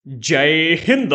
जय हिंद।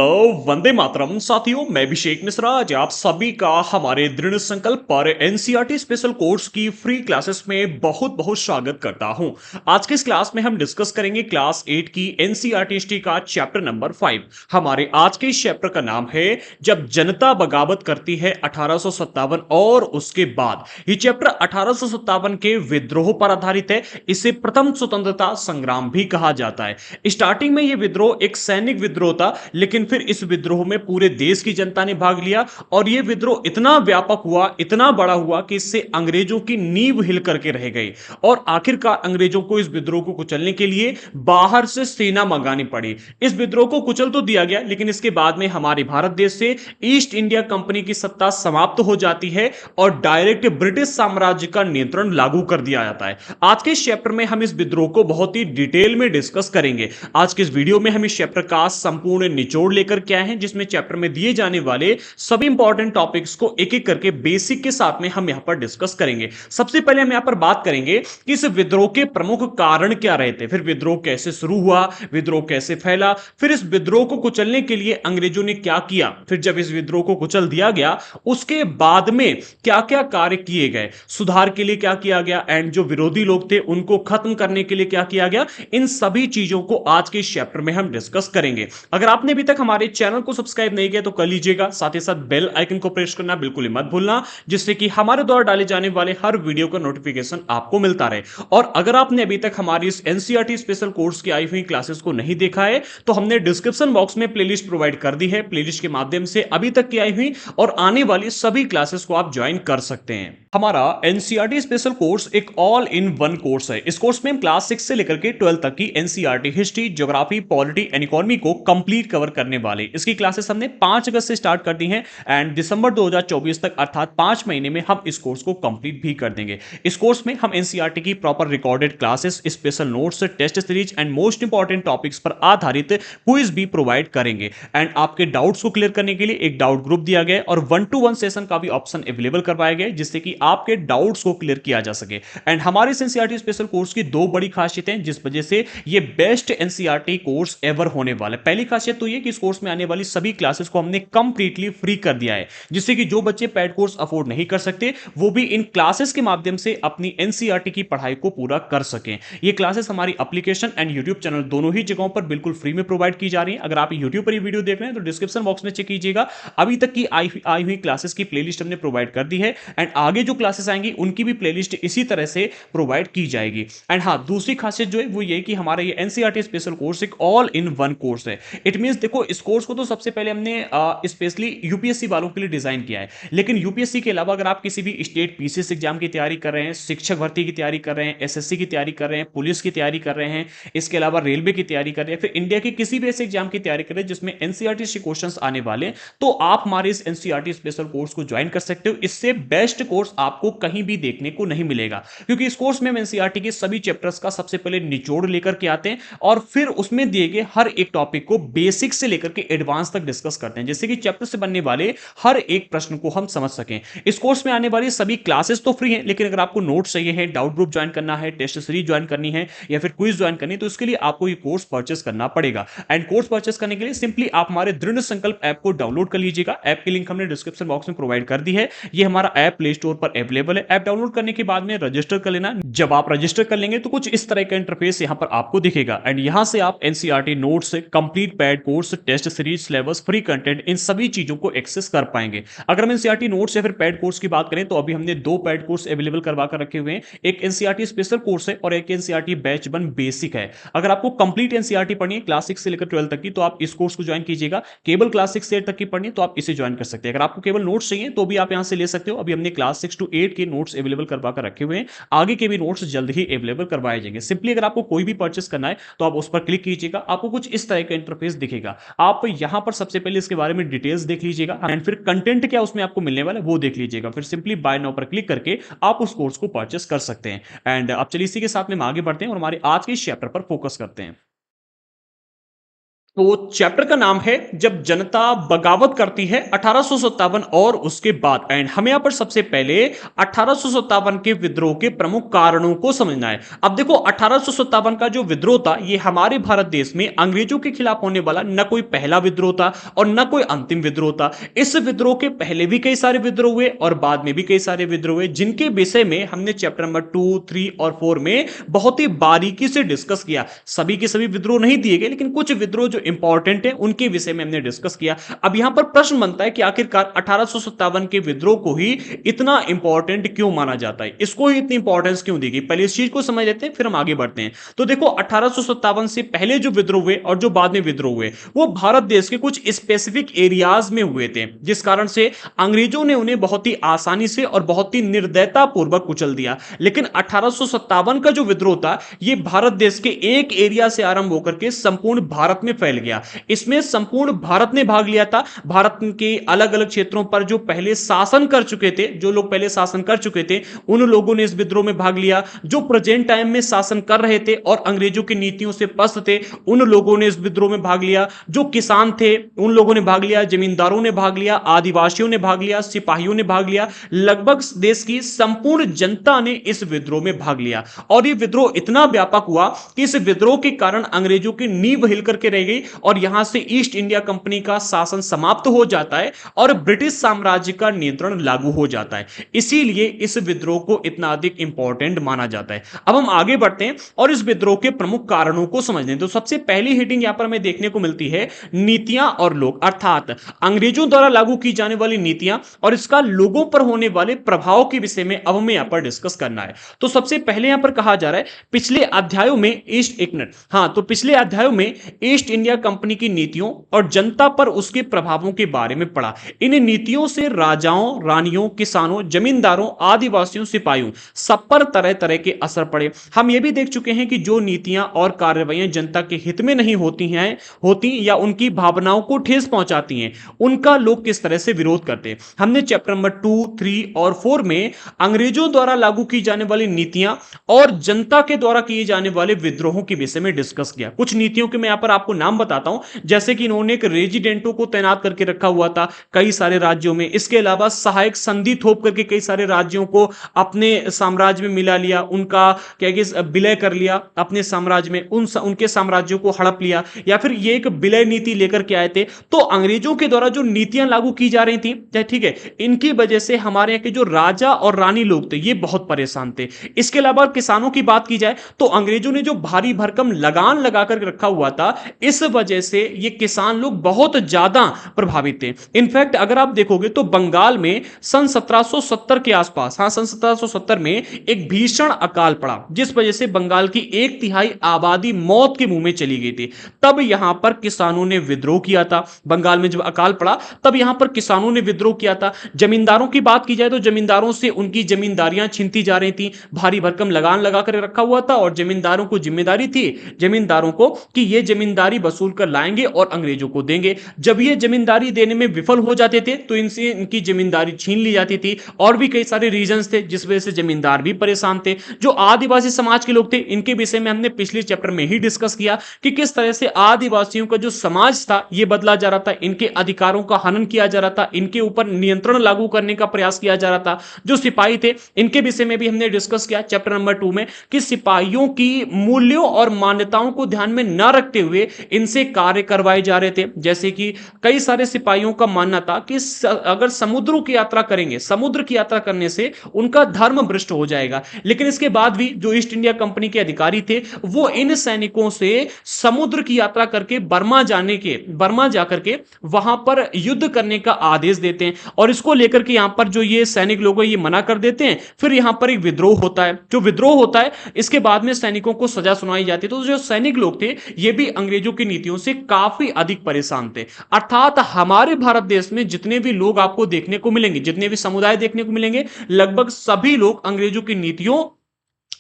वंदे मातरम। साथियों, मैं अभिषेक मिश्रा आज आप सभी का हमारे दृढ़ संकल्प पर एनसीईआरटी स्पेशल कोर्स की फ्री क्लासेस में बहुत बहुत स्वागत करता हूं। आज की इस क्लास में हम डिस्कस करेंगे क्लास 8 की एनसीईआरटी हिस्ट्री का चैप्टर नंबर 5। हमारे आज के इस चैप्टर का नाम है जब जनता बगावत करती है 1857 और उसके बाद। ये चैप्टर 1857 के विद्रोह पर आधारित है। इसे प्रथम स्वतंत्रता संग्राम भी कहा जाता है। स्टार्टिंग में यह विद्रोह एक सैनिक विद्रोह था, लेकिन फिर इस विद्रोह में पूरे देश की जनता ने भाग लिया और यह विद्रोह इतना व्यापक हुआ, इतना बड़ा हुआ कि इससे अंग्रेजों की नींव हिल करके रह गई और आखिरकार अंग्रेजों को इस विद्रोह को कुचलने के लिए बाहर से सेना मंगानी पड़ी। इस विद्रोह को कुचल तो दिया गया, लेकिन इसके बाद में हमारे भारत देश से ईस्ट इंडिया कंपनी की सत्ता समाप्त हो जाती है और डायरेक्ट ब्रिटिश साम्राज्य का नियंत्रण लागू कर दिया जाता है। आज के इस चैप्टर में हम इस विद्रोह को बहुत ही डिटेल में डिस्कस करेंगे। आज के इस वीडियो में हम इस चैप्टर का संपूर्ण निचोड़ लेकर के आए हैं, जिसमें चैप्टर में दिए जाने वाले सभी इंपॉर्टेंट टॉपिक्स को एक एक करके बेसिक के साथ में हम यहां पर डिस्कस करेंगे। सबसे पहले हम यहां पर बात करेंगे कि इस विद्रोह के प्रमुख कारण क्या रहे थे, फिर विद्रोह कैसे शुरू हुआ, विद्रोह कैसे फैला, फिर इस विद्रोह को कुचलने के लिए अंग्रेजों ने क्या किया, फिर जब इस विद्रोह को कुचल दिया गया उसके बाद में क्या क्या कार्य किए गए, सुधार के लिए क्या किया गया एंड जो विरोधी लोग थे उनको खत्म करने के लिए क्या किया गया। इन सभी चीजों को आज के इस चैप्टर में हम डिस्कस करेंगे। अगर आपने अभी तक हमारे चैनल को सब्सक्राइब नहीं किया तो कर लीजिएगा, साथ ही साथ बेल आइकन को प्रेस करना बिल्कुल ही मत भूलना, जिससे कि हमारे द्वारा डाले जाने वाले हर वीडियो का नोटिफिकेशन आपको मिलता रहे। और अगर आपने अभी तक हमारी इस एनसीईआरटी स्पेशल कोर्स की आई हुई क्लासेस को नहीं देखा है तो हमने डिस्क्रिप्शन बॉक्स में प्लेलिस्ट प्रोवाइड कर दी है। प्लेलिस्ट के माध्यम से अभी तक की आई हुई और आने वाली सभी क्लासेस को आप ज्वाइन कर सकते हैं। हमारा एनसीईआरटी स्पेशल कोर्स एक ऑल इन वन कोर्स है। इस कोर्स में हम क्लास 6 से लेकर के 12 तक की NCERT history, geography, polity and economy को कंप्लीट कवर करने वाले। इसकी क्लासेस हमने 5 अगस्त से स्टार्ट कर दी हैं एंड दिसंबर 2024 तक अर्थात 5 महीने में हम इस कोर्स को कंप्लीट भी कर देंगे। इस कोर्स में हम एनसीईआरटी की proper recorded classes, special notes, test series and most important topics पर आधारित क्विज भी प्रोवाइड करेंगे एंड आपके डाउट्स को क्लियर करने के लिए एक डाउट ग्रुप दिया गया और 1-to-1 सेशन का भी ऑप्शन अवेलेबल करवाया गया, जिससे कि आपके डाउट्स को क्लियर किया जा सके। एंड हमारे एनसीईआरटी स्पेशल कोर्स की दो बड़ी खासियतें जिस वजह से ये बेस्ट एनसीईआरटी कोर्स एवर होने वाला है। पहली खासियत तो ये कि इस कोर्स में आने वाली सभी क्लासेस को हमने कंप्लीटली फ्री कर दिया है, जिससे कि जो बच्चे पेड कोर्स अफोर्ड नहीं कर सकते वो भी इन क्लासेस के माध्यम से अपनी एनसीईआरटी की पढ़ाई को पूरा कर सकें। ये क्लासेस हमारी एप्लीकेशन एंड यूट्यूब चैनल दोनों ही जगहों पर बिल्कुल फ्री में प्रोवाइड की जा रही है। अगर आप यूट्यूब पर ये वीडियो देख रहे हैं तो डिस्क्रिप्शन बॉक्स में चेक कीजिएगा, अभी तक की आई हुई क्लासेस की प्लेलिस्ट हमने प्रोवाइड कर दी है एंड आगे जो क्लासेस आएंगी उनकी भी प्लेलिस्ट इसी तरह से प्रोवाइड की जाएगी। एंड हाँ, दूसरी खासियत जो है वो ये कि हमारा ये एनसीईआरटी स्पेशल कोर्स एक ऑल इन वन कोर्स है। इट मींस देखो, इस कोर्स को तो सबसे पहले हमने स्पेशली यूपीएससी वालों के लिए डिजाइन किया है, लेकिन यूपीएससी के अलावा अगर आप किसी भी स्टेट पीसीएस एग्जाम की तैयारी कर रहे हैं, शिक्षक भर्ती की तैयारी कर रहे हैं, एसएससी की तैयारी कर रहे हैं, पुलिस की तैयारी कर रहे हैं, इसके अलावा रेलवे की तैयारी कर रहे हैं, फिर इंडिया के किसी भी ऐसे एग्जाम की तैयारी कर रहे हैं जिसमें एनसीईआरटी से क्वेश्चंस आने वाले, तो आप हमारे इस एनसीईआरटी स्पेशल कोर्स को ज्वाइन कर सकते हो। इससे बेस्ट कोर्स आपको कहीं भी देखने को नहीं मिलेगा, क्योंकि इस कोर्स में हम एनसीईआरटी के सभी चैप्टर्स का सबसे पहले निचोड़ लेकर के आते हैं और फिर उसमें दिए गए हर एक टॉपिक को बेसिक से लेकर के एडवांस तक डिस्कस करते हैं, जिससे कि चैप्टर से बनने वाले हर एक प्रश्न को हम समझ सकें। इस कोर्स में आने वाली सभी क्लासेस तो फ्री हैं, लेकिन अगर आपको नोट्स चाहिए है, डाउट ग्रुप ज्वाइन करना है, टेस्ट सीरीज ज्वाइन करनी है या फिर क्विज ज्वाइन करनी है, तो इसके लिए आपको ये कोर्स परचेस करना पड़ेगा। एंड कोर्स परचेस करने के लिए सिंपली आप हमारे दृढ़ संकल्प ऐप को डाउनलोड कर लीजिएगा। ऐप की लिंक हमने डिस्क्रिप्शन बॉक्स में प्रोवाइड कर दी है। ये हमारा ऐप प्ले स्टोर पर अवेलेबल है। ऐप डाउनलोड करने के बाद में रजिस्टर कर लेना। जब आप रजिस्टर कर लेंगे तो कुछ इस तरह का इंटरफेस यहां पर आपको दिखेगा एंड यहां से आप NCERT notes, complete paid course, test series, syllabus, free content, इन सभी चीजों को एक्सेस कर पाएंगे। अगर हम एनसीईआरटी नोट्स या फिर पैड कोर्स की बात करें तो अभी हमने दो पैड कोर्स अवेलेबल करवा कर रखे हुए हैं। एक एनसीईआरटी स्पेशल कोर्स है और एक एनसीईआरटी बैच 1 बेसिक है। अगर आपको कंप्लीट एनसीईआरटी पढ़नी है क्लास 6 से लेकर 12 तक की, तो आप इस कोर्स को ज्वाइन कीजिएगा। केवल क्लास 6 से 8 तक की पढ़नी है तो आप इसे ज्वाइन कर सकते हैं। अगर आपको केवल नोट्स चाहिए तो भी आप यहां से ले सकते हो। अभी हमने क्लास 6 to 8 के नोट्स अवेलेबल करवा कर रखे हुए हैं, आगे के भी नोट्स जल्द ही अवेलेबल करवाए जाएंगे। सिंपली अगर आपको कोई भी परचेस करना है तो आप उस पर क्लिक कीजिएगा, आपको कुछ इस तरह का इंटरफेस दिखेगा। आप यहां पर सबसे पहले इसके बारे में डिटेल्स देख लीजिएगा एंड फिर कंटेंट क्या उसमें आपको मिलने वाला है वो देख लीजिएगा। फिर सिंपली बाय नाउ पर क्लिक करके आप उस कोर्स को परचेस कर सकते हैं। एंड अब चलिए इसी के साथ में हम आगे बढ़ते हैं और हमारे आज के इस चैप्टर पर फोकस करते हैं। तो चैप्टर का नाम है जब जनता बगावत करती है 1857 और उसके बाद। एंड हमें यहां पर सबसे पहले 1857 के विद्रोह के प्रमुख कारणों को समझना है। अब देखो 1857 का जो विद्रोह था ये हमारे भारत देश में अंग्रेजों के खिलाफ होने वाला न कोई पहला विद्रोह था और न कोई अंतिम विद्रोह था। इस विद्रोह के पहले भी कई सारे विद्रोह हुए और बाद में भी कई सारे विद्रोह हुए, जिनके विषय में हमने चैप्टर नंबर 2, 3 और 4 में बहुत ही बारीकी से डिस्कस किया। सभी के सभी विद्रोह नहीं दिए गए, लेकिन कुछ विद्रोह जो इंपॉर्टेंट है उनके विषय में हमने डिस्कस किया। अब यहां पर प्रश्न बनता है कि आखिरकार 1857 के विद्रोह को ही इतना इंपॉर्टेंट क्यों माना जाता है, इसको ही इतनी इंपॉर्टेंस क्यों दी गई। पहले इस चीज को समझ लेते हैं फिर हम आगे बढ़ते हैं। तो देखो 1857 से पहले जो विद्रोह हुए और जो बाद में विद्रोह हुए वो भारत देश के कुछ स्पेसिफिक एरियाज में हुए थे, जिस कारण से अंग्रेजों ने उन्हें बहुत ही आसानी से और बहुत ही निर्दयता पूर्वक कुचल दिया। लेकिन 1857 का जो विद्रोह था यह भारत देश के एक एरिया से आरंभ होकर के संपूर्ण भारत में फैल गया। इसमें संपूर्ण भारत ने भाग लिया था। भारत के अलग अलग क्षेत्रों पर जो पहले शासन कर चुके थे, जो लोग पहले शासन कर चुके थे, उन लोगों ने इस विद्रोह में भाग लिया। जो प्रेजेंट टाइम में शासन कर रहे थे और अंग्रेजों की नीतियों से पस्त थे, उन लोगों ने इस विद्रोह में भाग लिया। जो किसान थे उन लोगों ने भाग लिया, जमींदारों ने भाग लिया, आदिवासियों ने भाग लिया, सिपाहियों ने भाग लिया। लगभग देश की संपूर्ण जनता ने इस विद्रोह में भाग लिया और यह विद्रोह इतना व्यापक हुआ कि इस विद्रोह के कारण अंग्रेजों की नींव हिल करके रह गई और यहां से ईस्ट इंडिया कंपनी का शासन समाप्त हो जाता है और ब्रिटिश साम्राज्य का नियंत्रण लागू हो जाता है। इसीलिए इस विद्रोह को इतना अधिक इंपॉर्टेंट माना जाता है। अब हम आगे बढ़ते हैं और इस विद्रोह के प्रमुख कारणों को समझते हैं। तो सबसे पहली हेडिंग यहां पर हमें देखने को मिलती है नीतियां और लोग, अर्थात अंग्रेजों द्वारा लागू की जाने वाली नीतियां और इसका लोगों पर होने वाले प्रभाव के विषय में अब हमें यहां पर डिस्कस करना है। तो सबसे पहले यहां पर कहा जा रहा है पिछले अध्यायों में पिछले अध्यायों में ईस्ट इंडिया कंपनी की नीतियों और जनता पर उसके प्रभावों के बारे में पढ़ा। इन नीतियों से राजाओं, रानियों, किसानों, जमींदारों, आदिवासियों, सिपाहियों सब पर तरह तरह के असर पड़े। हम यह भी देख चुके हैं कि जो नीतियां और कार्रवाइयां जनता के हित में नहीं होती या उनकी भावनाओं को ठेस पहुंचाती हैं, उनका लोग किस तरह से विरोध करते हैं। हमने चैप्टर नंबर 2, 3 और 4 में अंग्रेजों द्वारा लागू की जाने वाली नीतियां और जनता के द्वारा किए जाने वाले विद्रोहों के विषय में डिस्कस किया। कुछ नीतियों के मैं यहां पर आपको नाम बताता हूं, जैसे कि इन्होंने एक रेजिडेंटों को तैनात करके रखा हुआ था कई सारे राज्यों में। इसके अलावा सहायक संधि थोप करके कई सारे राज्यों को अपने साम्राज्य में मिला लिया, उनका क्या विलय कर लिया अपने साम्राज्य में, उनके साम्राज्यों को हड़प लिया, या फिर ये एक विलय नीति लेकर के आए थे। तो अंग्रेजों के द्वारा जो नीतियां लागू की जा रही थी, ठीक है, इनकी वजह से हमारे यहाँ के जो राजा और रानी लोग थे ये बहुत परेशान थे। इसके अलावा किसानों की बात की जाए तो अंग्रेजों ने जो भारी भरकम लगान लगाकर रखा हुआ था, इस वजह से ये किसान लोग बहुत ज्यादा प्रभावित थे। इनफैक्ट अगर आप देखोगे तो बंगाल में सन 1770 के आसपास, सन 1770 में एक भीषण अकाल पड़ा, जिस वजह से बंगाल की 1/3 आबादी मौत के मुंह में चली गई थी। तब यहां पर किसानों ने विद्रोह किया था। बंगाल में जब अकाल पड़ा तब यहां पर किसानों ने विद्रोह किया था। जमींदारों की बात की जाए तो जमींदारों से उनकी जमींदारियां छीनती जा रही थी, भारी भरकम लगान लगाकर रखा हुआ था और जमींदारों को जिम्मेदारी थी जमींदारों को कि ये जमींदारी वसूल कर लाएंगे और अंग्रेजों को देंगे। जब ये जमींदारी देने में विफल हो जाते थे तो इनसे इनकी जमींदारी छीन ली जाती थी। और भी कई सारे रीजंस थे जिस वजह से जमींदार भी परेशान थे। जो आदिवासी समाज के लोग थे इनके विषय में हमने पिछले चैप्टर में ही डिस्कस किया कि किस तरह से आदिवासियों का जो समाज था यह बदला जा रहा था, इनके अधिकारों का हनन किया जा रहा था, इनके ऊपर नियंत्रण लागू करने का प्रयास किया जा रहा था। जो सिपाही थे इनके विषय में भी हमने डिस्कस किया चैप्टर नंबर 2 में कि सिपाहियों की मूल्यों और मान्यताओं को ध्यान में न रखते हुए इनसे कार्य करवाए जा रहे थे। जैसे कि कई सारे सिपाहियों का मानना था कि अगर समुद्र की यात्रा करेंगे, समुद्र की यात्रा करने से उनका धर्म भ्रष्ट हो जाएगा। लेकिन इसके बाद भी जो ईस्ट इंडिया कंपनी के अधिकारी थे वो इन सैनिकों से समुद्र की यात्रा करके बर्मा जाकर के वहां पर युद्ध करने का आदेश देते हैं और इसको लेकर के यहां पर जो ये सैनिक लोग हैं ये मना कर देते हैं। फिर यहां पर एक विद्रोह होता है। जो विद्रोह होता है इसके बाद में सैनिकों को सजा सुनाई जाती है। तो जो सैनिक लोग थे ये भी अंग्रेजों की नीतियों से काफी अधिक परेशान थे। अर्थात हमारे भारत देश में जितने भी लोग आपको देखने को मिलेंगे, जितने भी समुदाय देखने को मिलेंगे, लगभग सभी लोग अंग्रेजों की नीतियों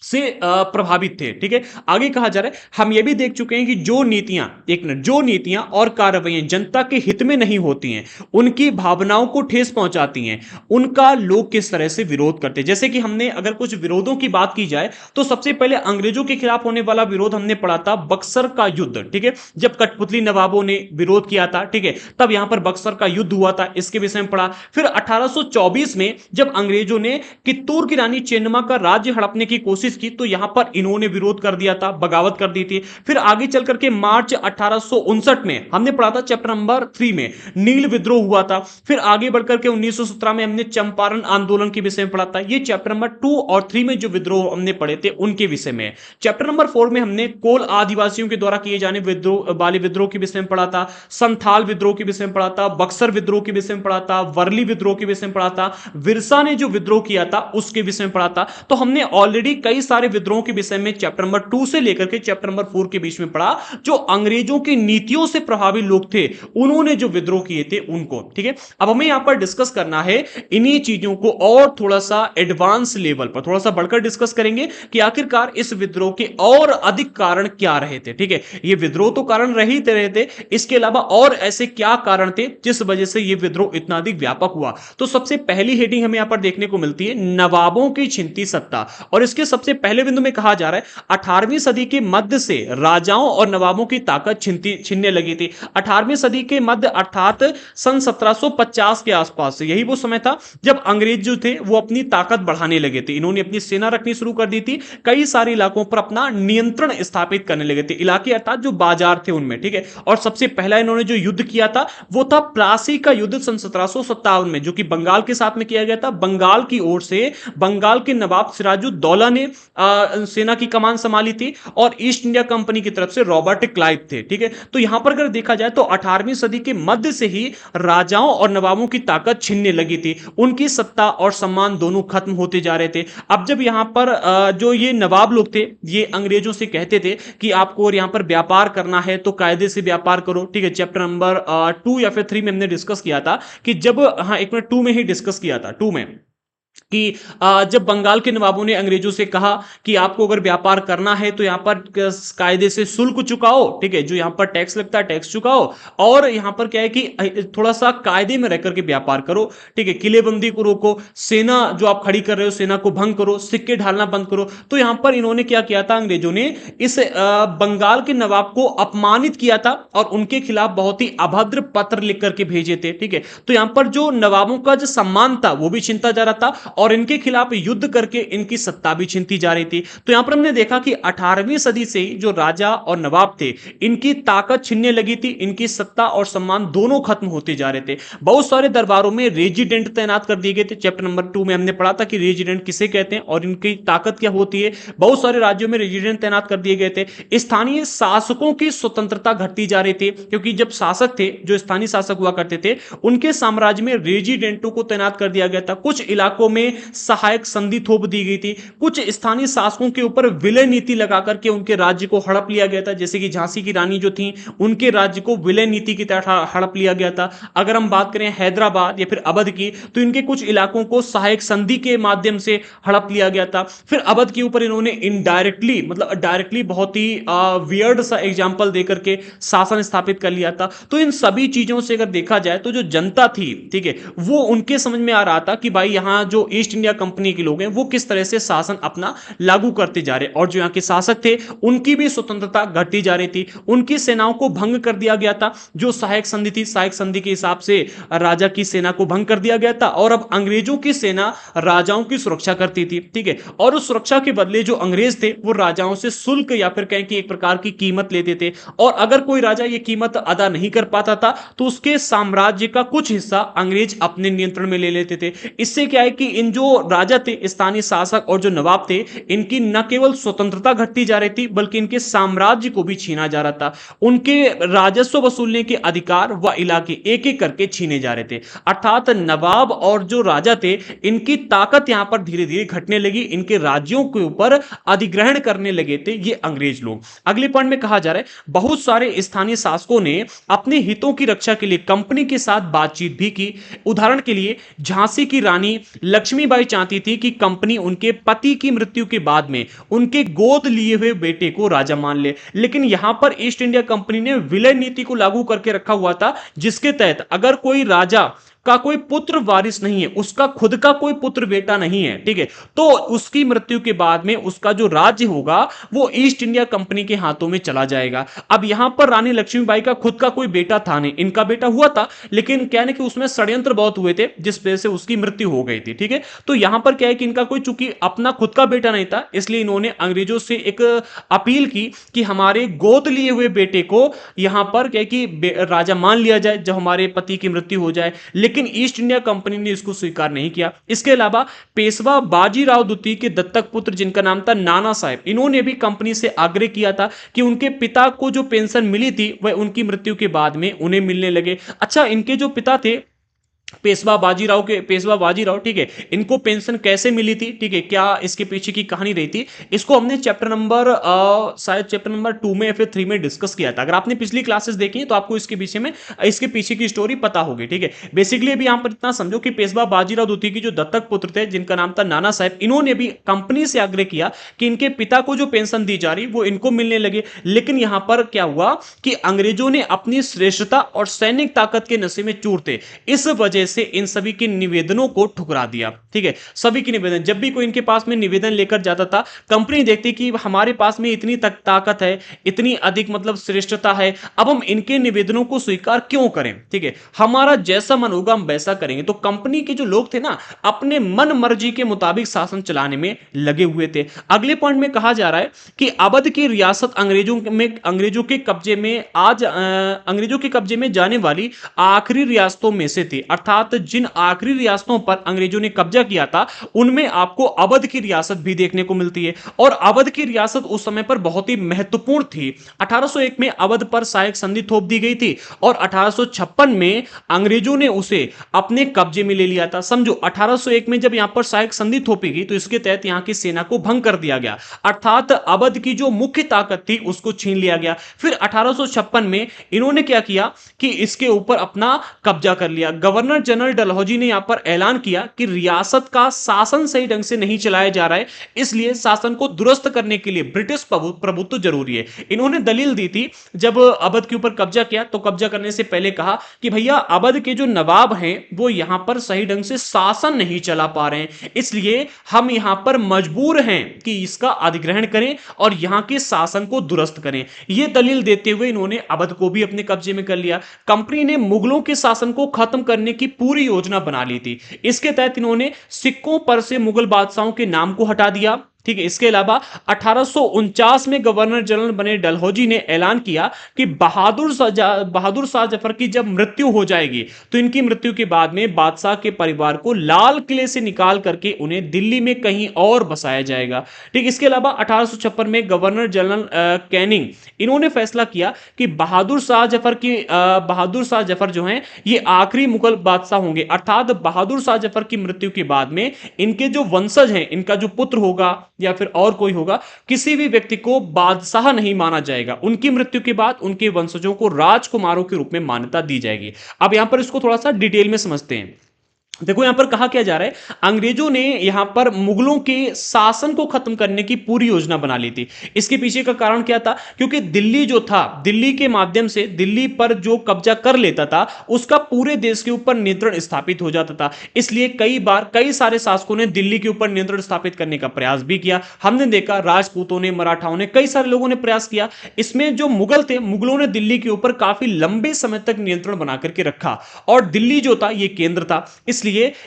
से प्रभावित थे। ठीक है, आगे कहा जा रहा है हम ये भी देख चुके हैं कि जो नीतियां, एक मिनट, जो नीतियां और कार्रवाइयां जनता के हित में नहीं होती हैं, उनकी भावनाओं को ठेस पहुंचाती हैं, उनका लोग किस तरह से विरोध करते हैं। जैसे कि हमने अगर कुछ विरोधों की बात की जाए तो सबसे पहले अंग्रेजों के खिलाफ होने वाला विरोध हमने पढ़ा था बक्सर का युद्ध। ठीक है, जब कठपुतली नवाबों ने विरोध किया था, ठीक है, तब यहां पर बक्सर का युद्ध हुआ था, इसके विषय में पढ़ा। फिर 1824 में जब अंग्रेजों ने कित्तूर की रानी चेन्नम्मा का राज्य हड़पने की कोशिश की तो यहां पर इन्होंने विरोध कर दिया था, बगावत कर दी थी। फिर आगे चल करके मार्च 1859 में हमने पढ़ा था चैप्टर नंबर 3 में नील विद्रोह हुआ था। फिर आगे बढ़कर के 1917 में हमने चंपारण आंदोलन के विषय में पढ़ा था। ये चैप्टर नंबर 2 और 3 में जो विद्रोह हमने पढ़े थे उनके विषय में। चैप्टर नंबर 4 में हमने कोल आदिवासियों के द्वारा किए जाने विद्रोह, बाली विद्रोह के विषय में पढ़ा था, संथाल विद्रोह के विषय में पढ़ा था, बक्सर विद्रोह के विषय में पढ़ा था, वर्ली विद्रोह के विषय में पढ़ा था, विरसा ने जो विद्रोह किया था उसके विषय में पढ़ा था। तो हमने ऑलरेडी कई सारे विद्रोह के विषय में चैप्टर नंबर 2 से लेकर के चैप्टर नंबर 4 के बीच में पढ़ा। जो अंग्रेजों की नीतियों से प्रभावित लोग थे उन्होंने जो विद्रोह किए थे उनको। ठीक है, अब हमें यहां पर डिस्कस करना है इन्हीं चीजों को और थोड़ा सा एडवांस लेवल पर थोड़ा सा बढ़कर डिस्कस करेंगे कि आखिरकार इस विद्रोह के और अधिक कारण क्या रहे थे। ठीक है, ये विद्रोह तो कारण रहे थे, इसके अलावा और ऐसे क्या कारण थे जिस वजह से ये विद्रोह इतना अधिक व्यापक हुआ। तो सबसे पहली हेडिंग हमें यहां पर देखने को मिलती है नवाबों की छिनती सत्ता, और इसके सबसे पहले बिंदु में कहा जा रहा है 18वीं सदी के मध्य से राजाओं और नवाबों की ताकत छीनने लगी थी। 18वीं सदी के मध्य अर्थात सन 1750 के आसपास से, यही वो समय था जब अंग्रेज जो थे वो अपनी ताकत बढ़ाने लगे थे। इन्होंने अपनी सेना रखनी शुरू कर दी थी, कई सारे इलाकों पर अपना नियंत्रण स्थापित करने लगे थे, इलाके अर्थात जो बाजार थे उनमें। ठीक है, और सबसे पहला इन्होंने जो युद्ध किया था वो था प्लासी का युद्ध सन 1757 में, जो कि बंगाल के साथ में किया गया था। बंगाल की ओर से बंगाल के नवाब सिराजुद्दौला ने सेना की कमान संभाली थी और ईस्ट इंडिया कंपनी की तरफ से रॉबर्ट क्लाइव थे। ठीक है, तो यहां पर अगर देखा जाए तो 18वीं सदी के मध्य से ही राजाओं और नवाबों की ताकत छिनने लगी थी, उनकी सत्ता और सम्मान दोनों खत्म होते जा रहे थे। अब जब यहां पर जो ये नवाब लोग थे ये अंग्रेजों से कहते थे कि आपको और यहां पर व्यापार करना है तो कायदे से व्यापार करो। ठीक है, चैप्टर नंबर 2 या फिर 3 में हमने डिस्कस किया था कि जब, हाँ एक मिनट, 2 में ही डिस्कस किया था, 2 में, कि जब बंगाल के नवाबों ने अंग्रेजों से कहा कि आपको अगर व्यापार करना है तो यहां पर कायदे से शुल्क चुकाओ। ठीक है, जो यहां पर टैक्स लगता है टैक्स चुकाओ, और यहां पर क्या है कि थोड़ा सा कायदे में रहकर के व्यापार करो। ठीक है, किलेबंदी को रोको, सेना जो आप खड़ी कर रहे हो सेना को भंग करो, सिक्के ढालना बंद करो। तो यहां पर इन्होंने क्या किया था, अंग्रेजों ने इस बंगाल के नवाब को अपमानित किया था और उनके खिलाफ बहुत ही अभद्र पत्र लिख करके भेजे थे। ठीक है, तो यहां पर जो नवाबों का जो सम्मान था वो भी छिनता जा रहा था और इनके खिलाफ युद्ध करके इनकी सत्ता भी छीनती जा रही थी। तो यहां पर हमने देखा कि 18वीं सदी से जो राजा और नवाब थे इनकी ताकत छीनने लगी थी, इनकी सत्ता और सम्मान दोनों खत्म होते जा रहे थे। बहुत सारे दरबारों में रेजिडेंट तैनात कर दिए गए थे। चैप्टर नंबर 2 में हमने पढ़ा था कि रेजिडेंट किसे कहते हैं और इनकी ताकत क्या होती है। बहुत सारे राज्यों में रेजिडेंट तैनात कर दिए गए थे। स्थानीय शासकों की स्वतंत्रता घटती जा रही थी, क्योंकि जब शासक थे, जो स्थानीय शासक हुआ करते थे, उनके साम्राज्य में रेजिडेंटों को तैनात कर दिया गया था। कुछ इलाकों में सहायक संधि थोप दी गई थी। कुछ स्थानीय शासकों के ऊपर विलय नीति लगा करके उनके राज्य को हड़प लिया गया था, जैसे कि झांसी की रानी जो थी उनके राज्य को विलय नीति की तहत हड़प लिया गया था। अगर हम बात करें हैदराबाद या फिर अवध की, तो इनके कुछ इलाकों को सहायक संधि के माध्यम से हड़प लिया गया था। फिर अवध के ऊपर इन्होंने इनडायरेक्टली, मतलब डायरेक्टली बहुत ही वियर्ड सा एग्जांपल देकर के शासन स्थापित कर लिया था। तो इन सभी चीजों से अगर देखा जाए तो जो जनता थी, ठीक है, वो उनके समझ में आ रहा था कि भाई यहां जो ईस्ट इंडिया कंपनी के लोग हैं वो किस तरह से शासन अपना लागू करते जा रहे, और जो यहां के शासक थे उनकी भी स्वतंत्रता घटती जा रही थी। उनकी सेनाओं को भंग कर दिया गया था। जो सहायक संधि थी, सहायक संधि के हिसाब से राजा की सेना को भंग कर दिया गया था, और अब अंग्रेजों की सेना राजाओं की सुरक्षा करती थी। ठीक है, और उस सुरक्षा के बदले जो अंग्रेज थे वो राजाओं से शुल्क या फिर कहें कि एक प्रकार की कीमत लेते थे, और अगर कोई राजा ये कीमत अदा नहीं कर पाता था तो उसके साम्राज्य का कुछ हिस्सा अंग्रेज अपने नियंत्रण में ले लेते थे। इससे क्या है कि इन जो राजा थे, स्थानीय शासक और जो नवाब थे, इनकी न केवल स्वतंत्रता घटती जा रही थी बल्कि इनके साम्राज्य को भी छीना जा रहा था। उनके राजस्व वसूलने के अधिकार व इलाके एक एक करके छीने जा रहे थे। अर्थात नवाब और जो राजा थे इनकी ताकत यहां पर धीरे धीरे घटने लगी। इनके राज्यों के ऊपर अधिग्रहण करने लगे थे ये अंग्रेज लोग। अगले पॉइंट में कहा जा रहा है बहुत सारे स्थानीय शासकों ने अपने हितों की रक्षा के लिए कंपनी के साथ बातचीत भी की। उदाहरण के लिए झांसी की रानी लक्ष्मी लक्ष्मीबाई चाहती थी कि कंपनी उनके पति की मृत्यु के बाद में उनके गोद लिए हुए बेटे को राजा मान ले। लेकिन यहां पर ईस्ट इंडिया कंपनी ने विलय नीति को लागू करके रखा हुआ था, जिसके तहत अगर कोई राजा का कोई पुत्र वारिस नहीं है, उसका खुद का कोई पुत्र बेटा नहीं है, ठीक है, तो उसकी मृत्यु के बाद में उसका जो राज्य होगा वो ईस्ट इंडिया कंपनी के हाथों में चला जाएगा। अब यहां पर रानी लक्ष्मीबाई का खुद का कोई बेटा था नहीं, इनका बेटा हुआ था, लेकिन क्या है कि उसमें षड्यंत्र बहुत हुए थे जिस वजह से उसकी मृत्यु हो गई थी, ठीक है। तो यहां पर क्या है कि इनका कोई चूंकि अपना खुद का बेटा नहीं था, इसलिए इन्होंने अंग्रेजों से एक अपील की कि हमारे गोद लिए हुए बेटे को यहां पर क्या है कि राजा मान लिया जाए जब हमारे पति की मृत्यु हो जाए। लेकिन ईस्ट इंडिया कंपनी ने इसको स्वीकार नहीं किया। इसके अलावा पेशवा बाजीराव द्वितीय के दत्तक पुत्र जिनका नाम था नाना साहेब, इन्होंने भी कंपनी से आग्रह किया था कि उनके पिता को जो पेंशन मिली थी वह उनकी मृत्यु के बाद में उन्हें मिलने लगे। अच्छा, इनके जो पिता थे पेशवा बाजीराव, ठीक है, इनको पेंशन कैसे मिली थी, ठीक है, क्या इसके पीछे की कहानी रही थी, इसको हमने चैप्टर नंबर शायद चैप्टर नंबर 2 में या फिर 3 में डिस्कस किया था। अगर आपने पिछली क्लासेस देखी तो आपको इसके पीछे की स्टोरी पता होगी, ठीक है। बेसिकली अभी यहां पर इतना समझो कि पेशवा बाजीराव द्वितीय की जो दत्तक पुत्र थे जिनका नाम था नाना साहेब, इन्होंने भी कंपनी से आग्रह किया कि इनके पिता को जो पेंशन दी जा रही वो इनको मिलने लगे। लेकिन यहां पर क्या हुआ कि अंग्रेजों ने अपनी श्रेष्ठता और सैनिक ताकत के नशे में चूर थे, इस वजह से इन सभी के निवेदनों को ठुकरा दिया, ठीक है। सभी के निवेदन, जब भी कोई इनके पास में निवेदन लेकर जाता था, कंपनी देखती कि हमारे पास में इतनी ताकत है, इतनी अधिक मतलब श्रेष्ठता है, अब हम इनके निवेदनों को स्वीकार क्यों करें, ठीक है, हमारा जैसा मन होगा हम वैसा करेंगे। तो कंपनी के जो लोग थे ना, अपने मन मर्जी के मुताबिक शासन चलाने में लगे हुए थे। अगले पॉइंट में कहा जा रहा है कि अवध की रियासत अंग्रेजों के कब्जे में जाने वाली आखिरी रियासतों में से थी। अर्थात जिन आखिरी रियासतों पर अंग्रेजों ने कब्जा किया था उनमें आपको अवध की रियासत भी देखने को मिलती है। और अवध की रियासत उस समय पर बहुत ही महत्वपूर्ण थी। 1801 में अवध पर सहायक संधि थोप दी गई थी और 1856 में अंग्रेजों ने उसे अपने कब्जे में ले लिया था। समझो 1801 में जब यहां पर सहायक संधि थोपी गई तो इसके तहत यहां की सेना को भंग कर दिया गया, अर्थात अवध की जो मुख्य ताकत थी उसको छीन लिया गया। फिर 1856 में इन्होंने क्या किया कि इसके ऊपर अपना कब्जा कर लिया। गवर्नर जनरल डलहौजी ने यहां पर ऐलान किया कि रियासत का शासन सही ढंग से नहीं चलाया जा रहा है, इसलिए शासन को दुरुस्त करने के लिए ब्रिटिश प्रभुत्व जरूरी है। इन्होंने दलील दी थी, जब अवध के ऊपर कब्जा किया तो कब्जा करने से पहले कहा कि भैया अवध के जो नवाब हैं वो यहां पर सही ढंग से शासन नहीं चला पा रहे हैं, इसलिए हम यहां पर मजबूर हैं कि इसका अधिग्रहण करें और यहां के शासन को दुरुस्त करें। यह दलील देते हुए इन्होंने अवध को भी अपने कब्जे में कर लिया। कंपनी ने मुगलों के शासन को खत्म करने की पूरी योजना बना ली थी। इसके तहत इन्होंने सिक्कों पर से मुगल बादशाहों के नाम को हटा दिया, ठीक है। इसके अलावा 1849 में गवर्नर जनरल बने डलहौजी ने ऐलान किया कि बहादुर शाह जफर की जब मृत्यु हो जाएगी तो इनकी मृत्यु के बाद में बादशाह के परिवार को लाल किले से निकाल करके उन्हें दिल्ली में कहीं और बसाया जाएगा, ठीक। इसके अलावा 1856 में गवर्नर जनरल कैनिंग, इन्होंने फैसला किया कि बहादुर शाह जफर जो हैं ये आखिरी मुगल बादशाह होंगे, अर्थात बहादुर शाह जफर की मृत्यु के बाद में इनके जो वंशज हैं, इनका जो पुत्र होगा या फिर और कोई होगा, किसी भी व्यक्ति को बादशाह नहीं माना जाएगा। उनकी मृत्यु के बाद उनके वंशजों को राजकुमारों के रूप में मान्यता दी जाएगी। अब यहां पर इसको थोड़ा सा डिटेल में समझते हैं। देखो यहां पर कहा क्या जा रहा है, अंग्रेजों ने यहां पर मुगलों के शासन को खत्म करने की पूरी योजना बना ली थी। इसके पीछे का कारण क्या था, क्योंकि दिल्ली जो था, दिल्ली के माध्यम से दिल्ली पर जो कब्जा कर लेता था उसका पूरे देश के ऊपर नियंत्रण स्थापित हो जाता था। इसलिए कई बार कई सारे शासकों ने दिल्ली के ऊपर नियंत्रण स्थापित करने का प्रयास भी किया। हमने देखा राजपूतों ने, मराठाओं ने, कई सारे लोगों ने प्रयास किया। इसमें जो मुगल थे, मुगलों ने दिल्ली के ऊपर काफी लंबे समय तक नियंत्रण बना करके रखा और दिल्ली जो था ये केंद्र था। इसलिए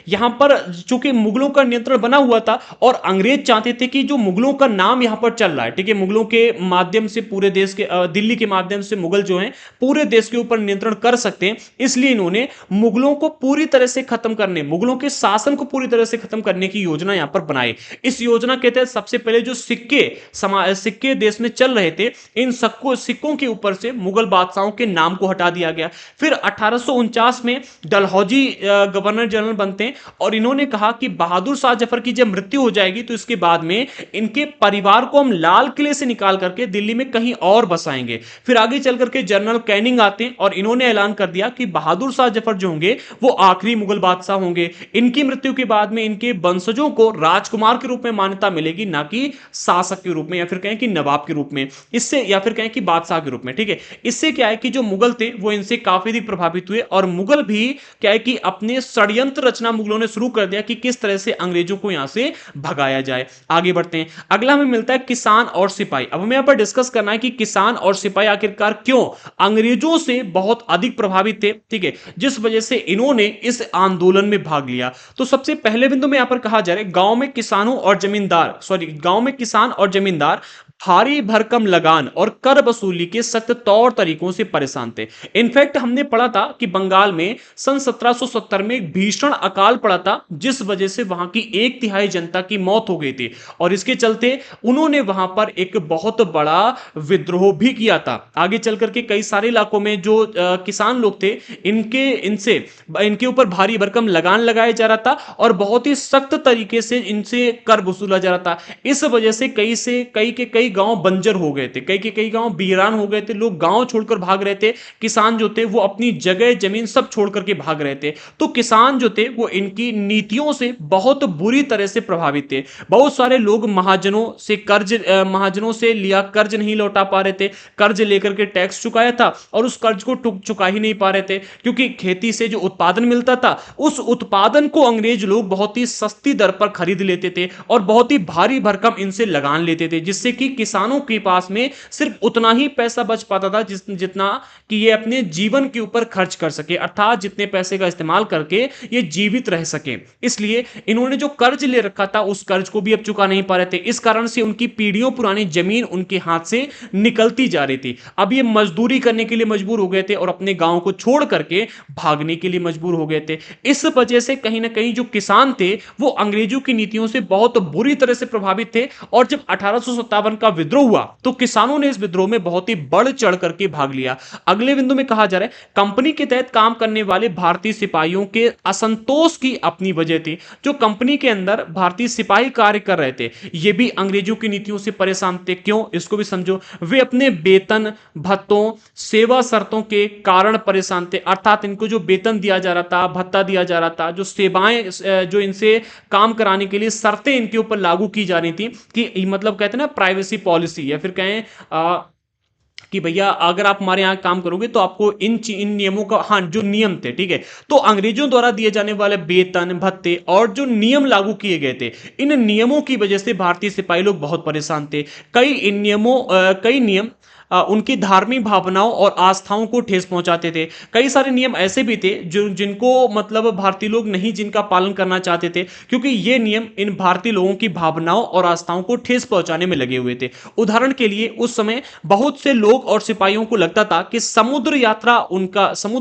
यहां पर चूंकि मुगलों का नियंत्रण बना हुआ था और अंग्रेज चाहते थे कि जो मुगलों का नाम यहां पर चल रहा है, ठीक है, मुगलों के माध्यम से पूरे देश के दिल्ली के माध्यम से मुगल जो हैं पूरे देश के ऊपर नियंत्रण कर सकते हैं, इसलिए इन्होंने मुगलों को पूरी तरह से खत्म करने, मुगलों के शासन को पूरी तरह से खत्म करने की योजना यहां पर बनाई। इस योजना के तहत सबसे पहले जो सिक्के देश में चल रहे थे, इन सिक्कों के ऊपर से मुगल बादशाहों के नाम को हटा दिया गया। फिर 1849 में डलहौजी गवर्नर जनरल जनरल बनते हैं और इन्होंने कहा कि बहादुर शाह जफर की जब मृत्यु हो जाएगी तो इसके बाद में इनके परिवार को हम लाल किले से निकाल करके दिल्ली में कहीं और बसाएंगे। फिर आगे चल करके जनरल कैनिंग आते हैं और इन्होंने ऐलान कर दिया कि बहादुर शाह जफर जो होंगे वो आखिरी मुगल बादशाह होंगे। इनकी मृत्यु के बाद में इनके वंशजों को राजकुमार के रूप में मान्यता मिलेगी, ना कि शासक के रूप में या फिर कहें कि नवाब के रूप में, इससे या फिर कहें कि बादशाह के रूप में। ठीक है, इससे क्या है कि जो मुगल थे वो इनसे काफी अधिक प्रभावित हुए और मुगल भी क्या है कि अपने षड्यंत्र रचना मुगलों ने शुरू कर दिया कि किस तरह से अंग्रेजों को यहां से भगाया जाए। आगे बढ़ते हैं, अगला हमें मिलता है किसान और सिपाही। अब हमें यहां पर डिस्कस करना है कि किसान और सिपाही आखिरकार क्यों अंग्रेजों से बहुत अधिक प्रभावित थे, ठीक है, जिस वजह से इन्होंने इस आंदोलन में भाग लिया। तो सबसे पहले बिंदु में यहां पर कहा जा रहा है गांव में किसान और जमींदार भारी भरकम लगान और कर वसूली के सख्त तौर तरीकों से परेशान थे। इनफैक्ट हमने पढ़ा था कि बंगाल में सन 1770 में एक भीषण अकाल पड़ा था जिस वजह से वहां की 1/3 जनता की मौत हो गई थी और इसके चलते उन्होंने वहां पर एक बहुत बड़ा विद्रोह भी किया था। आगे चल करके कई सारे इलाकों में जो किसान लोग थे इनके ऊपर भारी भरकम लगान लगाया जा रहा था और बहुत ही सख्त तरीके से इनसे कर वसूला जा रहा था। इस वजह से कई के कई गांव बंजर हो गए थे, कई के कई गांव वीरान हो गए थे, लोग गांव छोड़कर भाग रहे थे, किसान जो थे वो अपनी जगह जमीन सब छोड़ करके भाग रहे थे। तो किसान जो थे वो इनकी नीतियों से बहुत बुरी तरह से प्रभावित थे। बहुत सारे लोग महाजनों से लिया कर्ज नहीं लौटा पा रहे थे, कर्ज लेकर के टैक्स चुकाया था और उस कर्ज को चुका ही नहीं पा रहे थे क्योंकि खेती से जो उत्पादन मिलता था उस उत्पादन को अंग्रेज लोग बहुत ही सस्ती दर पर खरीद लेते थे और बहुत ही भारी भरकम इनसे लगान लेते थे, जिससे कि किसानों के पास में सिर्फ उतना ही पैसा बच पाता था जितना कि ये अपने जीवन के ऊपर खर्च कर सके, अर्थात जितने पैसे का इस्तेमाल करके ये जीवित रह सके। इसलिए इन्होंने जो कर्ज ले रखा था उस कर्ज को भी अब चुका नहीं पा रहे थे। इस कारण से उनकी पीढ़ियों पुरानी जमीन उनके हाथ से निकलती जा रही थी। अब ये मजदूरी करने के लिए मजबूर हो गए थे और अपने गांव को छोड़ करके भागने के लिए मजबूर हो गए थे। इस वजह से कहीं ना कहीं जो किसान थे वो अंग्रेजों की नीतियों से बहुत बुरी तरह से प्रभावित थे और जब 1857 का विद्रोह हुआ तो किसानों ने इस विद्रोह में बहुत ही बढ़ चढ़ करके भाग लिया। अगले बिंदु में कहा जा रहा है कंपनी के तहत काम करने वाले भारतीय सिपाहियों के असंतोष की अपनी वजह थी। जो कंपनी के अंदर भारतीय सिपाही कार्य कर रहे थे ये भी अंग्रेजों की नीतियों से परेशान थे। क्यों, इसको भी समझो। वे अपने वेतन भत्तों सेवा शर्तों के कारण परेशान थे, अर्थात इनको जो वेतन दिया जा रहा था, भत्ता दिया जा रहा था, जो सेवाएं जो इनसे काम कराने के लिए शर्तें इनके ऊपर लागू की जा रही थी कि मतलब कहते हैं ना प्राइवेसी पॉलिसी, या फिर कहें कि भैया अगर आप हमारे यहाँ काम करोगे तो आपको इन नियमों का, हाँ जो नियम थे, ठीक है, तो अंग्रेजों द्वारा दिए जाने वाले वेतन भत्ते और जो नियम लागू किए गए थे इन नियमों की वजह से भारतीय सिपाही लोग बहुत परेशान थे। कई नियम उनकी धार्मिक भावनाओं और आस्थाओं को ठेस पहुंचाते थे। कई सारे नियम ऐसे भी थे जिनको मतलब भारतीय लोग नहीं जिनका पालन करना चाहते थे क्योंकि ये नियम इन भारतीय लोगों की भावनाओं और आस्थाओं को ठेस पहुंचाने में लगे हुए थे। उदाहरण के लिए उस समय बहुत से लोग और सिपाहियों को लगता था कि समुद्र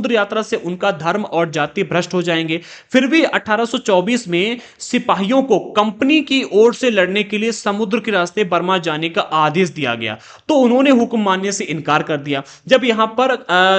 यात्रा से उनका धर्म और जाति भ्रष्ट हो जाएंगे। फिर भी 1824 में सिपाहियों को कंपनी की ओर से लड़ने के लिए समुद्र के रास्ते बर्मा जाने का आदेश दिया गया तो उन्होंने हुक्म मानने से इनकार कर दिया। जब यहां पर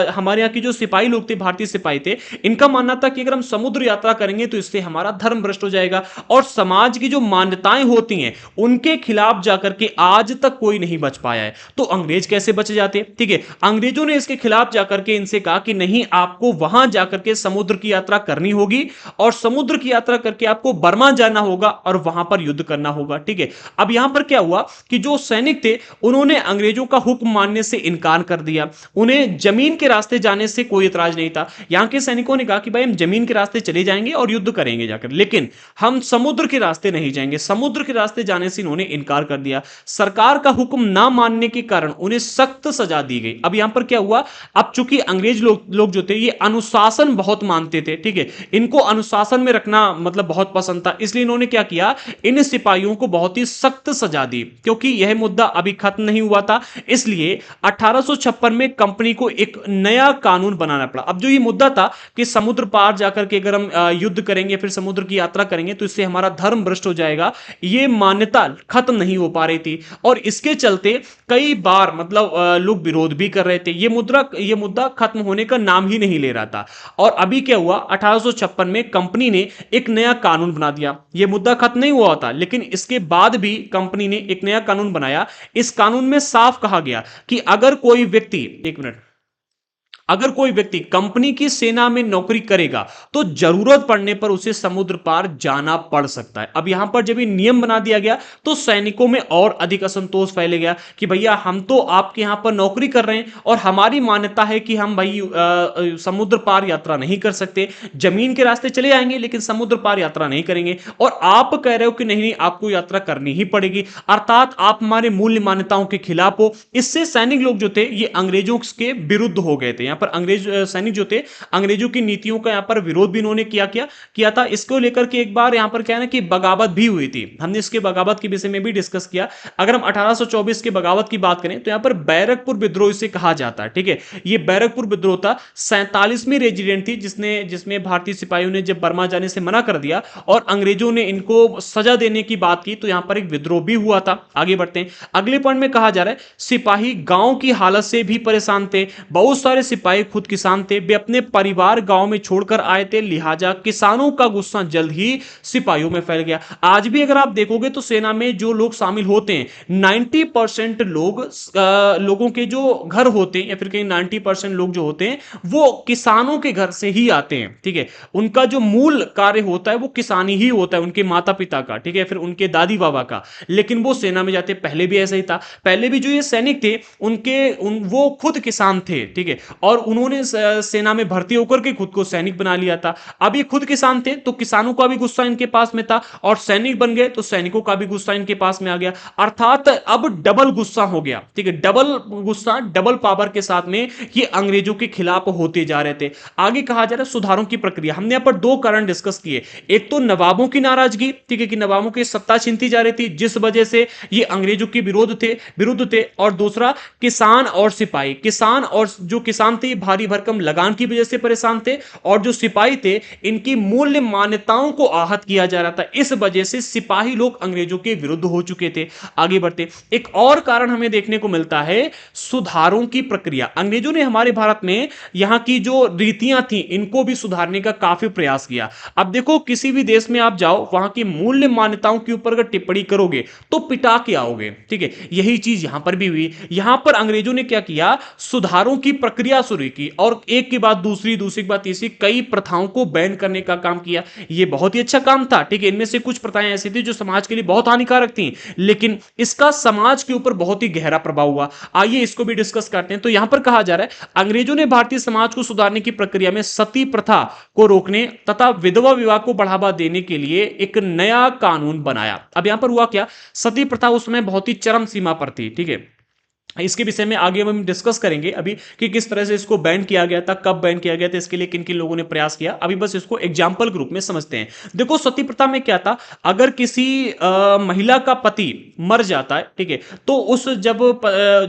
हमारे यहां के जो सिपाही लोग थे, भारतीय सिपाही थे, इनका मानना था कि अगर हम समुद्र यात्रा करेंगे तो इससे हमारा धर्म भ्रष्ट हो जाएगा और समाज की जो मान्यताएं होती हैं उनके खिलाफ जाकर के आज तक कोई नहीं बच पाया है। तो अंग्रेज कैसे बच जाते, ठीक है, अंग्रेजों ने इसके खिलाफ जाकर के इनसे कहा कि नहीं, आपको वहां जाकर के समुद्र की यात्रा करनी होगी और समुद्र की यात्रा करके आपको बर्मा जाना होगा और वहां पर युद्ध करना होगा। ठीक है, अब यहां पर क्या हुआ कि जो सैनिक थे उन्होंने अंग्रेजों का हुक्म मानने से इनकार कर दिया। उन्हें जमीन के रास्ते जाने से कोई इतराज नहीं था। यहां के सैनिकों ने कहा कि भाई हम जमीन के रास्ते चले जाएंगे और युद्ध करेंगे जाकर, लेकिन हम समुद्र के रास्ते नहीं जाएंगे। समुद्र के रास्ते जाने से इन्होंने इनकार कर दिया। सरकार का हुक्म ना मानने के कारण उन्हें सख्त सजा दी गई। अब यहां पर क्या हुआ, अब चूंकि अंग्रेज लोग जो थे ये अनुशासन बहुत मानते थे, ठीक है, इनको अनुशासन में रखना मतलब बहुत पसंद था, इसलिए इन्होंने क्या किया, इन सिपाहियों को बहुत ही सख्त सजा दी। क्योंकि यह मुद्दा अभी खत्म नहीं हुआ था, इसलिए 1856 में कंपनी को एक नया कानून बनाना पड़ा। अब जो ये मुद्दा था कि समुद्र पार जाकर के अगर हम युद्ध करेंगे, फिर समुद्र की यात्रा करेंगे, तो इससे हमारा धर्म भ्रष्ट हो जाएगा, ये मान्यता खत्म नहीं हो पा रही थी और इसके चलते कई बार मतलब लोग विरोध भी कर रहे थे। ये मुद्दा खत्म होने का नाम ही नहीं ले रहा था। और अभी क्या हुआ, 1856 में कंपनी ने एक नया कानून बना दिया। ये मुद्दा खत्म नहीं हुआ था, लेकिन इसके बाद भी कंपनी ने एक नया कानून बनाया। इस कानून में साफ कहा गया कि अगर कोई व्यक्ति, एक मिनट, अगर कोई व्यक्ति कंपनी की सेना में नौकरी करेगा तो जरूरत पड़ने पर उसे समुद्र पार जाना पड़ सकता है। अब यहां पर जब ये नियम बना दिया गया तो सैनिकों में और अधिक असंतोष फैल गया कि भैया हम तो आपके यहां पर नौकरी कर रहे हैं और हमारी मान्यता है कि हम भाई समुद्र पार यात्रा नहीं कर सकते, जमीन के रास्ते चले आएंगे लेकिन समुद्र पार यात्रा नहीं करेंगे, और आप कह रहे हो कि नहीं नहीं आपको यात्रा करनी ही पड़ेगी, अर्थात आप हमारे मूल्य मान्यताओं के खिलाफ हो। इससे सैनिक लोग जो थे ये अंग्रेजों के विरुद्ध हो गए थे। पर अंग्रेज सैनिक जो थे, अंग्रेजों की नीतियों का यहां पर विरोध भी इन्होंने किया था। इसको लेकर के एक बार यहां पर क्या है ना कि बगावत भी हुई थी। हमने इसके बगावत के विषय में भी डिस्कस किया। अगर हम 1824 के बगावत की बात करें तो यहां पर बैरकपुर विद्रोह इसे कहा जाता है। ठीक है, ये बैरकपुर विद्रोह था, 47वीं रेजिडेंट थी जिसमें भारतीय सिपाहियों ने जब बर्मा जाने से मना कर दिया और अंग्रेजों ने इनको सजा देने की बात की, तो यहां पर एक विद्रोह भी हुआ था। आगे बढ़ते हैं, अगले पॉइंट में कहा जा रहा है सिपाही गांव की हालत से भी परेशान थे। बहुत सारे सिपाही खुद किसान थे, वे अपने परिवार गांव में छोड़कर आए थे, लिहाजा किसानों का गुस्सा जल्द ही सिपाहियों में फैल गया। आज भी अगर आप देखोगे तो सेना में जो लोग शामिल होते हैं 90% लोगों के जो घर होते हैं या फिर कहीं 90% लोग जो होते हैं वो किसानों के घर से ही आते हैं। ठीक है, उनका जो मूल कार्य होता है वो किसानी ही होता है, उनके माता पिता का, ठीक है, फिर उनके दादी बाबा का, लेकिन वो सेना में जाते। पहले भी ऐसा ही था, पहले भी जो ये सैनिक थे वो खुद किसान थे। ठीक है, और उन्होंने सेना में भर्ती होकर के खुद को सैनिक बना लिया था। अब ये खुद किसान थे तो किसानों का भी गुस्सा इनके पास में था, और सैनिक बन गए तो सैनिकों का भी गुस्सा इनके पास में आ गया, अर्थात अब डबल गुस्सा हो गया। ठीक है, डबल गुस्सा, डबल पावर के साथ में ये अंग्रेजों के खिलाफ होते जा रहे थे। आगे कहा जा रहा है सुधारों की प्रक्रिया। हमने यहां पर दो कारण डिस्कस किए, एक तो नवाबों की नाराजगी, ठीक है, कि नवाबों की सत्ता छीनती जा रही थी जिस वजह से ये अंग्रेजों के विरुद्ध थे, और दूसरा किसान और सिपाही, किसान और जो किसान थे भारी भरकम लगान की वजह से परेशान थे, और जो सिपाही थे इनकी मूल्य मान्यताओं को आहत किया जा रहा था। इस वजह से सिपाही लोग अंग्रेजों के विरुद्ध हो चुके थे। आगे बढ़ते, एक और कारण हमें देखने को मिलता है सुधारों की प्रक्रिया। अंग्रेजों ने हमारे भारत में यहां की जो रीतियां थी इनको भी सुधारने का काफी प्रयास किया। अब देखो किसी भी देश में आप जाओ, वहां की मूल्य मान्यताओं के ऊपर अगर टिप्पणी करोगे तो पिटा के आओगे। ठीक है, यही चीज यहां पर भी हुई। यहां पर अंग्रेजों ने क्या किया, सुधारों की प्रक्रिया शुरू की और एक के बाद दूसरी के बाद तीसरी कई प्रथाओं को बैन करने का काम किया। यह बहुत ही अच्छा काम था। ठीक है, इनमें से कुछ प्रथाएं ऐसी थी जो समाज के लिए बहुत हानिकारक थी, लेकिन इसका समाज के ऊपर बहुत ही गहरा प्रभाव हुआ। आइए इसको भी डिस्कस करते हैं। तो यहां पर कहा जा रहा है अंग्रेजों ने भारतीय समाज को सुधारने की प्रक्रिया में सती प्रथा को रोकने तथा विधवा विवाह को बढ़ावा देने के लिए एक नया कानून बनाया। अब यहां पर हुआ क्या, सती प्रथा उस समय बहुत ही चरम सीमा पर थी। ठीक है, इसके विषय में आगे हम डिस्कस करेंगे अभी कि किस तरह से इसको बैन किया गया था, कब बैन किया गया था, इसके लिए किन किन लोगों ने प्रयास किया। अभी बस इसको एग्जाम्पल के रूप में समझते हैं। देखो सती प्रथा में क्या था, अगर किसी महिला का पति मर जाता है, ठीक है, तो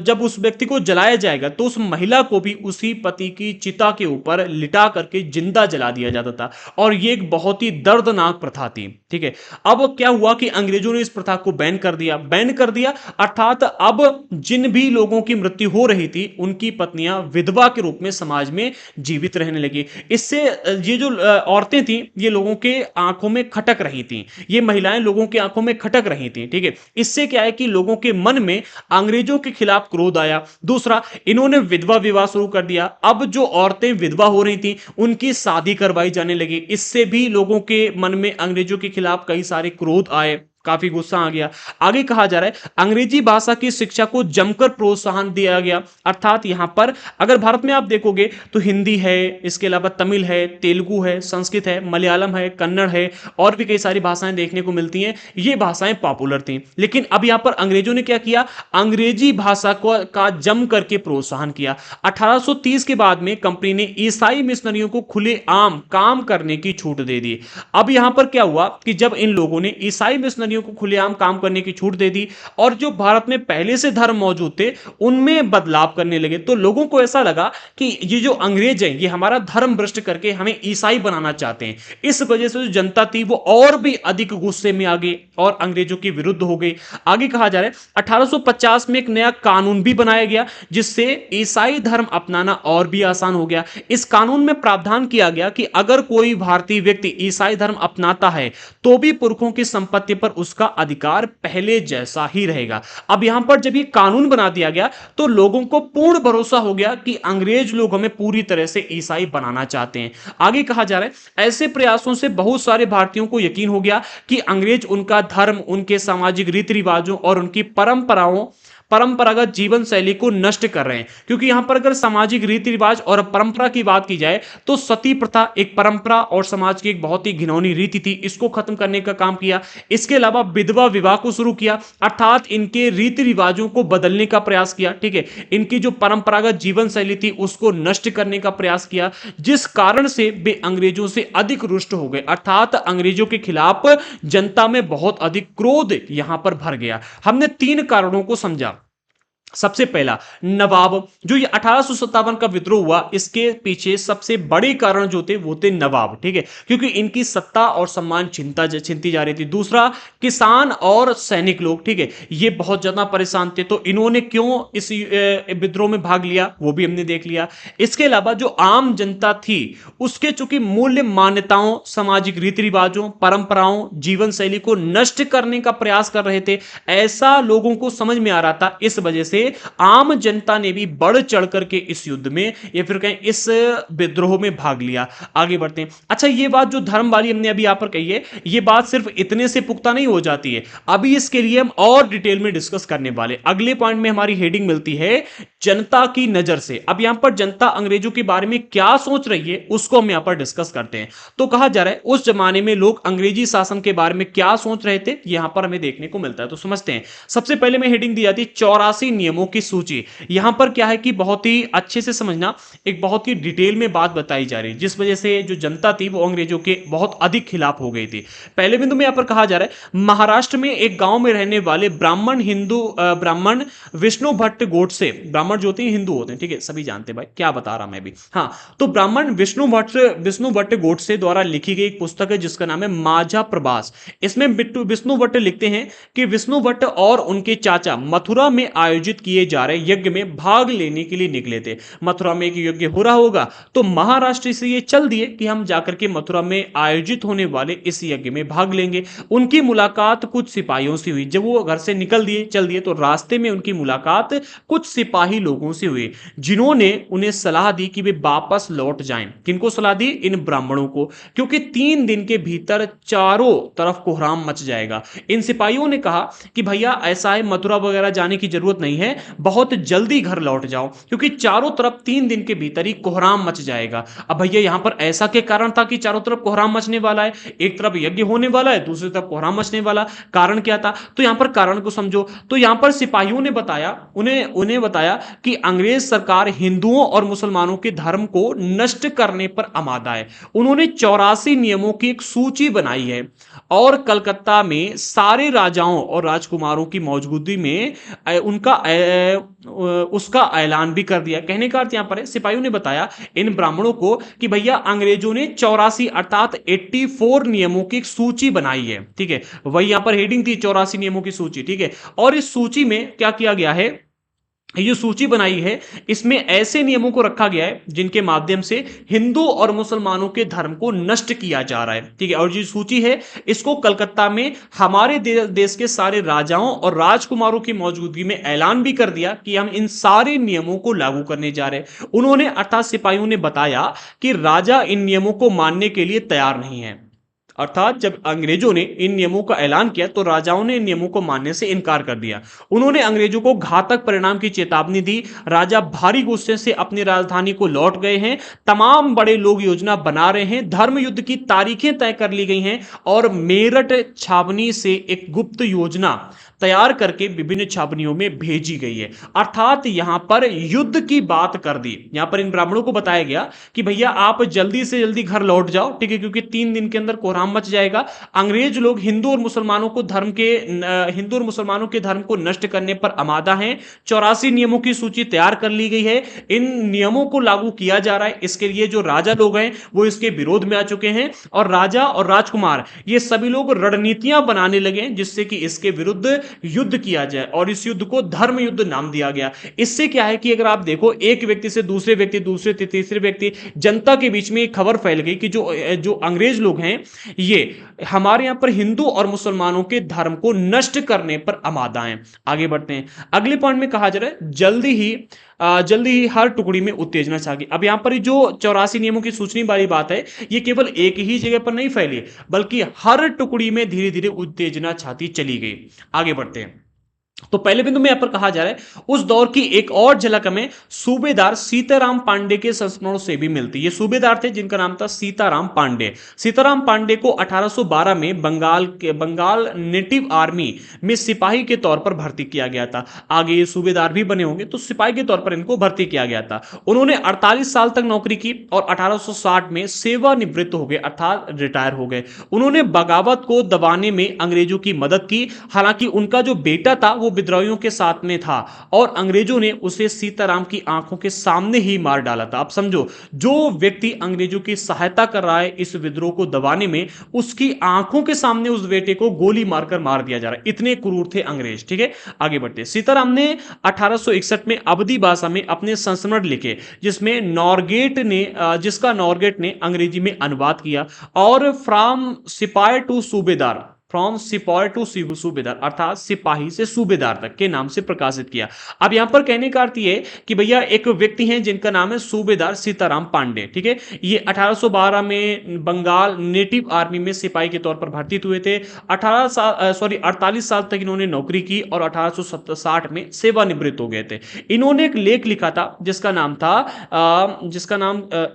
जब उस व्यक्ति को जलाया जाएगा तो उस महिला को भी उसी पति की चिता के ऊपर लिटा करके जिंदा जला दिया जाता था, और यह एक बहुत ही दर्दनाक प्रथा थी। ठीक है, अब क्या हुआ कि अंग्रेजों ने इस प्रथा को बैन कर दिया, अर्थात अब जिन भी लोगों की मृत्यु हो रही थी उनकी पत्नियां विधवा के रूप में समाज में जीवित रहने लगी। इससे ये जो औरतें थी ये लोगों के आंखों में खटक रही थी, ये महिलाएं लोगों की आंखों में खटक रही थी। ठीक है, इससे क्या है कि लोगों के मन में अंग्रेजों के खिलाफ क्रोध आया। दूसरा, इन्होंने विधवा विवाह शुरू कर दिया। अब जो औरतें विधवा हो रही थी उनकी शादी करवाई जाने लगी। इससे भी लोगों के मन में अंग्रेजों के खिलाफ कई सारे क्रोध आए, काफी गुस्सा आ गया। आगे कहा जा रहा है अंग्रेजी भाषा की शिक्षा को जमकर प्रोत्साहन दिया गया, अर्थात यहां पर अगर भारत में आप देखोगे तो हिंदी है, इसके अलावा तमिल है, तेलुगु है, संस्कृत है, मलयालम है, कन्नड़ है, और भी कई सारी भाषाएं देखने को मिलती हैं। ये भाषाएं पॉपुलर थी, लेकिन अब यहां पर अंग्रेजों ने क्या किया, अंग्रेजी भाषा का जम करके प्रोत्साहन किया। 1830 के बाद में कंपनी ने ईसाई मिशनरियों को खुले आम काम करने की छूट दे दी। अब यहां पर क्या हुआ कि जब इन लोगों ने ईसाई मिशनरी मिशनरियों को खुलेआम काम करने की छूट दे दी और जो भारत में पहले से धर्म मौजूद थे उनमें बदलाव करने लगे। तो लोगों को ऐसा लगा कि ये जो अंग्रेज हैं ये हमारा धर्म भ्रष्ट करके हमें ईसाई बनाना चाहते हैं। इस वजह से जो जनता थी वो और भी अधिक गुस्से में आ गई और अंग्रेजों के विरुद्ध हो गई। आगे कहा जा रहा है 1850 में एक नया कानून भी बनाया गया जिससे ईसाई धर्म अपनाना और भी आसान हो गया। इस कानून में प्रावधान किया गया कि अगर कोई भारतीय व्यक्ति ईसाई धर्म अपनाता है तो भी पुरखों की संपत्ति पर उसका अधिकार पहले जैसा ही रहेगा। अब यहां पर जब ये कानून बना दिया गया तो लोगों को पूर्ण भरोसा हो गया कि अंग्रेज लोग हमें पूरी तरह से ईसाई बनाना चाहते हैं। आगे कहा जा रहा है ऐसे प्रयासों से बहुत सारे भारतीयों को यकीन हो गया कि अंग्रेज उनका धर्म, उनके सामाजिक रीति रिवाजों और उनकी परंपरागत जीवन शैली को नष्ट कर रहे हैं। क्योंकि यहां पर अगर सामाजिक रीति रिवाज और परंपरा की बात की जाए तो सती प्रथा एक परंपरा और समाज की एक बहुत ही घिनौनी रीति थी, इसको खत्म करने का काम किया। इसके अलावा विधवा विवाह को शुरू किया, अर्थात इनके रीति रिवाजों को बदलने का प्रयास किया। ठीक है, इनकी जो परंपरागत जीवन शैली थी उसको नष्ट करने का प्रयास किया, जिस कारण से वे अंग्रेजों से अधिक रुष्ट हो गए, अर्थात अंग्रेजों के खिलाफ जनता में बहुत अधिक क्रोध यहां पर भर गया। हमने 3 कारणों को समझा। सबसे पहला, नवाब, जो ये 1857 का विद्रोह हुआ इसके पीछे सबसे बड़े कारण जो थे वो थे नवाब। ठीक है, क्योंकि इनकी सत्ता और सम्मान छिनती जा रही थी। दूसरा, किसान और सैनिक लोग, ठीक है, ये बहुत ज्यादा परेशान थे, तो इन्होंने क्यों इस विद्रोह में भाग लिया वो भी हमने देख लिया। इसके अलावा जो आम जनता थी उसके चूंकि मूल्य मान्यताओं, सामाजिक रीति रिवाजों, परंपराओं, जीवन शैली को नष्ट करने का प्रयास कर रहे थे, ऐसा लोगों को समझ में आ रहा था। इस वजह से आम जनता ने भी बढ़ चढ़ करके इस युद्ध में या फिर कहें इस विद्रोह में भाग लिया। आगे बढ़ते हैं। अच्छा, ये बात जो धर्म वाली हमने अभी यहां पर कही है, ये बात सिर्फ इतने से पुख्ता नहीं हो जाती है, अभी इसके लिए हम और डिटेल में डिस्कस करने वाले। अगले पॉइंट में हमारी हेडिंग मिलती है जनता की नजर से। अब यहां पर जनता अंग्रेजों के बारे में क्या सोच रही है उसको हम यहां पर डिस्कस करते हैं। तो कहा जा रहा है उस जमाने में लोग अंग्रेजी शासन के बारे में क्या सोच रहे थे यहां पर हमें देखने को मिलता है। तो समझते हैं। सबसे पहले में हेडिंग दी जाती है 84 नियमों की सूची। यहां पर क्या है कि बहुत ही अच्छे से समझना, एक बहुत ही डिटेल में बात बताई जा रही है, जिस वजह से जो जनता थी वो अंग्रेजों के बहुत अधिक खिलाफ हो गई थी। पहले बिंदु में यहां पर कहा जा रहा है महाराष्ट्र में एक गांव में रहने वाले ब्राह्मण विष्णु भट्ट गोडसे, ब्राह्मण जो होते हैं हिंदू होते हैं, ठीक है, सभी जानते हैं भाई, क्या बता रहा मैं भी। हाँ, तो ब्राह्मण विष्णु भट्ट गोडसे द्वारा लिखी गई एक पुस्तक है जिसका नाम है माझा प्रभास। इसमें विष्णु भट्ट लिखते हैं कि विष्णु भट्ट और उनके चाचा मथुरा में आयोजित किए जा रहे यज्ञ में भाग लेने के लिए निकले थे। मथुरा में एक यज्ञ हो रहा होगा तो महाराष्ट्र से ये चल दिए कि हम जाकर के मथुरा में आयोजित होने वाले इस यज्ञ में भाग लेंगे। उनकी मुलाकात कुछ सिपाहियों से हुई। जब वो घर से चल दिए तो रास्ते में उनकी मुलाकात कुछ सिपाही लोगों से हुई जिन्होंने उन्हें सलाह दी कि वे वापस लौट जाएं। किनको सलाह दी? इन ब्राह्मणों को, क्योंकि 3 दिन के भीतर चारों तरफ कोहराम मच जाएगा। इन सिपाहियों ने कहा कि भैया ऐसा है, मथुरा वगैरह जाने की जरूरत नहीं है, बहुत जल्दी घर लौट जाओ क्योंकि चारों तरफ 3 दिन के भीतर ही कोहराम मच जाएगा। अब भैया यहां पर ऐसा क्या कारण था कि चारों तरफ कोहराम मचने वाला है? एक तरफ यज्ञ होने वाला है, दूसरी तरफ कोहराम मचने वाला, कारण क्या था? तो यहां पर कारण को समझो। तो यहां पर सिपाहियों ने बताया, उन्हें बताया कि अंग्रेज सरकार हिंदुओं और मुसलमानों के धर्म को नष्ट करने पर आमादा है। उन्होंने 84 नियमों की एक सूची बनाई है और कलकत्ता में सारे राजाओं और राजकुमारों की मौजूदगी में उसका ऐलान भी कर दिया। कहने का अर्थ यहां पर है, सिपाहियों ने बताया इन ब्राह्मणों को कि भैया अंग्रेजों ने 84 अर्थात 84 नियमों की एक सूची बनाई है। ठीक है, वही यहां पर हेडिंग थी 84 नियमों की सूची। ठीक है, और इस सूची में क्या किया गया है, ये सूची बनाई है, इसमें ऐसे नियमों को रखा गया है जिनके माध्यम से हिंदू और मुसलमानों के धर्म को नष्ट किया जा रहा है। ठीक है, और जो सूची है इसको कलकत्ता में हमारे देश के सारे राजाओं और राजकुमारों की मौजूदगी में ऐलान भी कर दिया कि हम इन सारे नियमों को लागू करने जा रहे हैं। उन्होंने अर्थात सिपाहियों ने बताया कि राजा इन नियमों को मानने के लिए तैयार नहीं है। अर्थात जब अंग्रेजों ने इन नियमों का ऐलान किया तो राजाओं ने इन नियमों को मानने से इनकार कर दिया। उन्होंने अंग्रेजों को घातक परिणाम की चेतावनी दी। राजा भारी गुस्से से अपनी राजधानी को लौट गए हैं। तमाम बड़े लोग योजना बना रहे हैं। धर्म युद्ध की तारीखें तय कर ली गई हैं और मेरठ छावनी से एक गुप्त योजना तैयार करके विभिन्न छावनियों में भेजी गई है। अर्थात यहां पर युद्ध की बात कर दी। यहां पर इन ब्राह्मणों को बताया गया कि भैया आप जल्दी से जल्दी घर लौट जाओ, ठीक है, क्योंकि 3 दिन के अंदर कोहराम मच जाएगा। अंग्रेज लोग हिंदू और मुसलमानों के धर्म को नष्ट करने पर आमादा हैं। 84 नियमों की सूची तैयार कर ली गई है। इन नियमों को लागू किया जा रहा है। इसके लिए जो राजा लोग हैं वो इसके विरोध में आ चुके हैं और राजा और राजकुमार ये सभी लोग रणनीतियां बनाने लगे जिससे कि इसके विरुद्ध युद्ध किया जाए और इस युद्ध को धर्म युद्ध नाम दिया गया। इससे क्या है कि अगर आप देखो एक व्यक्ति से दूसरे व्यक्ति, दूसरे से तीसरे व्यक्ति, जनता के बीच में एक खबर फैल गई कि जो जो अंग्रेज लोग हैं ये हमारे यहां पर हिंदू और मुसलमानों के धर्म को नष्ट करने पर आमादा हैं। आगे बढ़ते हैं। अगले पॉइंट में कहा जा रहा है जल्दी ही हर टुकड़ी में उत्तेजना छा गई। अब यहां पर जो 84 नियमों की सूचना वाली बात है ये केवल एक ही जगह पर नहीं फैली बल्कि हर टुकड़ी में धीरे धीरे उत्तेजना छाती चली गई। आगे बढ़ते हैं। तो पहले बिंदु में यहां पर कहा जा रहा है उस दौर की एक और झलक हमें सूबेदार सीताराम पांडे के संस्मरणों से भी मिलती है। ये सूबेदार थे जिनका नाम था सीताराम पांडे। सीताराम पांडे को 1812 में बंगाल नेटिव आर्मी में सिपाही के तौर पर भर्ती किया गया था। आगे ये सूबेदार भी बने होंगे तो सिपाही के तौर पर इनको भर्ती किया गया था। उन्होंने 48 साल तक नौकरी की और 1860 में सेवानिवृत्त हो गए अर्थात रिटायर हो गए। उन्होंने बगावत को दबाने में अंग्रेजों की मदद की। हालांकि उनका जो बेटा था वो विद्रोहियों के साथ में था और अंग्रेजों ने उसे सीताराम की आंखों के सामने ही मार डाला था। आप समझो जो व्यक्ति अंग्रेजों की सहायता कर रहा है इस विद्रोह को दबाने में उसकी आंखों के सामने उस बेटे को गोली मारकर मार दिया जा रहा है। इतने क्रूर थे अंग्रेज। ठीक है, आगे बढ़ते। सीताराम ने 1861 में अवधी भाषा में अपने संस्मरण लिखे जिसका नॉर्गेट ने अंग्रेजी में अनुवाद किया और फ्रॉम सिपाही टू सूबेदार अर्थात सिपाही से सूबेदार तक के नाम से प्रकाशित किया। अब यहां पर कहने का अर्थ ये कि भैया एक व्यक्ति हैं जिनका नाम है सूबेदार सीताराम पांडे। ठीक है, ये 1812 में बंगाल नेटिव आर्मी में सिपाही के तौर पर भर्ती हुए थे। 48 साल तक इन्होंने नौकरी की और 1860 में सेवानिवृत्त हो गए थे। इन्होंने एक लेख लिखा था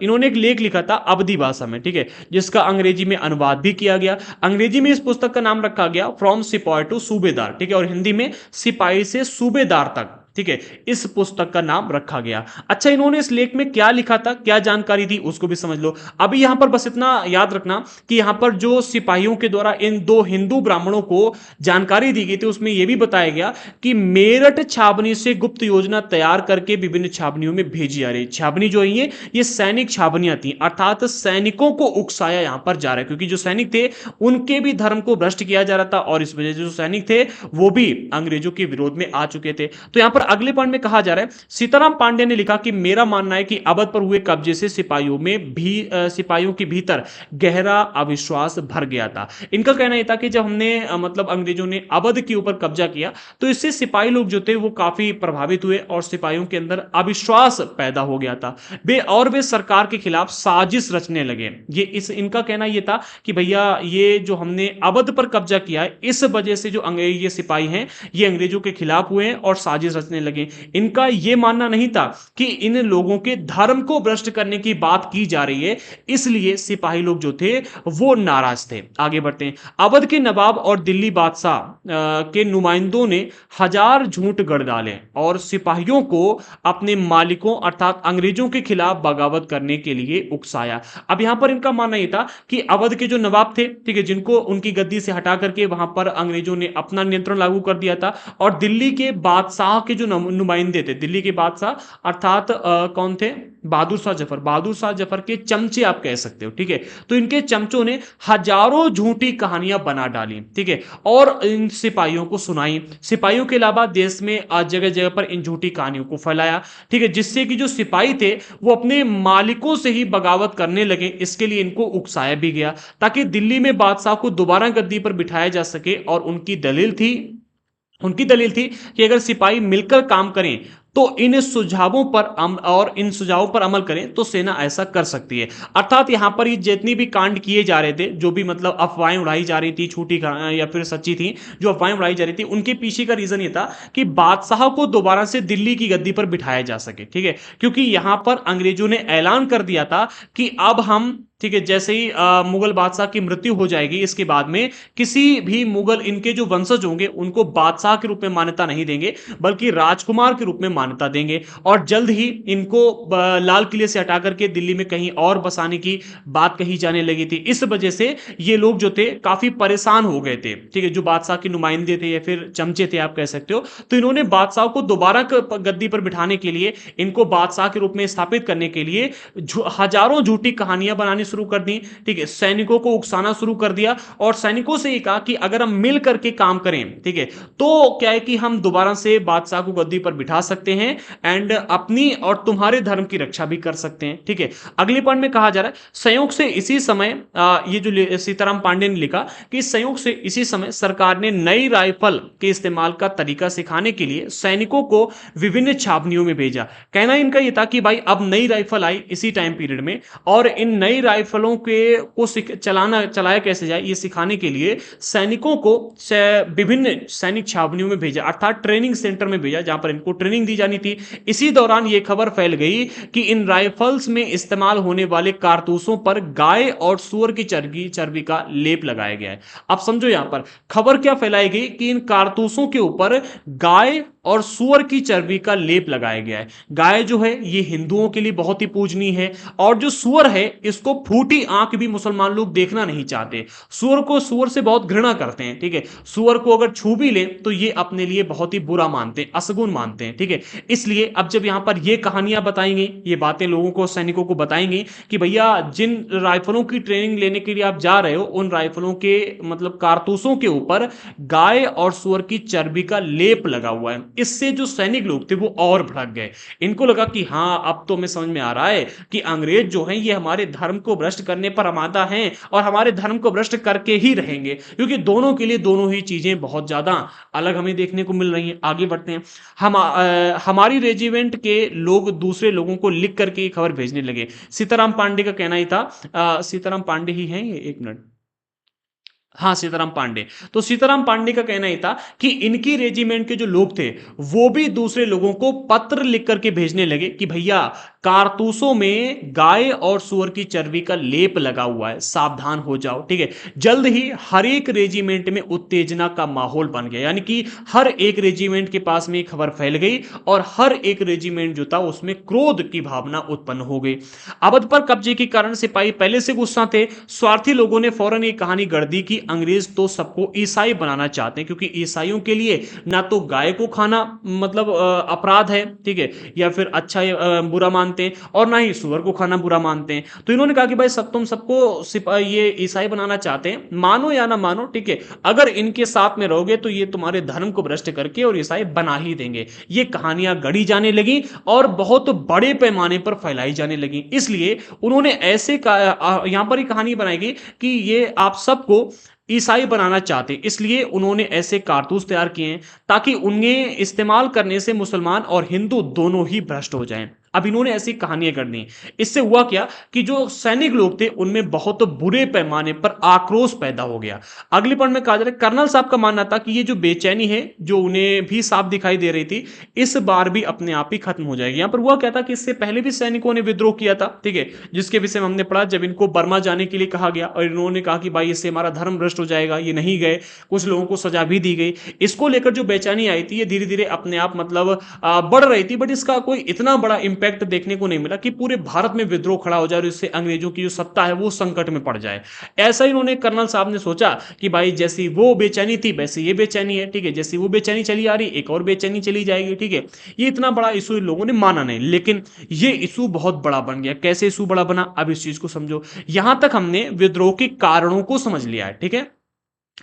इन्होंने एक लेख लिखा था अवधी भाषा में, ठीक है, जिसका अंग्रेजी में अनुवाद भी किया गया। अंग्रेजी में इस पुस्तक का नाम रखा गया फ्रॉम सिपाही टू सूबेदार, ठीक है, और हिंदी में सिपाही से सूबेदार तक, ठीक है, इस पुस्तक का नाम रखा गया। अच्छा, इन्होंने इस लेख में क्या लिखा था, क्या जानकारी दी, उसको भी समझ लो। अभी यहां पर बस इतना याद रखना कि यहां पर जो सिपाहियों के द्वारा इन दो हिंदू ब्राह्मणों को जानकारी दी गई थी उसमें यह भी बताया गया कि मेरठ छावनी से गुप्त योजना तैयार करके विभिन्न छावनियों में भेजी जा रही। छावनी जो है ये सैनिक छावनियां थी अर्थात सैनिकों को उकसाया यहां पर जा रहा है क्योंकि जो सैनिक थे उनके भी धर्म को भ्रष्ट किया जा रहा था और इस वजह से जो सैनिक थे वो भी अंग्रेजों के विरोध में आ चुके थे। तो यहां पर अगले पॉइंट में कहा जा रहा है सीताराम पांडे ने लिखा कि मेरा मानना है कि अवध पर हुए कब्जे से सिपाहियों के भीतर गहरा अविश्वास भर गया था। इनका कहना यह था कि जब हमने अंग्रेजों ने अवध के ऊपर कब्जा किया तो इससे सिपाही लोग जो थे वो काफी प्रभावित हुए और सिपाहियों के अंदर अविश्वास पैदा हो गया था। वे सरकार के खिलाफ साजिश रचने लगे। इनका कहना यह था कि भैया ये जो हमने अवध पर कब्जा किया है इस वजह से जो ये सिपाही हैं ये अंग्रेजों के खिलाफ हुए हैं और साजिश रचने लगे। इनका यह मानना नहीं था कि इन लोगों के धर्म को भ्रष्ट करने की बात की जा रही है, इसलिए सिपाही लोग जो थे वो नाराज थे। आगे बढ़ते हैं। अवध के नवाब और दिल्ली बादशाह के नुमाइंदों ने 1000 झूठ गढ़ डाले और सिपाहियों को अपने मालिकों अर्थात अंग्रेजों के खिलाफ बगावत करने के लिए उकसाया। अब यहां पर इनका मानना यह था कि अवध के जो नवाब थे, ठीक है, जिनको उनकी गद्दी से हटा करके वहां पर अंग्रेजों ने अपना नियंत्रण लागू कर दिया था और दिल्ली के बादशाह के जो नुमाइंदे थे, दिल्ली के बादशाह अर्थात कौन थे, बहादुर शाह जफर के चमचे आप कह सकते हो, ठीक है। तो इनके चमचों ने हजारों झूठी कहानियां बना डाली, ठीक है, और इन सिपाहियों को सुनाई। सिपाहियों के अलावा देश में जगह जगह पर इन झूठी कहानियों को फैलाया, ठीक है, जिससे कि जो सिपाही थे वो अपने मालिकों से ही बगावत करने लगे। इसके लिए इनको उकसाया भी गया ताकि दिल्ली में बादशाह को दोबारा गद्दी पर बिठाया जा सके और उनकी दलील थी कि अगर सिपाही मिलकर काम करें तो इन सुझावों पर और इन सुझावों पर अमल करें तो सेना ऐसा कर सकती है। अर्थात यहां पर ये जितनी भी कांड किए जा रहे थे, जो भी मतलब अफवाहें उड़ाई जा रही थी, झूठी या फिर सच्ची थी, जो अफवाहें उड़ाई जा रही थी, उनके पीछे का रीजन ये था कि बादशाह को दोबारा से दिल्ली की गद्दी पर बिठाया जा सके। ठीक है, क्योंकि यहां पर अंग्रेजों ने ऐलान कर दिया था कि अब हम, ठीक है, जैसे ही मुगल बादशाह की मृत्यु हो जाएगी, इसके बाद में किसी भी मुगल, इनके जो वंशज होंगे उनको बादशाह के रूप में मान्यता नहीं देंगे, बल्कि राजकुमार के रूप में मान्यता देंगे। और जल्द ही इनको लाल किले से हटा करके दिल्ली में कहीं और बसाने की बात कही जाने लगी थी। इस वजह से ये लोग जो थे काफी परेशान हो गए थे। ठीक है, जो बादशाह के नुमाइंदे थे या फिर चमचे थे आप कह सकते हो, तो इन्होंने बादशाह को दोबारा गद्दी पर बिठाने के लिए, इनको बादशाह के रूप में स्थापित करने के लिए हजारों झूठी कहानियां बनानी शुरू कर दी। ठीक है, सैनिकों को उकसाना शुरू कर दिया और सैनिकों से ये कहा कि अगर हम मिल करके काम करें, ठीक है, तो क्या है कि हम दोबारा से बादशाह को गद्दी पर बिठा सकते हैं एंड अपनी और तुम्हारे धर्म की रक्षा भी कर सकते हैं। ठीक है, अगले पॉइंट में कहा जा रहा है, संयोग से इसी समय ये जो सीताराम पांडे ने लिखा कि संयोग से इसी समय सरकार ने नई राइफल के इस्तेमाल का तरीका सिखाने के लिए सैनिकों को विभिन्न छावनियों में भेजा। कहना इनका यह था कि भाई अब नई राइफल आई इसी टाइम पीरियड में, और इन नई राइफलों के को चलाया कैसे जाए ये सिखाने के लिए सैनिकों को विभिन्न सैनिक छावनियों में भेजा, अर्थात ट्रेनिंग सेंटर में भेजा, जहां पर इनको ट्रेनिंग दी जानी थी। इसी दौरान यह खबर फैल गई कि इन राइफल्स में इस्तेमाल होने वाले कारतूसों पर गाय और सूअर की चर्बी का लेप लगाया गया है। अब समझो यहां पर खबर क्या फैलाई गई कि इन कारतूसों के ऊपर गाय और सूअर की चर्बी का लेप लगाया गया है। गाय जो है ये हिंदुओं के लिए बहुत ही पूजनीय है, और जो सूअर है इसको फूटी आंख भी मुसलमान लोग देखना नहीं चाहते। सूअर से बहुत घृणा करते हैं। ठीक है, सूअर को अगर छू भी ले तो ये अपने लिए बहुत ही बुरा मानते हैं, असगुन मानते हैं। ठीक है, इसलिए अब जब यहां पर ये कहानियां बताएंगे, ये बातें लोगों को, सैनिकों को बताएंगे कि भैया जिन राइफलों की ट्रेनिंग लेने के लिए आप जा रहे हो, उन राइफलों के मतलब कारतूसों के ऊपर गाय और सूअर की चर्बी का लेप लगा हुआ है। इससे जो सैनिक लोग थे वो और भड़क गए। इनको लगा कि हाँ, अब तो हमें समझ में आ रहा है कि अंग्रेज जो हैं ये हमारे धर्म को भ्रष्ट करने पर आमादा हैं और हमारे धर्म को भ्रष्ट करके ही रहेंगे, क्योंकि दोनों के लिए दोनों ही चीजें बहुत ज्यादा अलग हमें देखने को मिल रही हैं। आगे बढ़ते हैं, हमारी रेजिमेंट के लोग दूसरे लोगों को लिख करके खबर भेजने लगे। सीताराम पांडे का कहना ही था, सीताराम पांडे ही हैं ये, एक मिनट, हाँ सीताराम पांडे। तो सीताराम पांडे का कहना यह था कि इनकी रेजिमेंट के जो लोग थे वो भी दूसरे लोगों को पत्र लिख करके भेजने लगे कि भैया कारतूसों में गाय और सूअर की चर्बी का लेप लगा हुआ है, सावधान हो जाओ। ठीक है, जल्द ही हर एक रेजिमेंट में उत्तेजना का माहौल बन गया, यानी कि हर एक रेजिमेंट के पास में खबर फैल गई और हर एक रेजिमेंट जो था उसमें क्रोध की भावना उत्पन्न हो गई। अवध पर कब्जे के कारण सिपाही पहले से गुस्सा थे। स्वार्थी लोगों ने फौरन ये कहानी गढ़ दी कि अंग्रेज तो सबको ईसाई बनाना चाहते हैं, क्योंकि ईसाइयों के लिए ना तो गाय को खाना मतलब अपराध है, ठीक है, या फिर अच्छा बुरा मानते हैं, और ना ही सूअर को खाना बुरा मानते हैं। तो इन्होंने कहा कि भाई तुम सबको ये ईसाई बनाना चाहते हैं, मानो या ना मानो, ठीक है, अगर इनके साथ में रहोगे तो ये तुम्हारे धर्म को भ्रष्ट करके और ईसाई बना ही देंगे। ये कहानियां गढ़ी जाने लगी और बहुत बड़े पैमाने पर फैलाई जाने लगी। इसलिए उन्होंने ऐसे यहां पर ही कहानी बनाई गई कि ये आप सबको ईसाई बनाना चाहते, इसलिए उन्होंने ऐसे कारतूस तैयार किए हैं ताकि उन्हें इस्तेमाल करने से मुसलमान और हिंदू दोनों ही भ्रष्ट हो जाएं। अब इन्होंने ऐसी कहानियां कर दी। इससे हुआ क्या कि जो सैनिक लोग थे उनमें बहुत बुरे पैमाने पर आक्रोश पैदा हो गया। अगले पॉइंट में कहा जा रहा है, कर्नल साहब का मानना था कि ये जो बेचैनी है जो उन्हें भी साफ दिखाई दे रही थी, इस बार भी अपने आप ही खत्म हो जाएगी। यहां पर हुआ क्या था कि इससे पहले भी सैनिकों ने विद्रोह किया था, ठीक है, जिसके विषय में हमने पढ़ा जब इनको बर्मा जाने के लिए कहा गया और इन्होंने कहा कि भाई इससे हमारा धर्म भ्रष्ट हो जाएगा, ये नहीं गए, कुछ लोगों को सजा भी दी गई। इसको लेकर जो बेचैनी आई थी ये धीरे धीरे अपने आप मतलब बढ़ रही थी, बट इसका कोई इतना बड़ा इंपैक्ट देखने को नहीं मिला कि पूरे भारत में विद्रोह खड़ा हो जाए और इससे अंग्रेजों की जो सत्ता है वो संकट में पड़ जाए। ऐसा ही उन्होंने कर्नल साहब ने सोचा कि भाई जैसी वो बेचैनी थी वैसे ये बेचैनी है, ठीक है, जैसी वो बेचैनी चली आ रही एक और बेचैनी चली जाएगी, ठीक है। ये इतना बड़ा इशू लोगों ने माना नहीं, लेकिन ये इशू बहुत बड़ा बन गया। कैसे इशू बड़ा बना, अब इस चीज को समझो। यहां तक हमने विद्रोह के कारणों को समझ लिया है, ठीक है।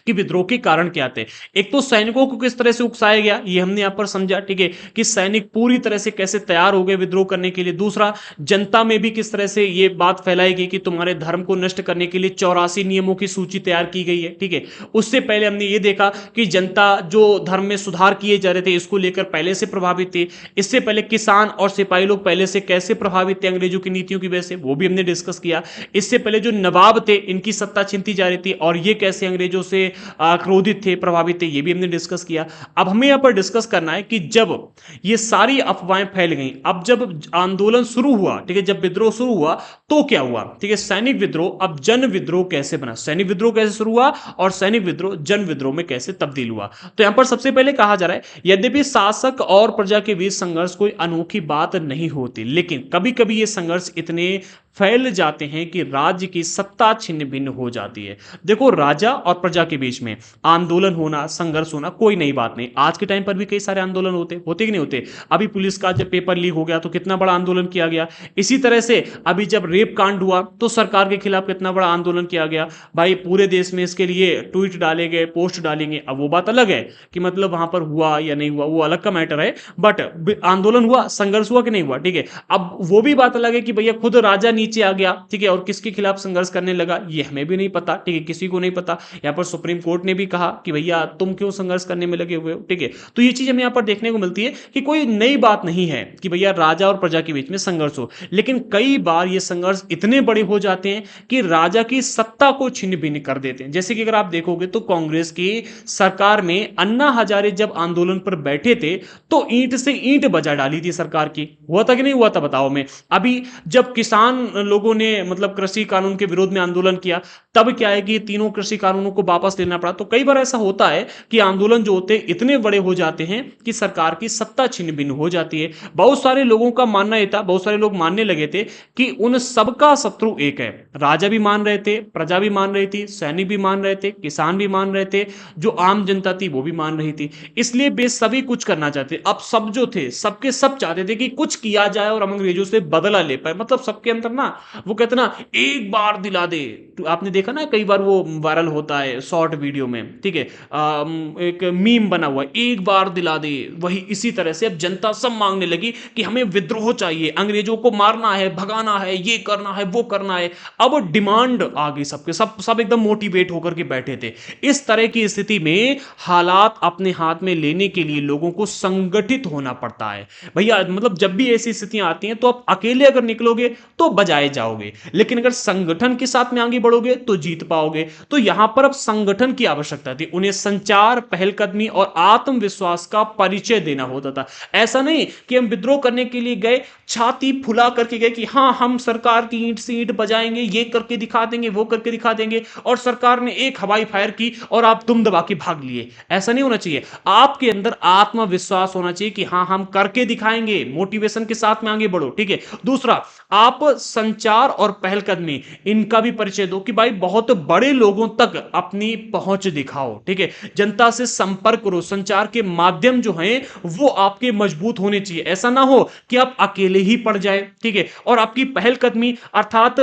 कि विद्रोह के कारण क्या थे। एक तो सैनिकों को किस तरह से उकसाया गया, ये हमने यहां पर समझा, ठीक है, कि सैनिक पूरी तरह से कैसे तैयार हो गए विद्रोह करने के लिए। दूसरा, जनता में भी किस तरह से ये बात फैलाई गई कि तुम्हारे धर्म को नष्ट करने के लिए 84 नियमों की सूची तैयार की गई है, ठीक है। उससे पहले हमने ये देखा कि जनता जो धर्म में सुधार किए जा रहे थे इसको लेकर पहले से प्रभावित थी। इससे पहले किसान और सिपाही लोग पहले से कैसे प्रभावित थे अंग्रेजों की नीतियों की वजह से, वो भी हमने डिस्कस किया। इससे पहले जो नवाब थे इनकी सत्ता छीनती जा रही थी और ये कैसे अंग्रेजों से क्रोधित थे, प्रभावित थे, ये भी हमने डिस्कस किया। अब हमें यहां पर डिस्कस करना है कि जब ये सारी अफवाहें फैल गई, अब जब आंदोलन शुरू हुआ, ठीक है, जब विद्रोह शुरू हुआ तो क्या हुआ, ठीक है, सैनिक विद्रोह अब जन विद्रोह कैसे बना, सैनिक विद्रोह कैसे शुरू हुआ और सैनिक विद्रोह जन विद्रोह में कैसे तब्दील हुआ। तो यहां पर सबसे पहले कहा जा रहा है, यद्यपि शासक और प्रजा के बीच संघर्ष कोई अनोखी बात नहीं होती, लेकिन कभी कभी ये संघर्ष इतने फैल जाते हैं कि राज्य की सत्ता छिन्न भिन्न हो जाती है। देखो, राजा और प्रजा के बीच में आंदोलन होना, संघर्ष होना कोई नई बात नहीं। आज के टाइम पर भी कई सारे आंदोलन होते कि नहीं होते। अभी पुलिस का जब पेपर लीक हो गया तो कितना बड़ा आंदोलन किया गया। इसी तरह से अभी जब रेप कांड हुआ तो सरकार के खिलाफ कितना बड़ा आंदोलन किया गया। भाई पूरे देश में इसके लिए ट्वीट डाले गए, पोस्ट डालेंगे। अब वो बात अलग है कि मतलब वहां पर हुआ या नहीं हुआ, वो अलग का मैटर है, बट आंदोलन हुआ, संघर्ष हुआ कि नहीं हुआ, ठीक है। अब वो भी बात अलग है कि भैया खुद राजा नीचे आ गया, ठीक है, और किसके खिलाफ संघर्ष करने लगा ये हमें भी नहीं पता, ठीक है, किसी को नहीं पता। यहां पर सुप्रीम कोर्ट ने भी कहा कि भैया तुम क्यों संघर्ष करने में लगे हुए हो, ठीक है। तो ये चीज हमें यहां पर देखने को मिलती है कि कोई नई बात नहीं है कि भैया राजा और प्रजा के बीच में संघर्ष हो, लेकिन कई बार ये संघर्ष इतने बड़े हो जाते हैं कि राजा की सत्ता को छिन्न भिन्न कर देते हैं। जैसे कि अगर आप देखोगे तो कांग्रेस की सरकार में अन्ना हजारे जब आंदोलन पर बैठे थे तो ईंट से ईंट बजा डाली थी सरकार की। हुआ था कि नहीं हुआ था, बताओ मैं। अभी जब किसान लोगों ने मतलब कृषि कानून के विरोध में आंदोलन किया तब क्या है कि तीनों कृषि कानूनों को वापस लेना पड़ा। तो कई बार ऐसा होता है कि आंदोलन जो होते हैं इतने बड़े हो जाते हैं कि सरकार की सत्ता छिन्न भिन्न हो जाती है। बहुत सारे लोगों का मानना यह था, बहुत सारे लोग मानने लगे थे कि उन सबका शत्रु एक है। राजा भी मान रहे थे, प्रजा भी मान रही थी, सैनिक भी मान रहे थे, किसान भी मान रहे थे, जो आम जनता थी वो भी मान रही थी। इसलिए वे सभी कुछ करना चाहते। अब सब जो थे सबके सब चाहते थे कि कुछ किया जाए और हम अंग्रेजों से बदला ले पाए। मतलब सबके अंदर ना वो कहते ना एक बार दिला दे। तो आपने देखा ना कई बार वो वायरल होता है शॉर्ट वीडियो में, ठीक है, एक मीम बना हुआ, एक बार दिला दे। वही इसी तरह से अब जनता सब मांगने लगी कि हमें विद्रोह चाहिए, अंग्रेजों को मारना है, भगाना है, ये करना है, वो करना है। अब डिमांड आ गई सबके सब, सब एकदम मोटिवेट होकर के बैठे थे। इस तरह की स्थिति में हालात अपने हाथ में लेने के लिए लोगों को संगठित होना पड़ता है। भैया मतलब जब भी ऐसी स्थितियां आती हैं तो आप अकेले अगर निकलोगे तो बजाए जाओगे, लेकिन अगर संगठन के साथ में आगे बढ़ोगे तो जीत पाओगे। तो यहां पर अब संगठन की आवश्यकता थी। उन्हें संचार, पहलकदमी और आत्मविश्वास का परिचय देना होता था। ऐसा नहीं कि हम विद्रोह करने के लिए गए, छाती फुला करके गए कि हां हम सरकार की ईंट से ईंट बजाएंगे, ये करके दिखा देंगे, वो करके दिखा देंगे, और सरकार ने एक हवाई फायर की और आप दुम दबा के भाग लिए। ऐसा नहीं होना चाहिए। आपके अंदर आत्मविश्वास होना चाहिए कि हां हम करके दिखाएंगे, मोटिवेशन के साथ में आगे बढ़ो, ठीक है। दूसरा, आप संचार और पहलकदमी इनका भी परिचय दो कि भाई बहुत बड़े लोगों तक अपनी पहुंच दिखाओ, ठीक है। जनता से संपर्क करो, संचार के माध्यम जो हैं वो आपके मजबूत होने चाहिए। ऐसा ना हो कि आप अकेले ही पड़ जाए, ठीक है। और आपकी पहलकदमी अर्थात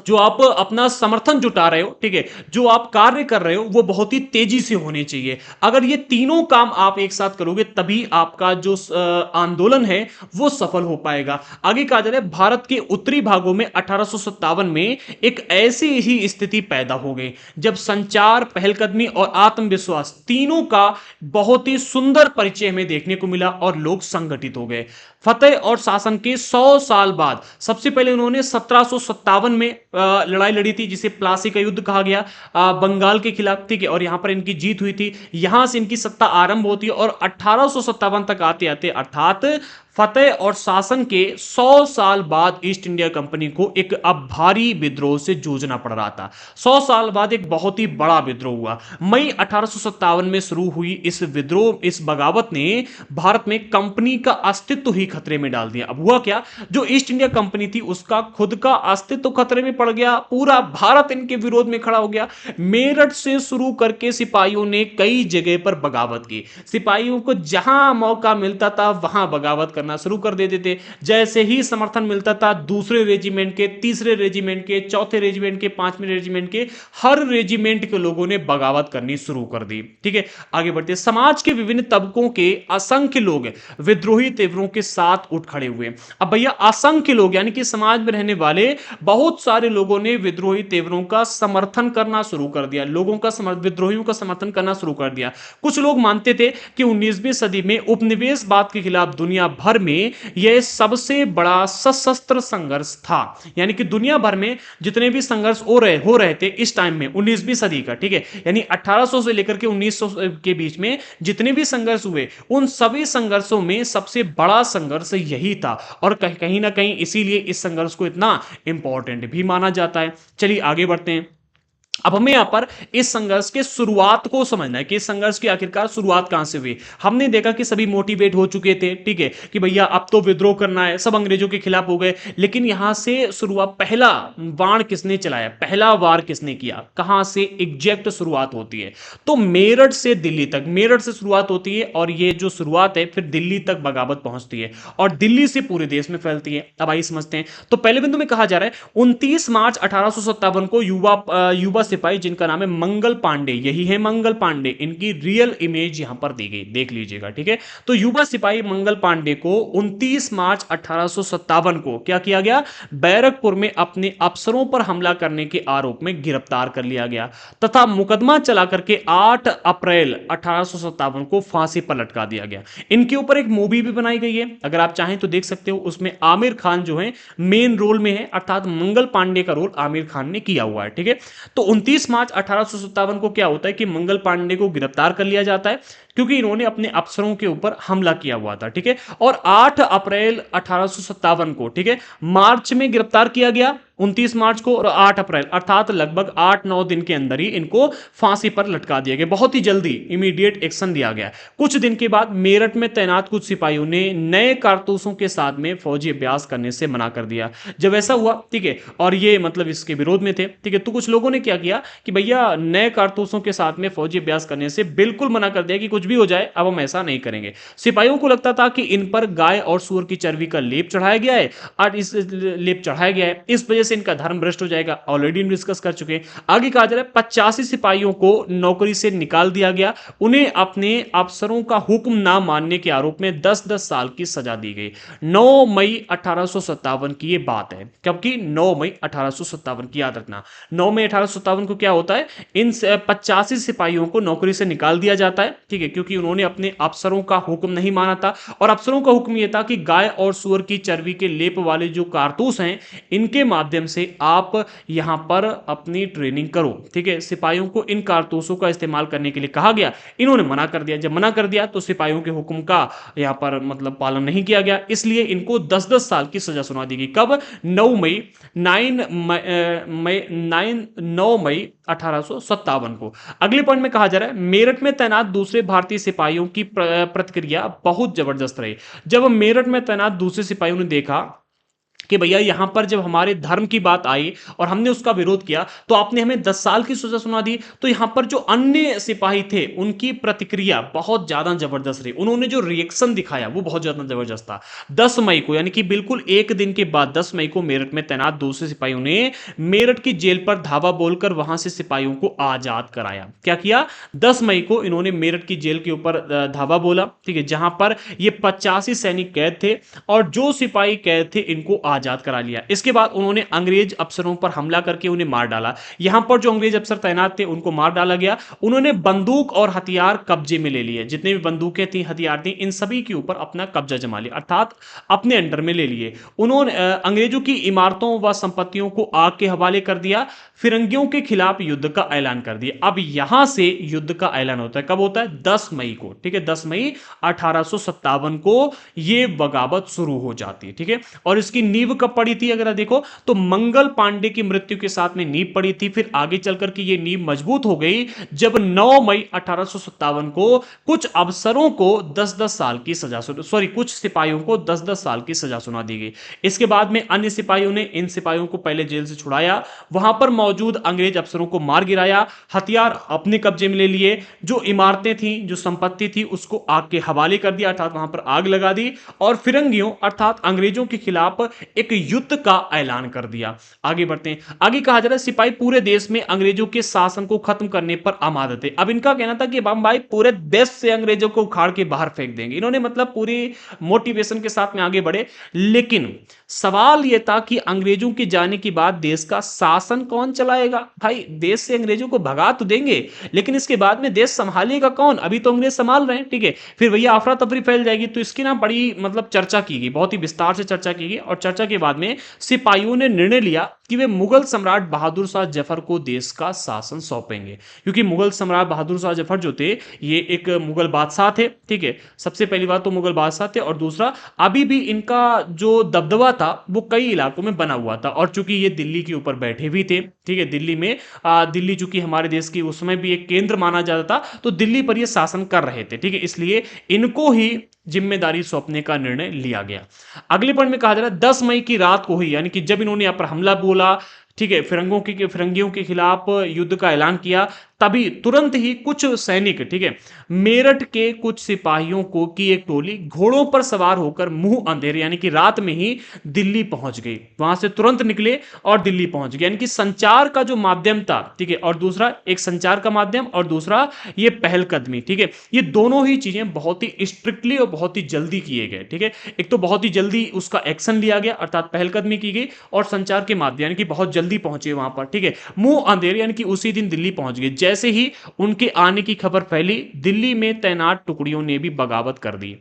जो आप अपना समर्थन जुटा रहे हो, ठीक है, जो आप कार्य कर रहे हो वो बहुत ही तेजी से होने चाहिए। अगर ये तीनों काम आप एक साथ करोगे तभी आपका जो आंदोलन है वो सफल हो पाएगा। आगे कहा जा रहा है भारत के उत्तरी भागों में 1857 में एक ऐसी ही स्थिति पैदा हो गई जब संचार, पहलकदमी और आत्मविश्वास तीनों का बहुत ही सुंदर परिचय हमें देखने को मिला और लोग संगठित हो गए। फतेह और शासन के 100 साल बाद सबसे पहले उन्होंने 1757 में लड़ाई लड़ी थी जिसे प्लासी का युद्ध कहा गया, बंगाल के खिलाफ, ठीक है, और यहां पर इनकी जीत हुई थी। यहां से इनकी सत्ता आरंभ होती है और 1857 तक आते आते अर्थात फतेह और शासन के 100 साल बाद ईस्ट इंडिया कंपनी को एक अब भारी विद्रोह से जूझना पड़ रहा था। 100 साल बाद एक बहुत ही बड़ा विद्रोह हुआ। मई 1857 में शुरू हुई इस विद्रोह, इस बगावत ने भारत में कंपनी का अस्तित्व ही खतरे में डाल दिया। अब हुआ क्या, जो ईस्ट इंडिया कंपनी थी उसका खुद का अस्तित्व खतरे में पड़ गया। पूरा भारत इनके विरोध में खड़ा हो गया। मेरठ से शुरू करके सिपाहियों ने कई जगह पर बगावत की। सिपाहियों को जहां मौका मिलता था वहां बगावत करना शुरू कर देते थे। जैसे ही समर्थन मिलता था, दूसरे रेजिमेंट के, तीसरे रेजिमेंट के, चौथे रेजिमेंट के, पांचवें रेजिमेंट के, हर रेजिमेंट के लोगों ने बगावत करनी शुरू कर दी। ठीक है, आगे बढ़ते, समाज के विभिन्न तबकों के असंख्य लोग विद्रोही तेवरों के साथ उठ खड़े हुए। अब भैया असंख्य लोग यानी कि समाज में रहने वाले बहुत सारे लोगों ने विद्रोही तेवरों का समर्थन करना शुरू कर दिया, लोगों का विद्रोहियों का समर्थन करना शुरू कर दिया। कुछ लोग मानते थे कि 19वीं सदी में उपनिवेशवाद के खिलाफ दुनिया भर में यह सबसे बड़ा सशस्त्र संघर्ष था। यानी कि दुनिया भर में जितने भी संघर्ष हो रहे थे इस टाइम में 19वीं सदी का, ठीक है, यानी 1800 से लेकर के 1900 के बीच में जितने भी संघर्ष हुए, उन सभी संघर्षों में सबसे बड़ा संघर्ष यही था। और कहीं ना कहीं इसीलिए इस संघर्ष को इतना इंपॉर्टेंट भी माना जाता है। चलिए आगे बढ़ते हैं। अब हमें यहां पर इस संघर्ष के शुरुआत को समझना है कि इस संघर्ष की आखिरकार शुरुआत कहां से हुई। हमने देखा कि सभी मोटिवेट हो चुके थे, ठीक है, कि भैया अब तो विद्रोह करना है, सब अंग्रेजों के खिलाफ हो गए। लेकिन यहां से शुरुआत, पहला बाण किसने चलाया, पहला वार किसने किया, कहां से एग्जैक्ट शुरुआत होती है, तो मेरठ से दिल्ली तक, मेरठ से शुरुआत होती है। और ये जो शुरुआत है फिर दिल्ली तक बगावत पहुंचती है और दिल्ली से पूरे देश में फैलती है। अब आइए समझते हैं। तो पहले बिंदु में कहा जा रहा है 29 मार्च 1857 को युवा सिपाही जिनका नाम है मंगल पांडे, यही है मंगल पांडे, इनकी रियल इमेज यहां पर दी गई, देख लीजिएगा, ठीक है। तो युवा सिपाही मंगल पांडे को 29 मार्च 1857 को क्या किया गया, बैरकपुर में अपने अफसरों पर हमला करने के आरोप में गिरफ्तार कर लिया गया तथा मुकदमा चला करके 8 अप्रैल 1857 को फांसी पर लटका दिया गया। इनके ऊपर एक मूवी भी बनाई गई है, अगर आप चाहें तो देख सकते हो। उसमें आमिर खान जो है मेन रोल में है, अर्थात मंगल पांडे का रोल आमिर खान ने किया हुआ है, ठीक है। तो 29 मार्च 1857 को क्या होता है कि मंगल पांडे को गिरफ्तार कर लिया जाता है क्योंकि इन्होंने अपने अफसरों के ऊपर हमला किया हुआ था, ठीक है। और 8 अप्रैल 1857 को, ठीक है, मार्च में गिरफ्तार किया गया 29 मार्च को, और 8 अप्रैल अर्थात लगभग 8-9 दिन के अंदर ही इनको फांसी पर लटका दिया गया। बहुत ही जल्दी इमीडिएट एक्शन दिया गया। कुछ दिन के बाद मेरठ में तैनात कुछ सिपाहियों ने नए कारतूसों के साथ में फौजी अभ्यास करने से मना कर दिया। जब ऐसा हुआ, ठीक है, और ये मतलब इसके विरोध में थे, ठीक है, तो कुछ लोगों ने क्या किया कि भैया नए कारतूसों के साथ में फौजी अभ्यास करने से बिल्कुल मना कर दिया कि कुछ भी हो जाए अब हम ऐसा नहीं करेंगे। सिपाहियों को लगता था कि इन पर गाय और सूअर की चर्बी का लेप चढ़ाया गया है, और इस लेप चढ़ाया गया है, इस वजह से इनका धर्म भ्रष्ट हो जाएगा। ऑलरेडी डिस्कस कर चुके हैं। आगे कहा जा रहा है 85 सिपाहियों को नौकरी से निकाल दिया गया। उन्हें अपने अफसरों का हुक्म ना मानने के आरोप में 10-10 साल की सजा दी गई। 9 मई 1857 की ये बात है, क्योंकि 9 मई 1857 की याद रखना। 9 मई 1857 को क्या होता है, इन 85 सिपाहियों को नौकरी से निकाल दिया जाता है, ठीक है, क्योंकि उन्होंने अपने अफसरों का हुक्म नहीं माना था। और अफसरों का हुक्म यह था कि गाय और सूअर की चर्बी के लेप वाले जो कारतूस हैं, इनके माध्यम से आप यहां पर अपनी ट्रेनिंग करो, ठीक है। सिपाहियों को इन कारतूसों का इस्तेमाल करने के लिए कहा गया, इन्होंने मना कर दिया। जब मना कर दिया तो सिपाहियों के हुक्म का यहां पर मतलब पालन नहीं किया गया, इसलिए इनको 10-10 साल की सजा सुना दी गई। कब, 9 मई 1857 को। अगले पॉइंट में कहा जा रहा है मेरठ में तैनात दूसरे भारतीय सिपाहियों की प्रतिक्रिया बहुत जबरदस्त रही। जब मेरठ में तैनात दूसरे सिपाहियों ने देखा कि भैया यहां पर जब हमारे धर्म की बात आई और हमने उसका विरोध किया तो आपने हमें 10 साल की सजा सुना दी, तो यहां पर जो अन्य सिपाही थे उनकी प्रतिक्रिया बहुत ज्यादा जबरदस्त रही। उन्होंने जो रिएक्शन दिखाया वो बहुत ज्यादा जबरदस्त था। 10 मई को, यानी कि बिल्कुल एक दिन के बाद 10 मई को मेरठ में तैनात दूसरे सिपाहियों ने मेरठ की जेल पर धावा बोलकर वहां से सिपाहियों को आजाद कराया। क्या किया, 10 मई को इन्होंने मेरठ की जेल के ऊपर धावा बोला, ठीक है, जहां पर ये 85 सैनिक कैद थे और जो सिपाही कैद थे इनको आजाद करा लिया। इसके बाद उन्होंने अंग्रेज अफसरों पर हमला करके उन्हें मार डाला। यहां पर जो अंग्रेज अफसर तैनात थे उनको मार डाला गया। उन्होंने बंदूक और हथियार कब्जे में ले लिए, जितने भी बंदूकें थी, हथियार थी, इन सभी के ऊपर अपना कब्जा जमा लिया, अर्थात अपने अंडर में ले लिए। उन्होंने अंग्रेजों की इमारतों व संपत्तियों को आग के हवाले कर दिया। फिरंगियों के खिलाफ युद्ध का ऐलान कर दिया। अब यहां से युद्ध का ऐलान होता है, कब होता है, 10 मई को, ठीक है, 10 मई 1857 को यह बगावत शुरू हो जाती है, ठीक है। और इसकी नींव नींव कब पड़ी थी अगर देखो तो मंगल पांडे की मृत्यु के साथ में नींव पड़ी थी। फिर आगे चलकर के ये नींव मजबूत हो गई जब 9 मई 1857 को कुछ अफसरों को 10-10 साल की सजा सॉरी कुछ सिपाहियों को 10-10 साल की सजा सुना दी गई। इसके बाद में अन्य सिपाहियों ने इन सिपाहियों को पहले जेल से छुड़ाया, वहां पर मौजूद अंग्रेज अफसरों को मार गिराया, हथियार अपने कब्जे में ले लिए, जो इमारतें थी जो संपत्ति थी उसको आग के हवाले कर दिया अर्थात वहां पर आग लगा दी और फिरंगियों अर्थात अंग्रेजों के खिलाफ एक युद्ध का ऐलान कर दिया। आगे बढ़ते हैं। आगे कहा जा रहा है सिपाही पूरे देश में अंग्रेजों के शासन को खत्म करने पर आमादा थे। अब इनका कहना था कि हम भाई पूरे देश से अंग्रेजों को उखाड़ के बाहर फेंक देंगे। इन्होंने मतलब पूरी मोटिवेशन के साथ में आगे बढ़े। लेकिन सवाल यह था कि अंग्रेजों के जाने के बाद देश का शासन कौन चलाएगा? भाई देश से अंग्रेजों को भगा तो देंगे लेकिन इसके बाद में देश संभालेगा कौन? अभी तो अंग्रेज संभाल रहे हैं, ठीक है। फिर भैया अफरा तफरी फैल जाएगी। तो इसकी ना बड़ी मतलब चर्चा की गई, बहुत ही विस्तार से चर्चा की गई और चर्चा के बाद में सिपाहियों ने निर्णय लिया कि वे मुगल सम्राट बहादुर शाह जफर को देश का शासन सौंपेंगे। क्योंकि मुगल सम्राट बहादुर शाह जफर जो थे ये एक मुगल बादशाह थे, ठीक है। सबसे पहली बात तो मुगल बादशाह थे और दूसरा अभी भी इनका जो दबदबा था वो कई इलाकों में बना हुआ था। और चूंकि ये दिल्ली के ऊपर बैठे भी थे, ठीक है, दिल्ली में दिल्ली चूंकि हमारे देश की उस समय भी एक केंद्र माना जाता था तो दिल्ली पर ये शासन कर रहे थे, ठीक है। इसलिए इनको ही जिम्मेदारी सौंपने का निर्णय लिया गया। अगले पॉइंट में कहा जा रहा है 10 मई की रात को ही यानी कि जब इन्होंने यहाँ पर हमला बोला, ठीक है, फिरंगियों के खिलाफ युद्ध का ऐलान किया, तभी तुरंत ही कुछ सैनिक, ठीक है, मेरठ के कुछ सिपाहियों को की एक टोली घोड़ों पर सवार होकर मुंह अंधेरे यानी कि रात में ही दिल्ली पहुंच गई। वहां से तुरंत निकले और दिल्ली पहुंच गए। यानी कि संचार का जो माध्यम था, ठीक है, और दूसरा एक संचार का माध्यम और दूसरा ये पहलकदमी, ठीक है, ये दोनों ही चीजें बहुत ही स्ट्रिक्टली और बहुत ही जल्दी किए गए, ठीक है। एक तो बहुत ही जल्दी उसका एक्शन लिया गया अर्थात पहलकदमी की गई और संचार के माध्यम यानी कि बहुत जल्दी पहुंचे वहां पर, ठीक है, मुंह अंधेरे यानी कि उसी दिन दिल्ली पहुंच गए। जैसे ही उनके आने की खबर फैली दिल्ली में तैनात टुकड़ियों ने भी बगावत कर दी,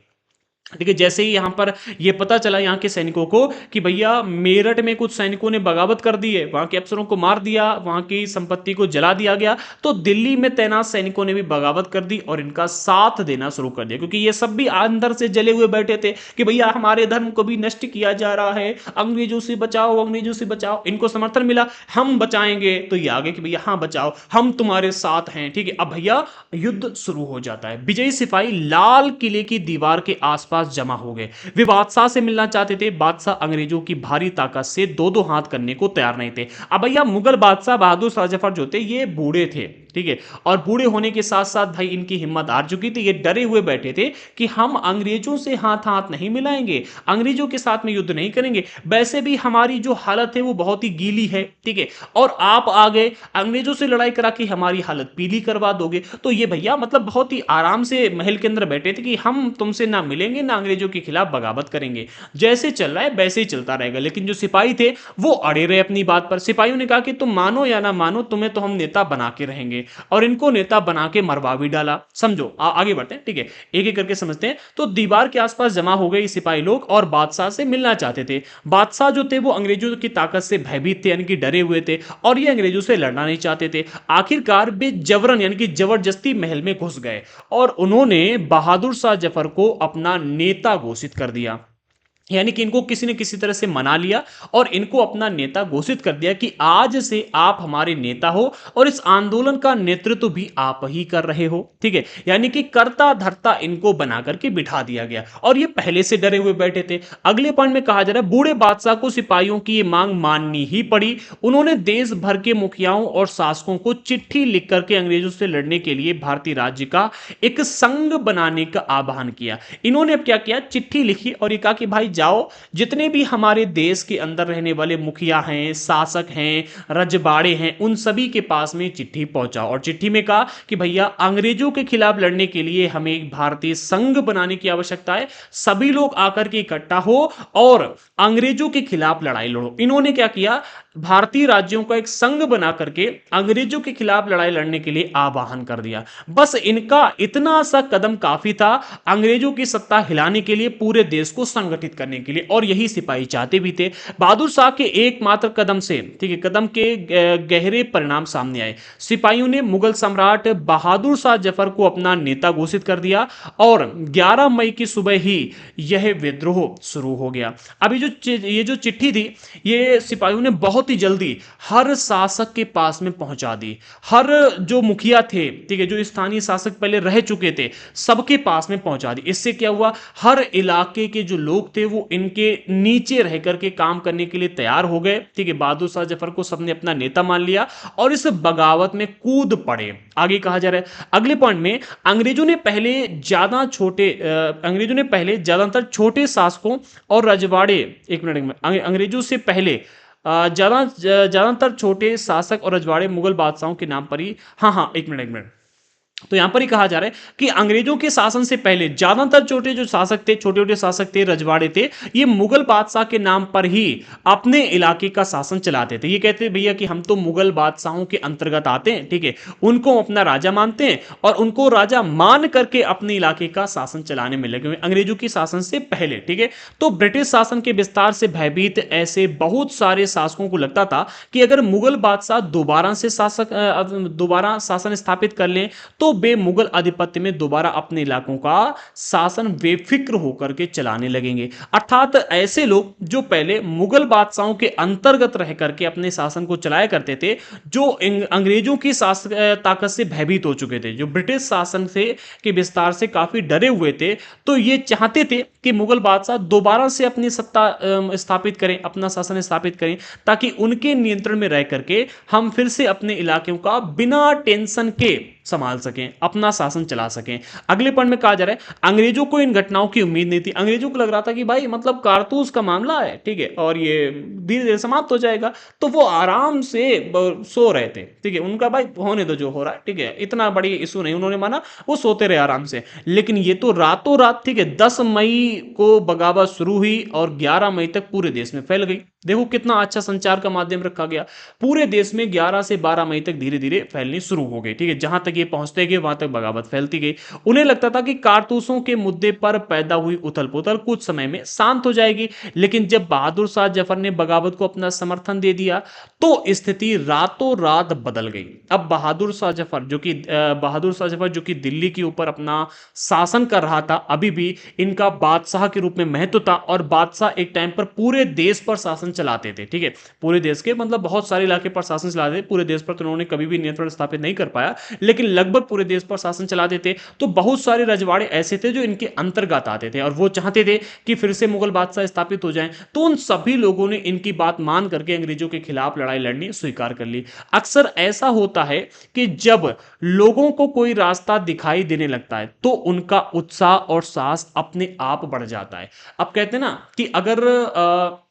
ठीक है। जैसे ही यहां पर यह पता चला यहां के सैनिकों को कि भैया मेरठ में कुछ सैनिकों ने बगावत कर दी है, वहां के अफसरों को मार दिया, वहां की संपत्ति को जला दिया गया, तो दिल्ली में तैनात सैनिकों ने भी बगावत कर दी और इनका साथ देना शुरू कर दिया। क्योंकि ये सब भी अंदर से जले हुए बैठे थे कि भैया हमारे धर्म को भी नष्ट किया जा रहा है, अंग्रेजों से बचाओ, अंग्रेजों से बचाओ। इनको समर्थन मिला, हम बचाएंगे, तो ये आगे कि भैया हाँ बचाओ, हम तुम्हारे साथ हैं, ठीक है। अब भैया युद्ध शुरू हो जाता है। विजयी सिपाही लाल किले की दीवार के आसपास जमा हो गए। वे बादशाह से मिलना चाहते थे। बादशाह अंग्रेजों की भारी ताकत से दो दो हाथ करने को तैयार नहीं थे। अब भैया मुगल बादशाह बहादुर शाह जफर जो थे ये बूढ़े थे, ठीक है, और बूढ़े होने के साथ साथ भाई इनकी हिम्मत हार चुकी थी। ये डरे हुए बैठे थे कि हम अंग्रेजों से हाथ हाथ नहीं मिलाएंगे, अंग्रेजों के साथ में युद्ध नहीं करेंगे, वैसे भी हमारी जो हालत है वो बहुत ही गीली है, ठीक है, और आप आ गए अंग्रेजों से लड़ाई करा के हमारी हालत पीली करवा दोगे। तो ये भैया मतलब बहुत ही आराम से महल के अंदर बैठे थे कि हम तुमसे ना मिलेंगे ना अंग्रेजों के खिलाफ बगावत करेंगे, जैसे चल रहा है वैसे ही चलता रहेगा। लेकिन जो सिपाही थे वो अड़े रहे अपनी बात पर। सिपाहियों ने कहा कि तुम मानो या ना मानो तुम्हें तो हम नेता बना के रहेंगे, और इनको नेता बना के मरवा भी डाला। समझो आगे बढ़ते हैं, ठीक है, एक एक करके समझते हैं। तो दीवार के आसपास जमा हो गए सिपाही लोग और बादशाह से मिलना चाहते थे। बादशाह जो थे वो अंग्रेजों की ताकत से भयभीत थे यानी कि डरे हुए थे और ये अंग्रेजों से लड़ना नहीं चाहते थे। आखिरकार वे जबरन यानी कि जबरदस्ती महल में घुस गए और उन्होंने बहादुर शाह जफर को अपना नेता घोषित कर दिया। यानी कि इनको किसी न किसी तरह से मना लिया और इनको अपना नेता घोषित कर दिया कि आज से आप हमारे नेता हो और इस आंदोलन का नेतृत्व भी आप ही कर रहे हो, ठीक है। यानी कि कर्ता धर्ता इनको बना करके बिठा दिया गया और ये पहले से डरे हुए बैठे थे। अगले पॉइंट में कहा जा रहा है बूढ़े बादशाह को सिपाहियों की ये मांग माननी ही पड़ी। उन्होंने देश भर के मुखियाओं और शासकों को चिट्ठी लिख करके अंग्रेजों से लड़ने के लिए भारतीय राज्य का एक संघ बनाने का आह्वान किया। इन्होंने अब क्या किया, चिट्ठी लिखी और ये कहा कि भाई जाओ जितने भी हमारे देश के अंदर रहने वाले मुखिया हैं, शासक हैं, रजवाड़े हैं, उन सभी के पास में चिट्ठी पहुंचाओ। और चिट्ठी में कहा कि भैया अंग्रेजों के खिलाफ लड़ने के लिए हमें एक भारतीय संघ बनाने की आवश्यकता है, सभी लोग आकर के इकट्ठा हो और अंग्रेजों के खिलाफ लड़ाई लड़ो। इन्होंने क्या किया, भारतीय राज्यों का एक संघ बना करके अंग्रेजों के खिलाफ लड़ाई लड़ने के लिए आह्वान कर दिया। बस इनका इतना सा कदम काफी था अंग्रेजों की सत्ता हिलाने के लिए, पूरे देश को संगठित करने के लिए, और यही सिपाही चाहते भी थे। बहादुर शाह के एकमात्र कदम से, ठीक है, कदम के गहरे परिणाम सामने आए। सिपाहियों ने मुगल सम्राट बहादुर शाह जफर को अपना नेता घोषित कर दिया और 11 मई की सुबह ही यह विद्रोह शुरू हो गया। अभी ये जो चिट्ठी थी, ये सिपाहियों ने बहुत ही जल्दी हर शासक के पास में पहुंचा दी। हर जो मुखिया थे, ठीक है, जो स्थानीय शासक पहले रह चुके थे, सबके पास में पहुंचा दी। इससे क्या हुआ, हर इलाके के जो लोग थे वो इनके नीचे रह करके काम करने के लिए तैयार हो गए। ठीक है, बहादुर शाह जफर को सबने अपना नेता मान लिया और इस बगावत में कूद पड़े। आगे कहा जा रहा है अगले पॉइंट में, अंग्रेजों ने पहले ज्यादातर छोटे शासकों और रजवाड़े, एक मिनट में, अंग्रेजों से पहले ज्यादातर छोटे शासक और रजवाड़े मुगल बादशाहों के नाम पर ही, हाँ, एक मिनट, तो यहां पर ही कहा जा रहा है कि अंग्रेजों के शासन से पहले ज्यादातर छोटे जो शासक थे, छोटे छोटे शासक थे, रजवाड़े थे, ये मुगल बादशाह के नाम पर ही अपने इलाके का शासन चलाते थे। ये कहते हैं भैया कि हम तो मुगल बादशाहों के अंतर्गत आते हैं, ठीक है, उनको अपना राजा मानते हैं और उनको राजा मान करके अपने इलाके का शासन चलाने में लगे हुए अंग्रेजों के शासन से पहले। ठीक है, तो ब्रिटिश शासन के विस्तार से भयभीत ऐसे बहुत सारे शासकों को लगता था कि अगर मुगल बादशाह दोबारा शासन स्थापित कर लें तो वे मुगल आधिपत्य में दोबारा अपने इलाकों का शासन बेफिक्र होकर के चलाने लगेंगे। अर्थात ऐसे लोग जो पहले मुगल बादशाहों के अंतर्गत रह करके अपने शासन को चलाया करते थे, जो अंग्रेजों की ताकत से भयभीत हो चुके थे, जो ब्रिटिश शासन से के विस्तार से काफी डरे हुए थे, तो ये चाहते थे कि मुगल बादशाह दोबारा से अपनी सत्ता स्थापित करें, अपना शासन स्थापित करें, ताकि उनके नियंत्रण में रह करके हम फिर से अपने इलाकों का बिना टेंशन के संभाल सकें, अपना शासन चला सकें। अगले पॉइंट में कहा जा रहा है अंग्रेजों को इन घटनाओं की उम्मीद नहीं थी। अंग्रेजों को लग रहा था कि भाई मतलब कारतूस का मामला है, ठीक है, और ये धीरे धीरे समाप्त हो जाएगा, तो वो आराम से सो रहे थे। ठीक है, उनका भाई होने दो जो हो रहा है, ठीक है, इतना बड़ी इशू नहीं, उन्होंने माना, वो सोते रहे आराम से। लेकिन ये तो रातों रात, ठीक है, 10 मई को बगावत शुरू हुई और 11 मई तक पूरे देश में फैल गई। देखो कितना अच्छा संचार का माध्यम रखा गया, पूरे देश में 11 से 12 मई तक धीरे धीरे फैलनी शुरू हो गई। ठीक है, जहां तक ये पहुंचते गए वहां तक बगावत फैलती गई। उन्हें लगता था कि कारतूसों के मुद्दे पर पैदा हुई उथल पुथल कुछ समय में शांत हो जाएगी, लेकिन जब बहादुर शाह जफर ने बगावत को अपना समर्थन दे दिया तो स्थिति रातों रात बदल गई। अब बहादुर शाह जफर जो कि दिल्ली के ऊपर अपना शासन कर रहा था, अभी भी इनका बादशाह के रूप में महत्व था और बादशाह एक टाइम पर पूरे देश पर शासन चलाते थे। ठीक है, पूरे देश के मतलब बहुत सारे इलाके पर शासन चलाते थे, पूरे देश पर तो उन्होंने कभी भी नियंत्रण स्थापित नहीं कर पाया, लेकिन लगभग पूरे देश पर शासन चलाते थे। तो बहुत सारे रजवाड़े ऐसे थे जो इनके अंतर्गत आते थे और वो चाहते थे कि फिर से मुगल बादशाह स्थापित हो जाएं। तो उन सभी लोगों ने इनकी बात मान करके अंग्रेजों के खिलाफ लड़ाई लड़नी स्वीकार कर ली। अक्सर ऐसा होता है कि जब लोगों को कोई रास्ता दिखाई देने लगता है तो उनका उत्साह और साहस अपने आप बढ़ जाता है। अब कहते हैं ना कि अगर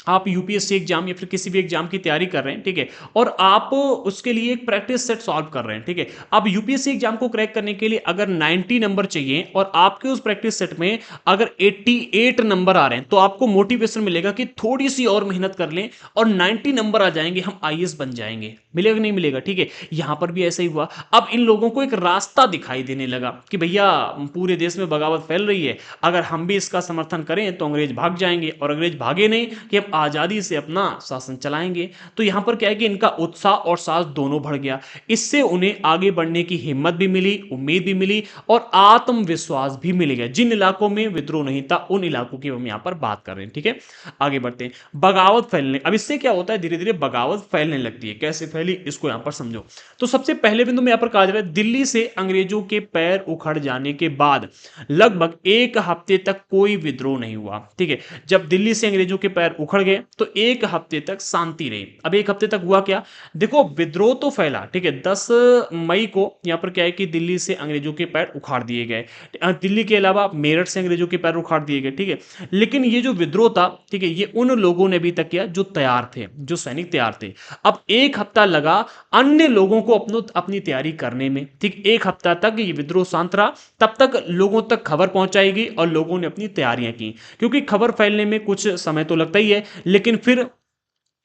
आप यूपीएससी एग्जाम या फिर किसी भी एग्जाम की तैयारी कर रहे हैं, ठीक है, और आप उसके लिए एक प्रैक्टिस सेट सॉल्व कर रहे हैं, ठीक है, अब यूपीएससी एग्जाम को क्रैक करने के लिए अगर 90 नंबर चाहिए और आपके उस प्रैक्टिस सेट में अगर 88 नंबर आ रहे हैं तो आपको मोटिवेशन मिलेगा कि थोड़ी सी और मेहनत कर लें और 90 नंबर आ जाएंगे, हम आईएएस बन जाएंगे। मिलेगा नहीं मिलेगा? ठीक है, यहां पर भी ऐसा ही हुआ। अब इन लोगों को एक रास्ता दिखाई देने लगा कि भैया पूरे देश में बगावत फैल रही है, अगर हम भी इसका समर्थन करें तो अंग्रेज भाग जाएंगे, और अंग्रेज भागे नहीं कि हम आजादी से अपना शासन चलाएंगे। तो यहां पर क्या है कि इनका उत्साह और साहस दोनों बढ़ गया। इससे उन्हें आगे बढ़ने की हिम्मत भी मिली, उम्मीद भी मिली और आत्मविश्वास भी मिल गया। जिन इलाकों में विद्रोह नहीं था उन इलाकों की हम यहां पर बात कर रहे हैं। ठीक है, आगे बढ़ते हैं। बगावत फैलने, अब इससे क्या होता है, धीरे धीरे बगावत फैलने लगती है। कैसे फैली इसको यहां पर समझो। तो सबसे पहले बिंदु में यहां पर कहा जा रहा है दिल्ली से अंग्रेजों के पैर उखड़ जाने के बाद लगभग एक हफ्ते तक कोई विद्रोह नहीं हुआ। ठीक है, जब दिल्ली से अंग्रेजों के पैर उखड़ गए तो एक हफ्ते तक शांति रही। अब एक हफ्ते तक हुआ क्या, देखो विद्रोह तो फैला, ठीक है, 10 मई को यहां पर क्या है कि दिल्ली से अंग्रेजों के पैर उखाड़ दिए गए। दिल्ली के अलावा मेरठ से अंग्रेजों के पैर उखाड़ दिए गए। ठीक है, लेकिन ये जो विद्रोह था, ठीक है, ये उन लोगों ने अभी तक किया जो तैयार थे, जो सैनिक तैयार थे। अब एक हफ्ता लगा अन्य लोगों को अपनी तैयारी करने में। ठीक, एक हफ्ता तक ये विद्रोह शांत रहा, तब तक लोगों तक खबर पहुंचाएगी और लोगों ने अपनी तैयारियां की, क्योंकि खबर फैलने में कुछ समय तो लगता ही है, लेकिन फिर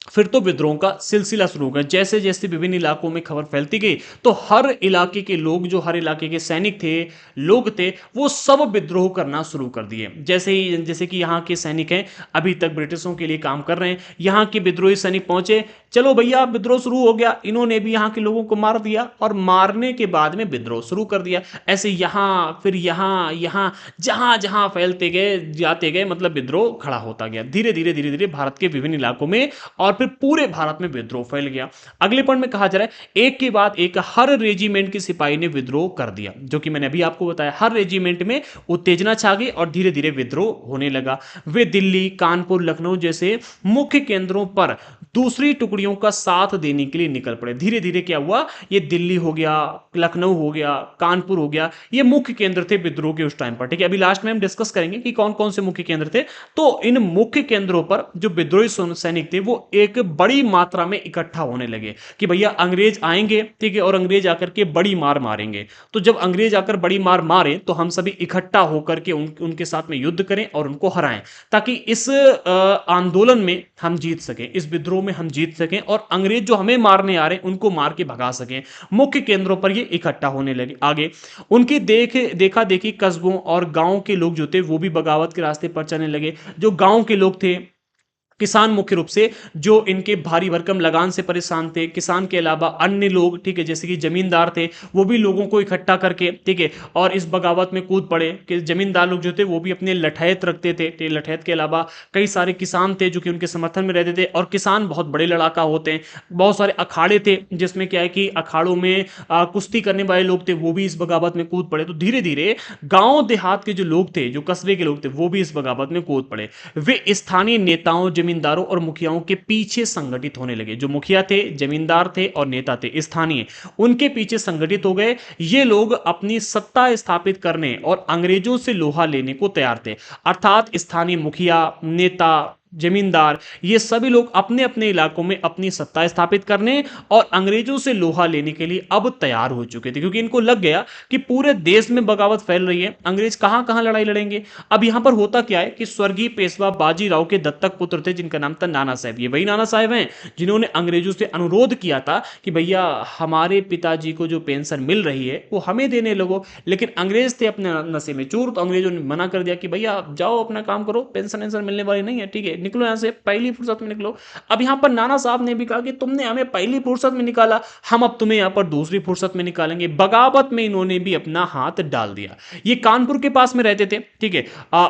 फिर तो विद्रोह का सिलसिला शुरू हो गया। जैसे जैसे विभिन्न इलाकों में खबर फैलती गई तो हर इलाके के लोग, जो हर इलाके के सैनिक थे, लोग थे, वो सब विद्रोह करना शुरू कर दिए। जैसे कि यहाँ के सैनिक हैं, अभी तक ब्रिटिशों के लिए काम कर रहे हैं, यहाँ के विद्रोही सैनिक पहुंचे, चलो भैया विद्रोह शुरू हो गया, इन्होंने भी यहाँ के लोगों को मार दिया और मारने के बाद में विद्रोह शुरू कर दिया। ऐसे यहाँ फिर यहाँ यहाँ जहां जहां फैलते गए जाते गए, मतलब विद्रोह खड़ा होता गया धीरे धीरे भारत के विभिन्न इलाकों में, और फिर पूरे भारत में विद्रोह फैल गया। अगले पॉइंट में कहा जा रहा है एक के बाद एक हर रेजिमेंट के सिपाही ने विद्रोह कर दिया, जो कि मैंने अभी आपको बताया, हर रेजिमेंट में उत्तेजना छा गई और धीरे धीरे विद्रोह होने लगा। वे दिल्ली, कानपुर, लखनऊ जैसे मुख्य केंद्रों पर दूसरी टुकड़ियों का साथ देने के लिए निकल पड़े। धीरे धीरे क्या हुआ, ये दिल्ली हो गया, लखनऊ हो गया, कानपुर हो गया, ये मुख्य केंद्र थे विद्रोह के उस टाइम पर। ठीक है, अभी लास्ट में हम डिस्कस करेंगे कि कौन कौन से मुख्य केंद्र थे। तो इन मुख्य केंद्रों पर जो विद्रोही सैनिक थे वो एक बड़ी मात्रा में इकट्ठा होने लगे कि भैया अंग्रेज आएंगे, ठीक है, और अंग्रेज आकर के बड़ी मार मारेंगे। तो जब अंग्रेज आकर बड़ी मार मारे तो हम सभी इकट्ठा होकर के उनके साथ में युद्ध करें और उनको हराएं, ताकि इस आंदोलन में हम जीत सकें, इस विद्रोह में हम जीत सकें और अंग्रेज जो हमें मारने आ रहे हैं उनको मार के भगा सकें। मुख्य केंद्रों पर ये इकट्ठा होने लगे। आगे उनकी देखा देखी कस्बों और गांव के लोग जो थे वो भी बगावत के रास्ते पर चलने लगे। जो गांव के लोग थे, किसान मुख्य रूप से, जो इनके भारी भरकम लगान से परेशान थे, किसान के अलावा अन्य लोग, ठीक है, जैसे कि जमींदार थे, वो भी लोगों को इकट्ठा करके, ठीक है, और इस बगावत में कूद पड़े। कि जमींदार लोग जो थे वो भी अपने लठैत रखते थे, लठैत के अलावा कई सारे किसान थे जो कि उनके समर्थन में रहते थे, और किसान बहुत बड़े लड़ाका होते हैं। बहुत सारे अखाड़े थे जिसमें क्या है कि अखाड़ों में कुश्ती करने वाले लोग थे, वो भी इस बगावत में कूद पड़े। तो धीरे धीरे गांव देहात के जो लोग थे, जो कस्बे के लोग थे, वो भी इस बगावत में कूद पड़े। वे स्थानीय नेताओं, जमींदारों और मुखियाओं के पीछे संगठित होने लगे। जो मुखिया थे, जमींदार थे और नेता थे स्थानीय, उनके पीछे संगठित हो गए। ये लोग अपनी सत्ता स्थापित करने और अंग्रेजों से लोहा लेने को तैयार थे। अर्थात स्थानीय मुखिया, नेता, जमींदार, ये सभी लोग अपने अपने इलाकों में अपनी सत्ता स्थापित करने और अंग्रेजों से लोहा लेने के लिए अब तैयार हो चुके थे, क्योंकि इनको लग गया कि पूरे देश में बगावत फैल रही है, अंग्रेज कहां कहां लड़ाई लड़ेंगे। अब यहां पर होता क्या है कि स्वर्गीय पेशवा बाजीराव के दत्तक पुत्र थे जिनका नाम था नाना साहब। ये वही नाना साहब हैं जिन्होंने अंग्रेजों से अनुरोध किया था कि भैया हमारे पिताजी को जो पेंशन मिल रही है वो हमें देने लगो। लेकिन अंग्रेज थे अपने नशे में चूर, तो अंग्रेजों ने मना कर दिया कि भैया जाओ अपना काम करो, पेंशन वेंशन मिलने वाली नहीं है, ठीक है, निकलो यहां से, पहली फुर्सत में निकलो। अब यहां पर नाना साहब ने भी कहा कि तुमने हमें पहली फुर्सत में निकाला, हम अब तुम्हें यहां पर दूसरी फुर्सत में निकालेंगे। बगावत में इन्होंने भी अपना हाथ डाल दिया। ये कानपुर के पास में रहते थे, ठीक है,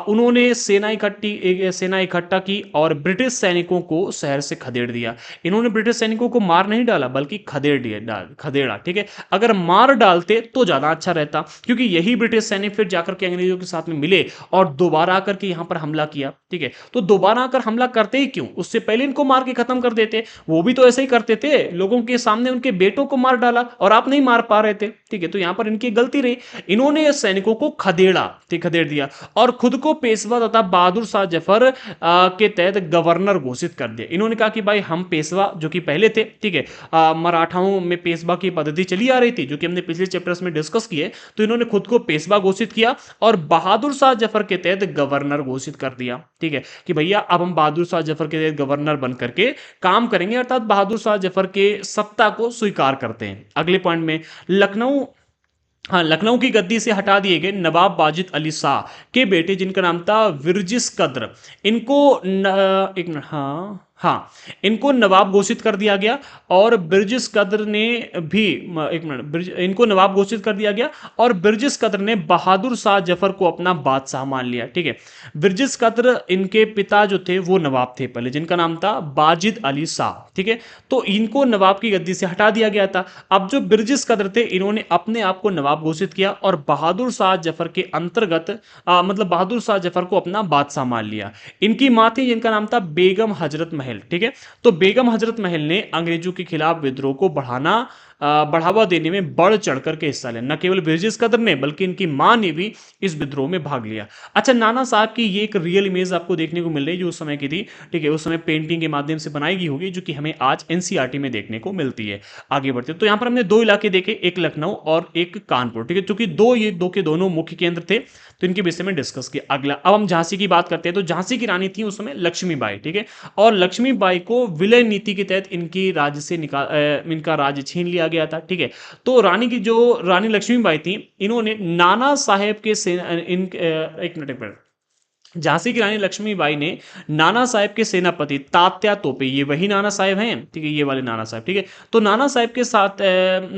उन्होंने सेना इकट्ठा की और ब्रिटिश सैनिकों को शहर से खदेड़ दिया। इन्होंने ब्रिटिश सैनिकों को मार नहीं डाला बल्कि खदेड़ा, ठीक है। अगर मार डालते तो ज्यादा अच्छा रहता, क्योंकि यही ब्रिटिश सैनिक फिर जाकर के अंग्रेजों के साथ में मिले और दोबारा आकर के यहां पर हमला किया, ठीक है। तो दोबारा आकर हमला करते ही क्यों, उससे पहले इनको मार के खत्म कर देते। वो भी तो ऐसे ही करते थे, लोगों के सामने उनके बेटों को मार डाला और आप नहीं मार पा रहे थे, ठीक है। तो यहां पर इनकी गलती रही, इन्होंने सैनिकों को खदेड़ दिया और खुद को पेशवा तथा बहादुर शाह जफर के तहत गवर्नर घोषित कर दिया। इन्होंने कहा कि भाई हम पेशवा, जो कि पहले थे, ठीक है, मराठाओं में पेशवा की पद्धति चली आ रही थी, जो कि हमने पिछले चैप्टर्स में डिस्कस किए। तो इन्होंने खुद को पेशवा घोषित किया और बहादुर शाह जफर के तहत गवर्नर घोषित कर दिया, ठीक है, कि भैया अब हम बहादुर शाह जफर के तहत गवर्नर बन करके काम करेंगे, अर्थात बहादुर शाह जफर के सत्ता को स्वीकार करते हैं। अगले पॉइंट में लखनऊ की गद्दी से हटा दिए गए नवाब वाजिद अली शाह के बेटे जिनका नाम था विरजिस कद्र, इनको नवाब घोषित कर दिया गया और बिरजिस कद्र ने भी इनको नवाब घोषित कर दिया गया और बिरजिस कद्र ने बहादुर शाह जफर को अपना बादशाह मान लिया, ठीक है। बिरजिस कद्र, इनके पिता जो थे वो नवाब थे पहले, जिनका नाम था वाजिद अली शाह, ठीक है। तो इनको नवाब की गद्दी से हटा दिया गया था। अब जो बिरजिस कद्र थे इन्होंने अपने आप को नवाब घोषित किया और बहादुर शाह जफर के अंतर्गत मतलब बहादुर शाह जफर को अपना बादशाह मान लिया। इनकी मां थी जिनका नाम था बेगम हजरत महल, ठीक है। तो बेगम हजरत महल ने अंग्रेजों के खिलाफ विद्रोह को बढ़ाना बढ़ावा देने में बढ़ चढ़ करके हिस्सा लिया। न केवल ब्रिटिश कदर ने बल्कि इनकी मां ने भी इस विद्रोह में भाग लिया। अच्छा, नाना साहब की ये एक रियल इमेज आपको देखने को मिल रही है जो उस समय की थी, ठीक है, उस समय पेंटिंग के माध्यम से बनाई गई होगी, जो कि हमें आज एनसीईआरटी में देखने को मिलती है। आगे बढ़ते तो यहाँ पर हमने दो इलाके देखे, एक लखनऊ और एक कानपुर, ठीक है, क्योंकि ये दो के दोनों मुख्य केंद्र थे, तो इनके विषय में डिस्कस किया। अगला अब हम झांसी की बात करते हैं, तो झांसी की रानी थी उस समय लक्ष्मीबाई, ठीक है, और लक्ष्मीबाई को विलय नीति के तहत इनकी राज्य से इनका राज्य छीन लिया गया था, ठीक है। तो रानी लक्ष्मीबाई थी, इन्होंने नाना साहेब के एक मिनट, झांसी की रानी लक्ष्मीबाई ने नाना साहेब के सेनापति तात्या तोपे, ये वही नाना साहेब हैं, ठीक है, ये वाले नाना साहेब, ठीक है, तो नाना साहेब के साथ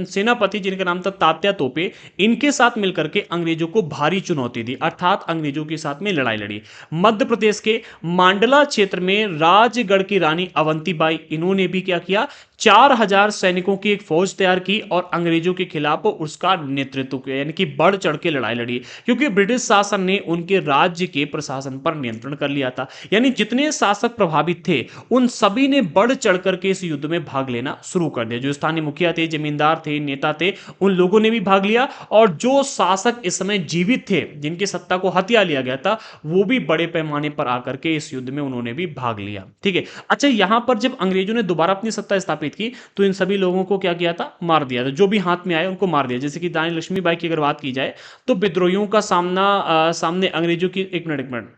सेनापति जिनका नाम था तात्या तोपे, इनके साथ मिलकर के अंग्रेजों को भारी चुनौती दी, अर्थात अंग्रेजों के साथ में लड़ाई लड़ी। मध्य प्रदेश के मांडला क्षेत्र में राजगढ़ की रानी अवंतीबाई, इन्होंने भी क्या किया, 4000 सैनिकों की एक फौज तैयार की और अंग्रेजों के खिलाफ उसका नेतृत्व किया, यानी कि बढ़ चढ़ के लड़ाई लड़ी, क्योंकि ब्रिटिश शासन ने उनके राज्य के प्रशासन पर नियंत्रण कर लिया था। यानी जितने शासक प्रभावित थे उन सभी ने बढ़ चढ़ करके इस युद्ध में भाग लेना शुरू कर दिया। जो स्थानीय मुखिया थे, जमींदार थे, नेता थे, उन लोगों ने भी भाग लिया, और जो शासक इस समय जीवित थे, जिनकी सत्ता को हत्या लिया गया था, वो भी बड़े पैमाने पर आकर के इस युद्ध में उन्होंने भी भाग लिया, ठीक है। अच्छा, यहां पर जब अंग्रेजों ने दोबारा अपनी सत्ता स्थापित की तो इन सभी लोगों को क्या किया था, मार दिया था, जो भी हाथ में आए उनको मार दिया। जैसे कि रानी लक्ष्मीबाई की अगर बात की जाए तो विद्रोहियों का सामने अंग्रेजों की, एक मिनट,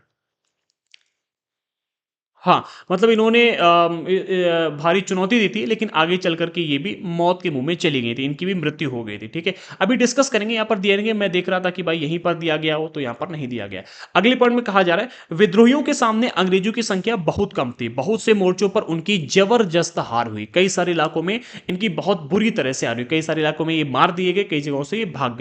हाँ, मतलब इन्होंने भारी चुनौती दी थी, लेकिन आगे चल करके ये भी मौत के मुंह में चली गई थी, इनकी भी मृत्यु हो गई थी, ठीक है। अभी डिस्कस करेंगे, यहाँ पर दिएंगे, मैं देख रहा था कि भाई यहीं पर दिया गया हो, तो यहाँ पर नहीं दिया गया। अगले पॉइंट में कहा जा रहा है विद्रोहियों के सामने अंग्रेजों की संख्या बहुत कम थी, बहुत से मोर्चों पर उनकी जबरदस्त हार हुई, कई सारे इलाकों में इनकी बहुत बुरी तरह से हार हुई, कई सारे इलाकों में ये मार दिए गए, कई जगहों से ये भाग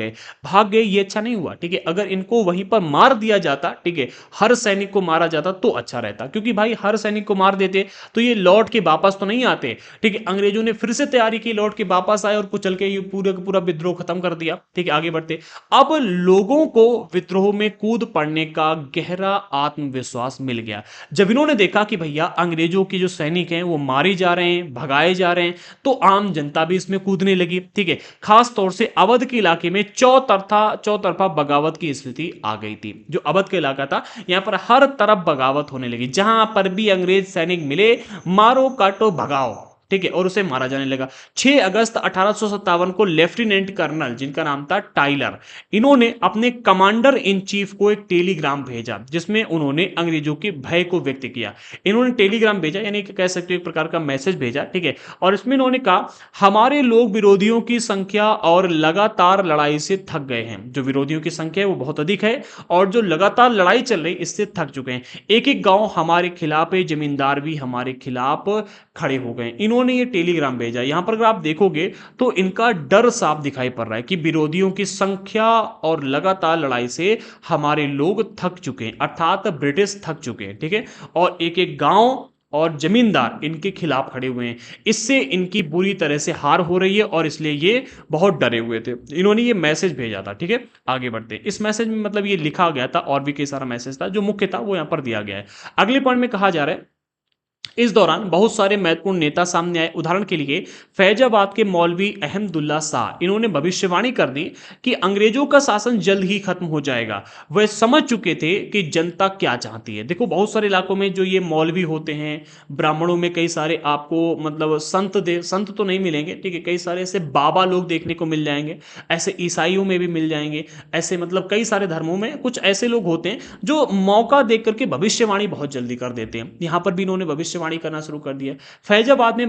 गए, ये अच्छा नहीं हुआ, ठीक है। अगर इनको वहीं पर मार दिया जाता, ठीक है, हर सैनिक को मारा जाता तो अच्छा रहता, क्योंकि भाई हर सैनिक को मार देते तो ये लौट के वापस तो नहीं आते, ठीक है। अंग्रेजों ने फिर से तैयारी की, लौट के वापस आए और कुचल के ये पूरा विद्रोह खत्म कर दिया, ठीक है। आगे बढ़ते, अब लोगों को विद्रोह में कूद पड़ने का गहरा आत्मविश्वास मिल गया। जब इन्होंने देखा कि भैया अंग्रेजों के जो सैनिक हैं वो मारे जा रहे हैं, भगाए जा रहे हैं, तो आम जनता भी इसमें कूदने लगी, ठीक है। खास तौर से अवध के इलाके में चौतरफा बगावत की स्थिति आ गई थी। जो अवध का इलाका था, यहां पर हर तरफ बगावत होने लगी, जहां पर भी अंग्रेज सैनिक मिले, मारो काटो भगाओ, ठीक है, और उसे मारा जाने लगा। 6 अगस्त 1857 को लेफ्टिनेंट कर्नल जिनका नाम था टाइलर, इन्होंने अपने कमांडर इन चीफ को एक टेलीग्राम भेजा, जिसमें उन्होंने अंग्रेजों के भय को व्यक्त किया। इन्होंने टेलीग्राम भेजा, यानी कह सकते हो एक प्रकार का मैसेज भेजा, ठीक है, और इसमें इन्होंने कहा हमारे लोग विरोधियों की संख्या और लगातार लड़ाई से थक गए हैं। जो विरोधियों की संख्या है वो बहुत अधिक है, और जो लगातार लड़ाई चल रही इससे थक चुके हैं। एक एक गांव हमारे खिलाफ है, जमींदार भी हमारे खिलाफ खड़े हो गए। इन्होंने ये टेलीग्राम भेजा। यहां पर अगर आप देखोगे तो इनका डर साफ दिखाई पड़ रहा है कि विरोधियों की संख्या और लगातार लड़ाई से हमारे लोग थक चुके हैं, अर्थात ब्रिटिश थक चुके हैं, ठीक है, और एक एक गांव और जमींदार इनके खिलाफ खड़े हुए हैं। इससे इनकी बुरी तरह से हार हो रही है और इसलिए ये बहुत डरे हुए थे। इन्होंने ये मैसेज भेजा था, ठीक है। आगे बढ़ते, इस मैसेज में मतलब ये लिखा गया था, और भी कई सारा मैसेज था, जो मुख्य था वो यहां पर दिया गया है। अगले पॉइंट में कहा जा रहा है इस दौरान बहुत सारे महत्वपूर्ण नेता सामने आए। उदाहरण के लिए फैजाबाद के मौलवी अहमदुल्ला शाह, इन्होंने भविष्यवाणी कर दी कि अंग्रेजों का शासन जल्द ही खत्म हो जाएगा। वह समझ चुके थे कि जनता क्या चाहती है। देखो, बहुत सारे इलाकों में जो ये मौलवी होते हैं, ब्राह्मणों में कई सारे आपको मतलब संत तो नहीं मिलेंगे, ठीक है, कई सारे ऐसे बाबा लोग देखने को मिल जाएंगे, ऐसे ईसाइयों में भी मिल जाएंगे, ऐसे मतलब कई सारे धर्मों में कुछ ऐसे लोग होते हैं जो मौका देख करके भविष्यवाणी बहुत जल्दी कर देते हैं। यहां पर भी इन्होंने भविष्यवाणी करना शुरू कर दिया। फैजाबाद में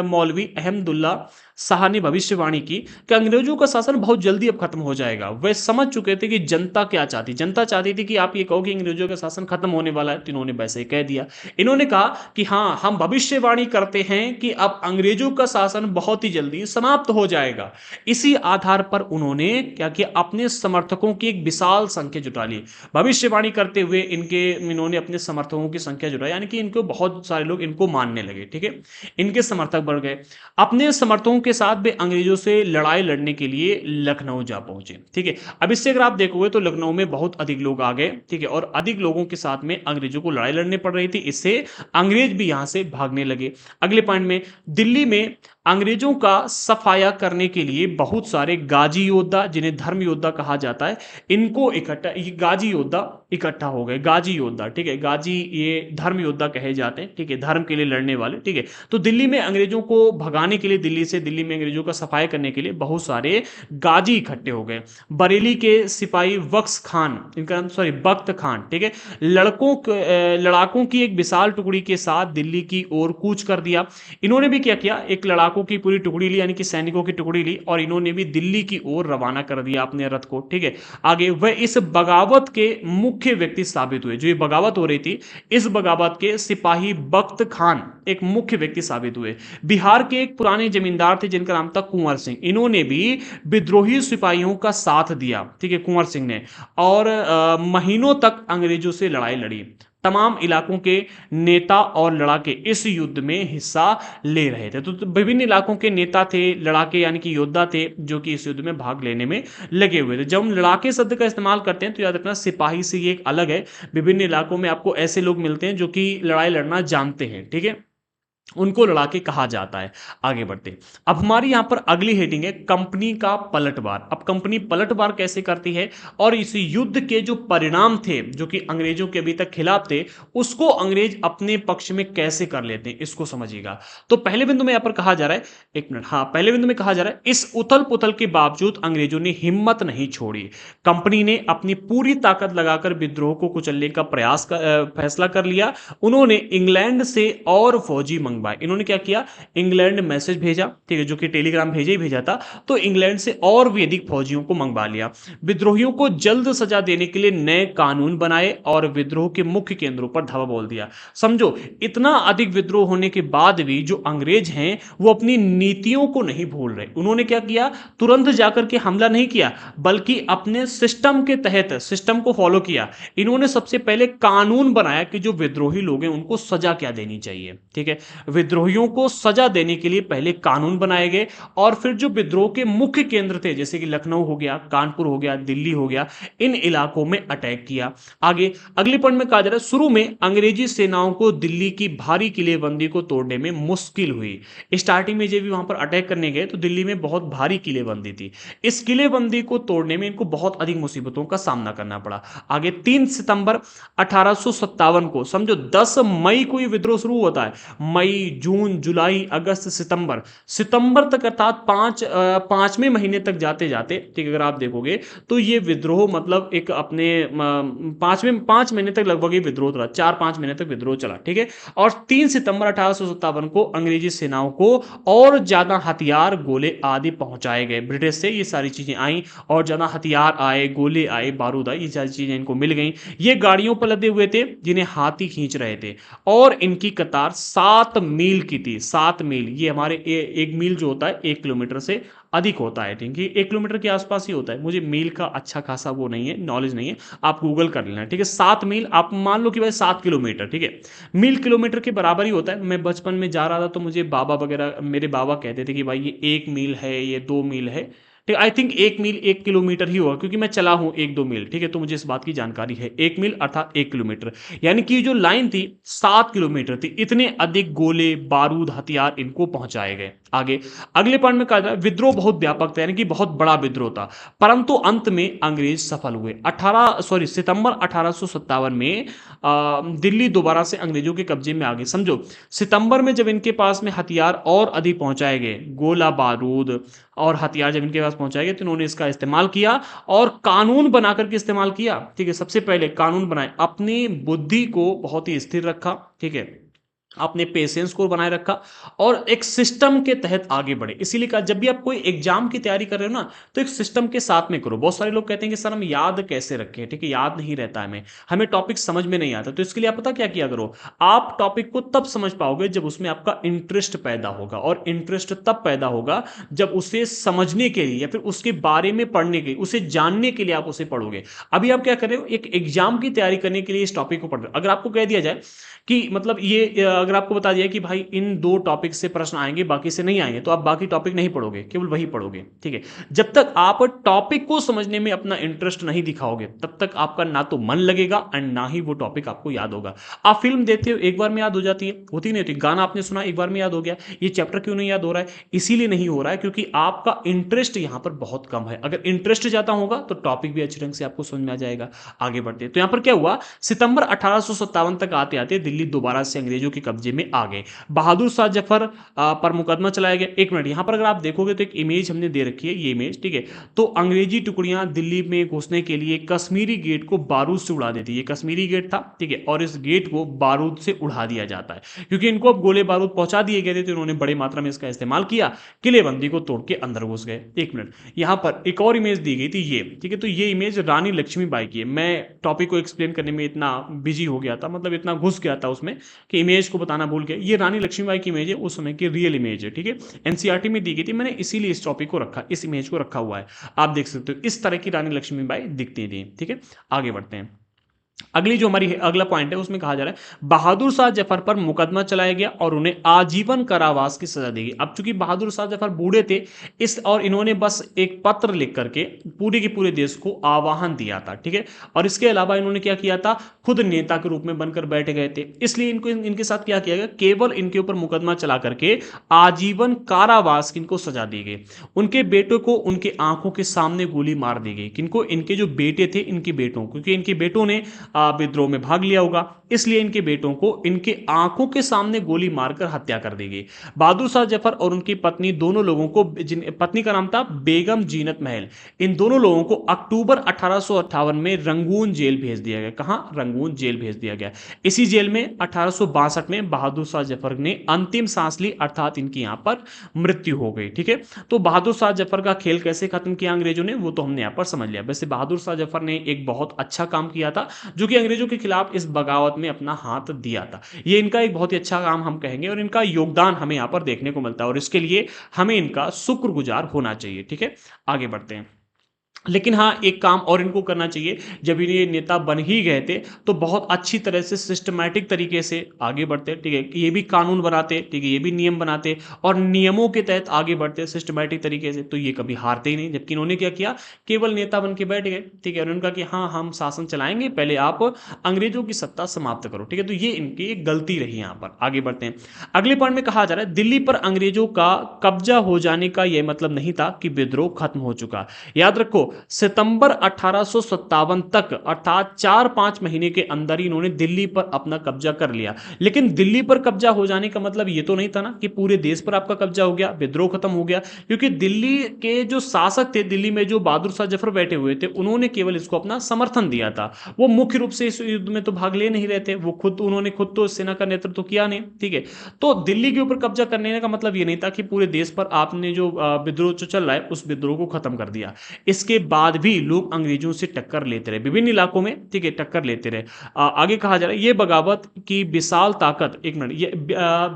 मौलवी अहमदुल्ला शाह ने भविष्यवाणी की कि अंग्रेजों का शासन बहुत जल्दी अब खत्म हो जाएगा। वे समझ चुके थे कि जनता क्या चाहती, जनता चाहती थी कि आप ये कहो कि अंग्रेजों का शासन खत्म होने वाला है, तो इन्होंने वैसे ही कह दिया। इन्होंने कहा कि हाँ, हम भविष्यवाणी करते हैं कि अब अंग्रेजों का शासन बहुत ही जल्दी समाप्त हो जाएगा। इसी आधार पर उन्होंने क्या किया, अपने समर्थकों की एक विशाल संख्या जुटा ली। भविष्यवाणी करते हुए इन्होंने अपने समर्थकों की संख्या जुटाई, यानी कि इनको बहुत सारे लोग इनको मानने लगे, ठीक है, इनके समर्थक बढ़ गए। अपने समर्थकों के साथ वे अंग्रेजों से लड़ाई लड़ने के लिए लखनऊ जा पहुंचे, ठीक है। अब इससे अगर आप देखोगे तो लखनऊ में बहुत अधिक लोग आ गए, ठीक है, और अधिक लोगों के साथ में अंग्रेजों को लड़ाई लड़नी पड़ रही थी। इससे अंग्रेज भी यहां से भागने लगे। अगले पॉइंट में, दिल्ली में अंग्रेजों का सफाया करने के लिए बहुत सारे गाजी योद्धा, जिन्हें धर्म योद्धा कहा जाता है, इनको इकट्ठा, ये गाजी योद्धा इकट्ठा हो गए। गाजी योद्धा, ठीक है, गाजी ये धर्म योद्धा कहे जाते हैं, ठीक है, धर्म के लिए लड़ने वाले, ठीक है। तो दिल्ली में अंग्रेजों को भगाने के लिए, दिल्ली में अंग्रेजों का सफाया करने के लिए बहुत सारे गाजी इकट्ठे हो गए। बरेली के सिपाही वक्स खान, इनका नाम सॉरी बख्त खान, ठीक है, लड़ाकों की एक विशाल टुकड़ी के साथ दिल्ली की ओर कूच कर दिया। इन्होंने भी क्या किया, एक लड़ाकों की पूरी टुकड़ी ली, यानी कि सैनिकों की टुकड़ी ली, और इन्होंने भी दिल्ली की ओर रवाना कर दिया अपने रथ को, ठीक है। आगे वह इस बगावत के मुख्य व्यक्ति साबित हुए। जो ये बगावत हो रही थी, इस बगावत के सिपाही बख्त खान एक मुख्य व्यक्ति साबित हुए। बिहार के एक पुराने जमींदार थे जिनका नाम था कुंवर सिंह, इन्होंने भी विद्रोही सिपाहियों का साथ दिया, ठीक है, कुंवर सिंह ने, और महीनों तक अंग्रेजों से लड़ाई लड़ी। तमाम इलाकों के नेता और लड़ाके इस युद्ध में हिस्सा ले रहे थे। तो विभिन्न इलाकों के नेता थे, लड़ाके यानी कि योद्धा थे, जो कि इस युद्ध में भाग लेने में लगे हुए थे। जब हम लड़ाके शब्द का इस्तेमाल करते हैं तो याद रखना सिपाही से ये एक अलग है। विभिन्न इलाकों में आपको ऐसे लोग मिलते हैं जो कि लड़ाई लड़ना जानते हैं, ठीक है, उनको लड़ाके कहा जाता है। आगे बढ़ते हैं। अब हमारी यहां पर अगली हेडिंग है कंपनी का पलटवार। अब कंपनी पलटवार कैसे करती है और इस युद्ध के जो परिणाम थे, जो कि अंग्रेजों के अभी तक खिलाफ थे, उसको अंग्रेज अपने पक्ष में कैसे कर लेते हैं, इसको समझिएगा। तो पहले बिंदु में यहां पर कहा जा रहा है, एक मिनट, हाँ, पहले बिंदु में कहा जा रहा है, इस उथल पुथल के बावजूद अंग्रेजों ने हिम्मत नहीं छोड़ी। कंपनी ने अपनी पूरी ताकत लगाकर विद्रोह को कुचलने का फैसला कर लिया। उन्होंने इंग्लैंड से और फौजी मंगवाए। इन्होंने क्या किया, इंग्लैंड मैसेज भेजा, ठीक है, जो कि टेलीग्राम भेजा ही भेजा था, तो इंग्लैंड से और भी अधिक फौजियों को मंगवा लिया। विद्रोहियों को जल्द सजा देने के लिए नए कानून बनाए और विद्रोह के मुख्य केंद्रों पर धावा बोल दिया। समझो, इतना अधिक विद्रोह होने के बाद भी जो अंग्रेज हैं वो अपनी नीतियों को नहीं भूल रहे। उन्होंने क्या किया, तुरंत जाकर के हमला नहीं किया, बल्कि अपने सिस्टम के तहत सिस्टम को फॉलो किया। इन्होंने सबसे पहले कानून बनाया कि जो विद्रोही लोग हैं उनको सजा क्या देनी चाहिए, ठीक है। विद्रोहियों को सजा देने के लिए पहले कानून बनाए गए, और फिर जो विद्रोह के मुख्य केंद्र थे, जैसे कि लखनऊ हो गया, कानपुर हो गया, दिल्ली हो गया, इन इलाकों में अटैक किया। आगे अगले पॉइंट में कहा जा रहा है, शुरू में अंग्रेजी सेनाओं को दिल्ली की भारी किलेबंदी को तोड़ने में मुश्किल हुई। स्टार्टिंग में जब भी वहां पर अटैक करने गए तो दिल्ली में बहुत भारी किलेबंदी थी। इस किलेबंदी को तोड़ने में इनको बहुत अधिक मुसीबतों का सामना करना पड़ा। आगे 3 सितंबर 1857 को, समझो 10 मई को ये विद्रोह शुरू होता है। मई, जून, जुलाई, अगस्त, सितंबर तक, अर्थात पांचवें महीने तक जाते जाते, ठीक, अगर आप देखोगे तो ये विद्रोह मतलब एक अपने 5 महीने तक लगभग ये विद्रोह चला, 4-5 महीने तक विद्रोह चला, ठीक है। और 3 सितंबर 1857 को अंग्रेजी सेनाओं को और ज्यादा हथियार, गोले आदि पहुंचाए गए। ब्रिटिश से ये सारी चीजें आई, और ज्यादा हथियार आए, गोले आए, बारूद आए, ये सारी चीजें इनको मिल गई। ये गाड़ियों पर लदे हुए थे जिन्हें हाथी खींच रहे थे, और इनकी कतार 7 मील की थी। 7 मील, ये हमारे एक मील जो होता है 1 किलोमीटर से अधिक होता है, ठीक है, 1 किलोमीटर के आसपास ही होता है। मुझे मील का अच्छा खासा वो नहीं है, नॉलेज नहीं है, आप गूगल कर लेना, ठीक है। 7 मील, आप मान लो कि भाई 7 किलोमीटर, ठीक है, मील किलोमीटर के बराबर ही होता है। मैं बचपन में जा रहा था तो मुझे बाबा वगैरह, मेरे बाबा कहते थे कि भाई ये 1 मील है, ये 2 मील है, ठीक, आई थिंक 1 मील 1 किलोमीटर ही होगा, क्योंकि मैं चला हूं 1-2 मील, ठीक है, तो मुझे इस बात की जानकारी है। 1 मील अर्थात 1 किलोमीटर, यानी कि जो लाइन थी 7 किलोमीटर थी। इतने अधिक गोले, बारूद, हथियार इनको पहुंचाए गए। आगे अगले पॉइंट में कहा जाए, विद्रोह बहुत व्यापक था, यानी कि बहुत बड़ा विद्रोह था, परंतु अंत में अंग्रेज सफल हुए। सितंबर 1857 में दिल्ली दोबारा से अंग्रेजों के कब्जे में आ गई। समझो, सितंबर में जब इनके पास में हथियार और अधिक पहुंचाए गए, गोला बारूद और हथियार जब इनके पास पहुंचाए गए, तो इन्होंने इसका इस्तेमाल किया और कानून बना करके इस्तेमाल किया, ठीक है। सबसे पहले कानून बनाए, अपनी बुद्धि को बहुत ही स्थिर रखा, ठीक है, अपने पेशेंस को बनाए रखा, और एक सिस्टम के तहत आगे बढ़े। इसीलिए कहा, जब भी आप कोई एग्जाम की तैयारी कर रहे हो ना, तो एक सिस्टम के साथ में करो। बहुत सारे लोग कहते हैं कि सर हम याद कैसे रखें, ठीक है, याद नहीं रहता है, हमें टॉपिक समझ में नहीं आता। तो इसके लिए आप पता क्या किया करो, आप टॉपिक को तब समझ पाओगे जब उसमें आपका इंटरेस्ट पैदा होगा, और इंटरेस्ट तब पैदा होगा जब उसे समझने के लिए या फिर उसके बारे में पढ़ने के लिए, उसे जानने के लिए आप उसे पढ़ोगे। अभी आप क्या कर रहे हो, एक एग्जाम की तैयारी करने के लिए इस टॉपिक को पढ़ रहे हो। अगर आपको कह दिया जाए कि मतलब ये अगर आपको बता दिया कि भाई इन 2 टॉपिक से प्रश्न आएंगे, बाकी से नहीं आएंगे, तो आप बाकी टॉपिक नहीं पढ़ोगे, केवल वही पढ़ोगे, ठीक है। जब तक आप टॉपिक को समझने में अपना इंटरेस्ट नहीं दिखाओगे, तब तक आपका ना तो मन लगेगा एंड ना ही वो टॉपिक आपको याद होगा। आप फिल्म देखते हो, एक बार में याद हो जाती है, होती नहीं होती। गाना आपने सुना, एक बार में याद हो गया। ये चैप्टर क्यों नहीं याद हो रहा है? इसीलिए नहीं हो रहा है क्योंकि आपका इंटरेस्ट यहां पर बहुत कम है। अगर इंटरेस्ट ज्यादा होगा तो टॉपिक भी अच्छे ढंग से आपको समझ में आ जाएगा। आगे बढ़ते हैं, तो यहां पर क्या हुआ, सितंबर 1857 तक आते आते दिल्ली दोबारा से अंग्रेजों के कब्जे में आ गए। बहादुर शाह जफर पर मुकदमा चलाया गया। एक मिनट, यहां पर अगर आप देखोगे तो एक इमेज हमने दे रखी है, ये इमेज, ठीक है। तो अंग्रेजी टुकड़ियां दिल्ली में घुसने के लिए कश्मीरी गेट को बारूद से उड़ा देती है। ये कश्मीरी गेट था, ठीक है, और इस गेट को बारूद से उड़ा दिया जाता है क्योंकि इनको अब गोले बारूद पहुंचा दिए गए थे, तो इन्होंने बड़ी मात्रा में इसका इस्तेमाल किया, किलेबंदी को तोड़ के अंदर घुस गए। एक मिनट, यहां पर एक और इमेज दी गई थी, ये, ठीक है। तो ये इमेज रानी लक्ष्मीबाई की है। मैं टॉपिक को एक्सप्लेन करने में इतना बिजी हो गया था, मतलब इतना घुस गया था उसमें कि इमेज को बताना भूल गया। ये रानी लक्ष्मीबाई की इमेज है, उस समय की रियल इमेज है, ठीक है। एनसीईआरटी में दी गई थी, मैंने इसीलिए इस टॉपिक को रखा, इस इमेज को रखा हुआ है। आप देख सकते हो इस तरह की रानी लक्ष्मीबाई दिखती थी, ठीक है। आगे बढ़ते हैं। अगली जो हमारी अगला पॉइंट है उसमें कहा जा रहा है बहादुर शाह जफर पर मुकदमा चलाया गया और उन्हें आजीवन कारावास की सजा दी गई। अब चूंकि बहादुर शाह जफर बूढ़े थे, इस और इन्होंने बस एक पत्र लिख करके पूरे के पूरे देश को आह्वान दिया था, ठीक है। और इसके अलावा इन्होंने क्या किया था, खुद नेता के रूप में बनकर बैठ गए थे, इसलिए इनको इनके साथ क्या किया गया, केवल इनके ऊपर मुकदमा चला करके आजीवन कारावास की इनको सजा दी गई। उनके बेटों को उनके आंखों के सामने गोली मार दी गई। किनको, इनके जो बेटे थे, इनके बेटों, क्योंकि इनके बेटों ने विद्रोह में भाग लिया होगा, इसलिए इनके बेटों को इनके आंखों के सामने गोली मारकर हत्या कर दी गई। बहादुर शाह जफर और उनकी पत्नी, दोनों लोगों को, पत्नी का नाम था बेगम जीनत महल, इन दोनों लोगों को अक्टूबर 1858 में रंगून जेल भेज दिया गया। कहां, रंगून जेल भेज दिया गया। इसी जेल में 1862 में बहादुर शाह जफर ने अंतिम सांस ली, अर्थात इनकी यहां पर मृत्यु हो गई, ठीक है। तो बहादुर शाह जफर का खेल कैसे खत्म किया अंग्रेजों ने, वो तो हमने यहां पर समझ लिया। वैसे बहादुर शाह जफर ने एक बहुत अच्छा काम किया था, जो कि अंग्रेजों के खिलाफ इस बगावत में अपना हाथ दिया था। ये इनका एक बहुत ही अच्छा काम हम कहेंगे और इनका योगदान हमें यहां पर देखने को मिलता है और इसके लिए हमें इनका शुक्रगुजार होना चाहिए, ठीक है। आगे बढ़ते हैं। लेकिन हाँ, एक काम और इनको करना चाहिए, जब ये नेता बन ही गए थे तो बहुत अच्छी तरह से सिस्टमैटिक तरीके से आगे बढ़ते, ठीक है। ये भी कानून बनाते, ठीक है, ये भी नियम बनाते और नियमों के तहत आगे बढ़ते सिस्टमैटिक तरीके से, तो ये कभी हारते ही नहीं। जबकि इन्होंने क्या किया, केवल नेता बन के बैठ गए, ठीक है, और उनका कि हाँ हम शासन चलाएंगे, पहले आप अंग्रेजों की सत्ता समाप्त करो, ठीक है। तो ये इनकी एक गलती रही। यहाँ पर आगे बढ़ते हैं। अगले पॉइंट में कहा जा रहा है दिल्ली पर अंग्रेजों का कब्जा हो जाने का यह मतलब नहीं था कि विद्रोह खत्म हो चुका। याद रखो, सितंबर 1857 तक, अर्थात 4-5 महीने के अंदर ही इन्होंने दिल्ली पर अपना कब्जा कर लिया। लेकिन दिल्ली पर कब्जा हो जाने का मतलब ये तो नहीं था ना कि पूरे देश पर आपका कब्जा हो गया, विद्रोह खत्म हो गया, क्योंकि दिल्ली के जो शासक थे, दिल्ली में जो बहादुर शाह जफर बैठे हुए थे, उन्होंने केवल इसको अपना समर्थन दिया था। वो मुख्य रूप से इस युद्ध में तो भाग ले नहीं रहे थे, वो उन्होंने खुद तो सेना का नेतृत्व किया नहीं, ठीक है। तो दिल्ली के ऊपर कब्जा करने का मतलब ये नहीं था कि पूरे देश पर आपने जो विद्रोह जो चल रहा है उस विद्रोह को खत्म कर दिया। इसके बाद भी लोग अंग्रेजों से टक्कर लेते रहे विभिन्न इलाकों में, ठीक है, टक्कर लेते रहे। आगे कहा जा रहा है ये बगावत की विशाल ताकत, एक मिनट, ये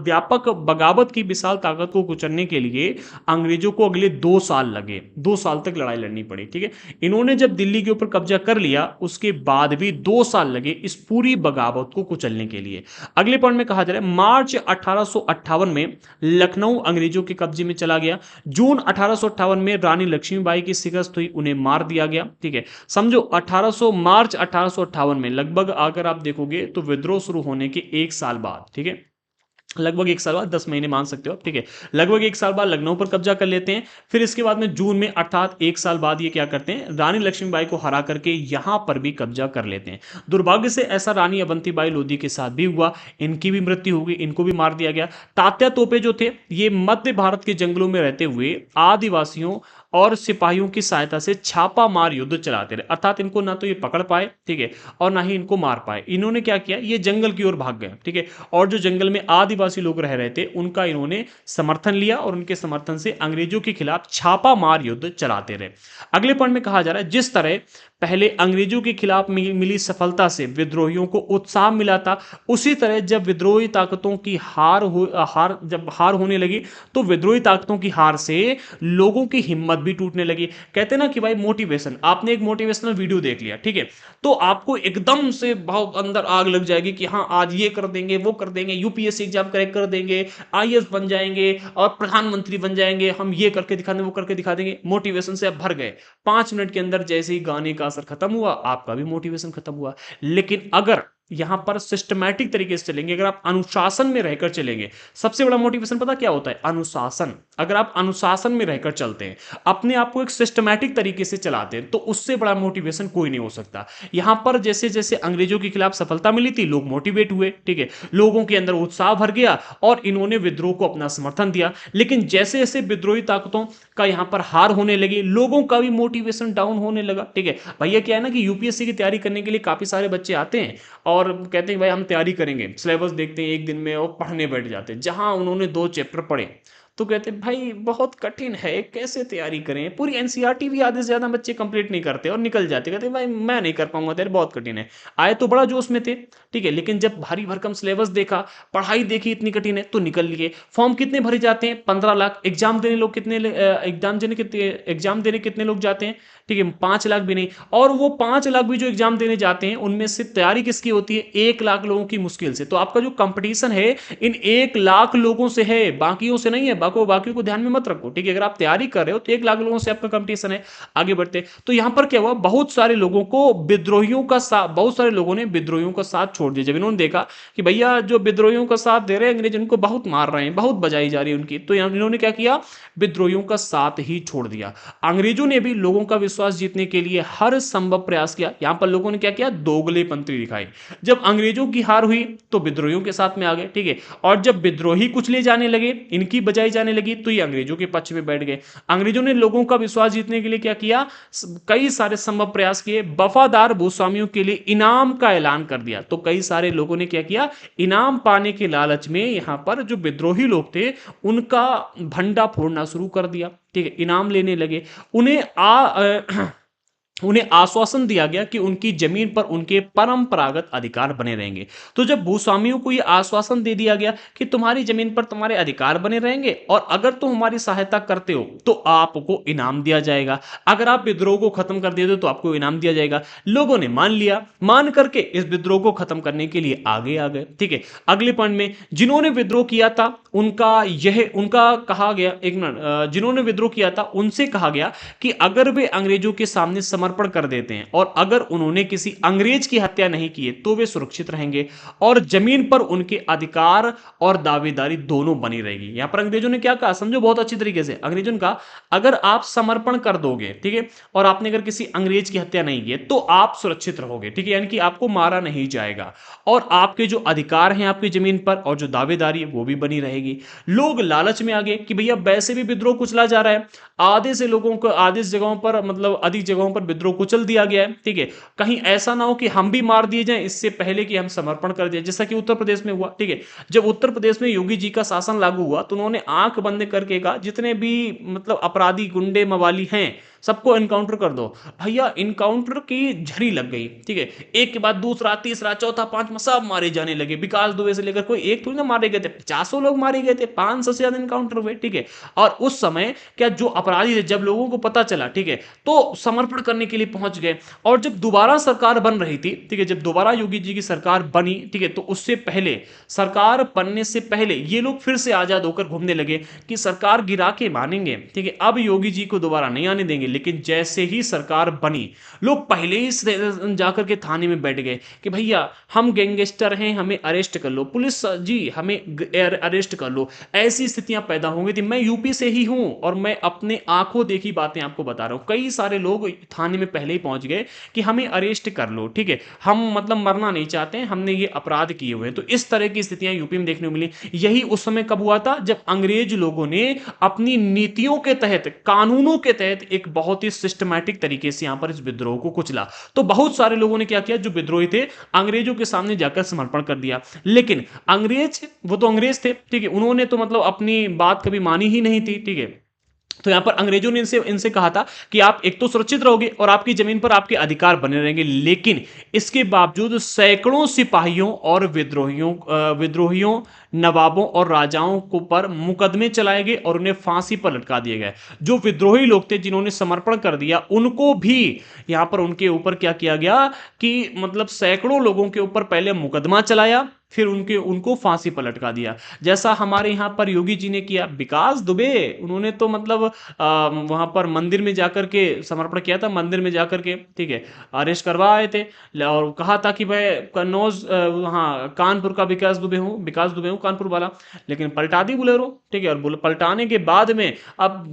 व्यापक बगावत की विशाल ताकत को कुचलने के लिए अंग्रेजों को अगले 2 साल लगे, 2 साल तक लड़ाई लड़नी पड़ी, ठीक है। इन्होंने जब दिल्ली के ऊपर कब्जा कर लिया, उसके बाद भी 2 साल लगे इस पूरी बगावत को कुचलने के लिए। अगले पॉइंट में कहा जा रहा है मार्च 1858 में लखनऊ अंग्रेजों के कब्जे में चला गया। जून 1858 में रानी लक्ष्मीबाई की शिकस्त हुई, उन्हें मार दिया गया, ठीक है। समझो 1800 मार्च 1858 में लगभग अगर आप देखोगे तो विद्रोह शुरू होने के 1 साल बाद, ठीक है, लगभग 1 साल बाद, 10 महीने मान सकते हो आप, ठीक है, लगभग 1 साल बाद लखनऊ पर कब्जा कर लेते हैं। फिर इसके बाद में जून में, अर्थात 1 साल बाद, ये क्या करते हैं, रानी लक्ष्मीबाई को हरा करके यहां पर भी कब्जा कर लेते हैं। दुर्भाग्य से ऐसा रानी अवंतीबाई लोधी के साथ भी हुआ, इनकी भी मृत्यु हो गई, इनको भी मार दिया गया। तात्या तोपे जो थे, ये मध्य भारत के जंगलों में रहते हुए आदिवासियों और सिपाहियों की सहायता से छापा मार युद्ध चलाते रहे, अर्थात इनको ना तो ये पकड़ पाए, ठीक है, और ना ही इनको मार पाए। इन्होंने क्या किया, ये जंगल की ओर भाग गए, ठीक है, और जो जंगल में आदिवासी लोग रह रहे थे उनका इन्होंने समर्थन लिया और उनके समर्थन से अंग्रेजों के खिलाफ छापा मार युद्ध चलाते रहे। अगले पॉइंट में कहा जा रहा है जिस तरह पहले अंग्रेजों के खिलाफ मिली सफलता से विद्रोहियों को उत्साह मिला था, उसी तरह जब विद्रोही ताकतों की हार होने लगी, तो विद्रोही ताकतों की हार से लोगों की हिम्मत भी टूटने लगी। कहते हैं ना कि भाई मोटिवेशन, आपने एक मोटिवेशनल वीडियो देख लिया, ठीक है, तो आपको एकदम से बहुत अंदर आग लग जाएगी कि हाँ आज ये कर देंगे, वो कर देंगे, यूपीएससी एग्जाम क्रैक कर देंगे, आईएएस बन जाएंगे और प्रधानमंत्री बन जाएंगे, हम ये करके दिखा देंगे, वो करके दिखा देंगे। मोटिवेशन से आप भर गए। 5 मिनट के अंदर जैसे ही गाने का असर खत्म हुआ, आपका भी मोटिवेशन खत्म हुआ। लेकिन अगर यहां पर सिस्टमैटिक तरीके से चलेंगे, अगर आप अनुशासन में रहकर चलेंगे, सबसे बड़ा मोटिवेशन पता क्या होता है? अनुशासन। अगर आप अनुशासन में रहकर चलते हैं, अपने आप को एक सिस्टमैटिक तरीके से चलाते हैं, तो उससे बड़ा मोटिवेशन कोई नहीं हो सकता। यहां पर जैसे जैसे अंग्रेजों के खिलाफ सफलता मिली थी, लोग मोटिवेट हुए, ठीक है, लोगों के अंदर उत्साह भर गया और इन्होंने विद्रोह को अपना समर्थन दिया। लेकिन जैसे जैसे विद्रोही ताकतों का यहां पर हार होने लगी, लोगों का भी मोटिवेशन डाउन होने लगा, ठीक है। भैया क्या है ना कि यूपीएससी की तैयारी करने के लिए काफी सारे बच्चे आते हैं और कहते हैं भाई हम तैयारी करेंगे, सिलेबस देखते हैं एक दिन में और पढ़ने बैठ जाते हैं। जहां उन्होंने 2 चैप्टर पढ़े तो कहते हैं भाई बहुत कठिन है, कैसे तैयारी करें, पूरी एनसीईआरटी भी आधे से ज्यादा बच्चे कंप्लीट नहीं करते और निकल जाते, कहते हैं भाई मैं नहीं कर पाऊंगा, तेरे बहुत कठिन है। आए तो बड़ा जोश में थे, ठीक है, लेकिन जब भारी भरकम सिलेबस देखा, पढ़ाई देखी इतनी कठिन है, तो निकल लिए। फॉर्म कितने भरे जाते हैं? 15 लाख। एग्जाम देने लोग कितने एग्जाम देने कितने लोग जाते हैं? ठीक है, 5 लाख भी नहीं। और वो 5 लाख भी जो एग्जाम देने जाते हैं, उनमें से तैयारी किसकी होती है? 1 लाख लोगों की मुश्किल से। तो आपका जो कंपटीशन है इन 1 लाख लोगों से है, बाकियों से नहीं है। बाकियों को ध्यान में मत रखो, ठीक है। अगर आप तैयारी कर रहे हो तो 1 लाख लोगों से आपका कंपटीशन है। आगे बढ़ते तो यहां पर क्या हुआ, बहुत सारे लोगों ने विद्रोहियों का साथ छोड़ दिया। जब इन्होंने देखा कि भैया जो विद्रोहियों का साथ दे रहे हैं अंग्रेज, इनको बहुत मार रहे हैं, बहुत बजाई जा रही है उनकी, तो इन्होंने क्या किया, विद्रोहियों का साथ ही छोड़ दिया। अंग्रेजों ने भी लोगों का विश्वास जीतने के लिए हर संभव प्रयास किया। यहां पर लोगों ने क्या किया, दोगलेपंथी दिखाई। जब अंग्रेजों की हार हुई तो विद्रोहियों के साथ में आ गए, ठीक है, और जब विद्रोही कुचले जाने लगे, इनकी बजाई जाने लगी, तो ये अंग्रेजों के पक्ष में बैठ गए। अंग्रेजों ने लोगों का विश्वास जीतने के लिए क्या किया, कई सारे संभव प्रयास किए। वफादार भूस्वामियों के लिए इनाम का ऐलान कर दिया। तो कई सारे लोगों ने क्या किया, इनाम पाने के लालच में यहां पर जो विद्रोही लोग थे उनका भंडा फोड़ना शुरू कर दिया, ठीक है, इनाम लेने लगे। उन्हें आश्वासन दिया गया कि उनकी जमीन पर उनके परंपरागत अधिकार बने रहेंगे। तो जब भूस्वामियों को यह आश्वासन दे दिया गया कि तुम्हारी जमीन पर तुम्हारे अधिकार बने रहेंगे और अगर तुम हमारी सहायता करते हो तो आपको इनाम दिया जाएगा, अगर आप विद्रोह को खत्म कर देते हो तो आपको इनाम दिया जाएगा, लोगों ने मान लिया। मान करके इस विद्रोह को खत्म करने के लिए आगे आ गए, ठीक है। अगले पॉइंट में जिन्होंने विद्रोह किया था उनका कहा गया, एक मिनट, जिन्होंने विद्रोह किया था उनसे कहा गया कि अगर वे अंग्रेजों के सामने समर्पण कर देते हैं और अगर उन्होंने किसी अंग्रेज की हत्या नहीं की है तो वे सुरक्षित रहेंगे और जमीन पर उनके अधिकार और दावेदारी दोनों बनी रहेगी। यहां पर अंग्रेजों ने क्या कहा, समझो बहुत अच्छी तरीके से। अंग्रेजों ने कहा अगर आप समर्पण कर दोगे, ठीक है, और आपने अगर किसी अंग्रेज की हत्या नहीं की है तो आप सुरक्षित रहोगे, ठीक है, यानी कि आपको मारा नहीं जाएगा और आपके जो अधिकार हैं आपकी जमीन पर और जो दावेदारी है वो भी बनी रहेगी। लोग लालच में आ गए कि भैया वैसे भी विद्रोह कुचला जा रहा है, आधे से लोगों को आधे जगहों पर मतलब अधिक जगहों पर विद्रोह कुचल दिया गया है, ठीक है, कहीं ऐसा ना हो कि हम भी मार दिए जाएं इससे पहले कि हम समर्पण कर दिए, जैसा कि उत्तर प्रदेश में हुआ, ठीक है। जब उत्तर प्रदेश में योगी जी का शासन लागू हुआ तो उन्होंने आंख बंद करके कहा जितने भी मतलब अपराधी गुंडे मवाली हैं सबको एनकाउंटर कर दो। भैया इनकाउंटर की झड़ी लग गई, ठीक है, एक के बाद दूसरा तीसरा चौथा पांचवा सब मारे जाने लगे। विकास दुबे से लेकर कोई एक थोड़ी ना मारे गए थे, 50 लोग मारे गए थे, 500 से ज्यादा एनकाउंटर हुए, ठीक है। और उस समय क्या जो अपराधी थे, जब लोगों को पता चला, ठीक है, तो समर्पण करने के लिए पहुंच गए। और जब दोबारा सरकार बन रही थी, ठीक है, जब दोबारा योगी जी की सरकार बनी, ठीक है, तो उससे पहले सरकार बनने से पहले ये लोग फिर से आजाद होकर घूमने लगे कि सरकार गिरा के मानेंगे, ठीक है, अब योगी जी को दोबारा नहीं आने देंगे। लेकिन जैसे ही सरकार बनी लोग पहले ही जाकर के थाने में बैठ गए कि भैया हम गैंगस्टर हैं, हमें अरेस्ट कर लो, पुलिस जी हमें अरेस्ट कर लो। ऐसी स्थितियां पैदा हो गई थी। मैं यूपी से ही हूं और मैं अपने आंखों देखी बातें आपको बता रहा हूं। कई सारे लोग थाने में पहले ही पहुंच गए कि हमें अरेस्ट कर लो, ठीक है, हम मतलब मरना नहीं चाहते हैं, हमने ये अपराध किए हुए हैं। तो इस तरह की स्थितियां यूपी में देखने को मिली। यही उस समय कब हुआ था, जब अंग्रेज लोगों ने अपनी नीतियों के तहत, कानूनों के तहत एक बहुत ही सिस्टमैटिक तरीके से यहां पर इस विद्रोह को कुचला। तो बहुत सारे लोगों ने क्या किया, जो विद्रोही थे अंग्रेजों के सामने जाकर समर्पण कर दिया। लेकिन अंग्रेज, वो तो अंग्रेज थे, ठीक है, उन्होंने तो मतलब अपनी बात कभी मानी ही नहीं थी, ठीक है। तो यहां पर अंग्रेजों ने इनसे इनसे कहा था कि आप एक तो सुरक्षित रहोगे और आपकी जमीन पर आपके अधिकार बने रहेंगे, लेकिन इसके बावजूद सैकड़ों सिपाहियों और विद्रोहियों, नवाबों और राजाओं को पर मुकदमे चलाए गए और उन्हें फांसी पर लटका दिए गए। जो विद्रोही लोग थे जिन्होंने समर्पण कर दिया, उनको भी यहां पर उनके ऊपर क्या किया गया कि मतलब सैकड़ों लोगों के ऊपर पहले मुकदमा चलाया, फिर उनको फांसी पर लटका दिया। जैसा हमारे यहाँ पर योगी जी ने किया, विकास दुबे, उन्होंने तो मतलब वहां पर मंदिर में जाकर के समर्पण किया था, मंदिर में जाकर के, ठीक है, अरेस्ट करवा आए थे और कहा था कि भाई कन्नौज हाँ कानपुर का विकास दुबे हूँ कानपुर वाला, लेकिन पलटा दी बुलेरो, ठीक है, और पलटाने के बाद में अब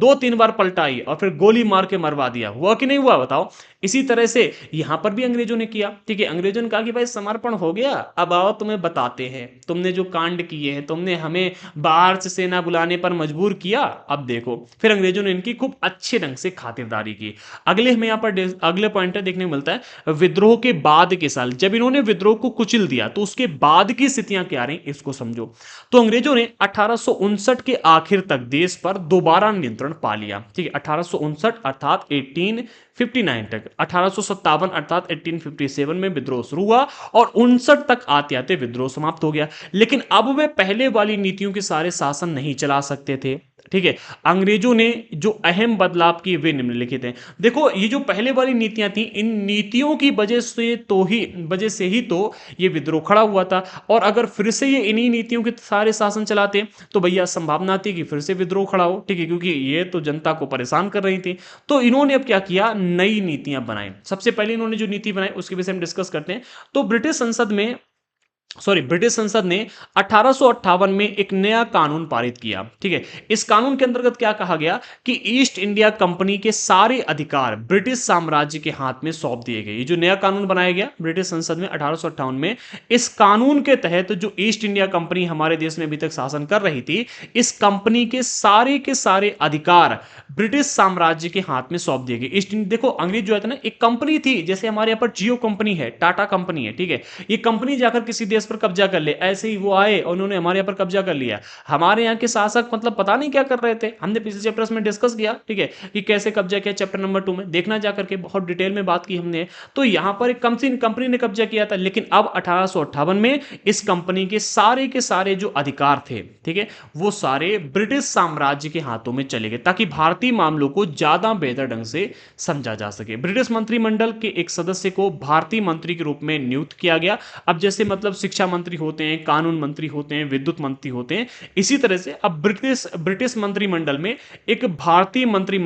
2-3 बार पलटाई और फिर गोली मार के मरवा दिया। हुआ कि नहीं हुआ बताओ? इसी तरह से यहां पर भी अंग्रेजों ने किया, ठीक है, अंग्रेजों ने कहा कि भाई समर्पण हो गया, अब आओ तुम्हें बताते हैं, तुमने जो कांड किए हैं, तुमने हमें बाहर से सेना बुलाने पर मजबूर किया, अब देखो। फिर अंग्रेजों ने इनकी खूब अच्छे ढंग से खातिरदारी की। अगले हमें यहाँ पर अगले पॉइंटर देखने को मिलता है विद्रोह के बाद के साल, जब इन्होंने विद्रोह को कुचल दिया तो उसके बाद की स्थितियां क्या रही इसको समझो। तो अंग्रेजों ने 1859 के आखिर तक देश पर दोबारा नियंत्रण पा लिया, ठीक है, 1859 अर्थात 1859 तक, 1857 अर्थात 1857 में विद्रोह शुरू हुआ और 59 तक आते आते विद्रोह समाप्त हो गया। लेकिन अब वे पहले वाली नीतियों के सारे शासन नहीं चला सकते थे, ठीक है। अंग्रेजों ने जो अहम बदलाव किए वे निम्नलिखित हैं। देखो ये जो पहले वाली नीतियां थी, इन नीतियों की वजह से ही तो ये विद्रोह खड़ा हुआ था, और अगर फिर से ये इन्हीं नीतियों के सारे शासन चलाते तो भैया संभावना थी कि फिर से विद्रोह खड़ा हो, ठीक है, क्योंकि ये तो जनता को परेशान कर रही थी। तो इन्होंने अब क्या किया, नई नीतियां बनाई। सबसे पहले इन्होंने जो नीति बनाई उसके विषय में डिस्कस करते हैं। तो ब्रिटिश संसद ने 1858 में एक नया कानून पारित किया, ठीक है। इस कानून के अंतर्गत क्या कहा गया कि ईस्ट इंडिया कंपनी के सारे अधिकार ब्रिटिश साम्राज्य के हाथ में सौंप दिए गए। ये जो नया कानून बनाया गया ब्रिटिश संसद में 1858 में, इस कानून के तहत जो ईस्ट इंडिया कंपनी हमारे देश में अभी तक शासन कर रही थी, इस कंपनी के सारे अधिकार ब्रिटिश साम्राज्य के हाथ में सौंप दिए गए। ईस्ट इंडिया, देखो अंग्रेज जो है ना, एक कंपनी थी, जैसे हमारे यहाँ पर जियो कंपनी है, टाटा कंपनी है, ठीक है, ये कंपनी जाकर किसी देश पर कब्जा कर ले, ऐसे ही वो आए और उन्होंने हमारे यहाँ पर कब्जा कर लिया। हमारे यहाँ के शासक मतलब पता नहीं क्या कर रहे थे, हमने पिछले चैप्टर्स में डिस्कस किया, ठीक है, कि कैसे कब्जा किया, चैप्टर नंबर 2 में देखना जाकर के, बहुत डिटेल में बात की हमने। तो यहाँ पर एक कंपनी ने कब्जा किया था, लेकिन अब 1858 में इस कंपनी के सारे जो अधिकार थे, ठीक है, वो सारे ब्रिटिश साम्राज्य के हाथों में चले गए, ताकि भारतीय मामलों को ज्यादा बेहतर ढंग से समझा जा सके। ब्रिटिश मंत्रिमंडल के एक सदस्य को भारतीय मंत्री के रूप में नियुक्त किया गया। अब जैसे मतलब शिक्षा मंत्री होते हैं, कानून मंत्री होते हैं, विद्युत मंत्री होते हैं, इसी तरह से अब ब्रिटिश मंत्रिमंडल में एक भारतीय मंत्री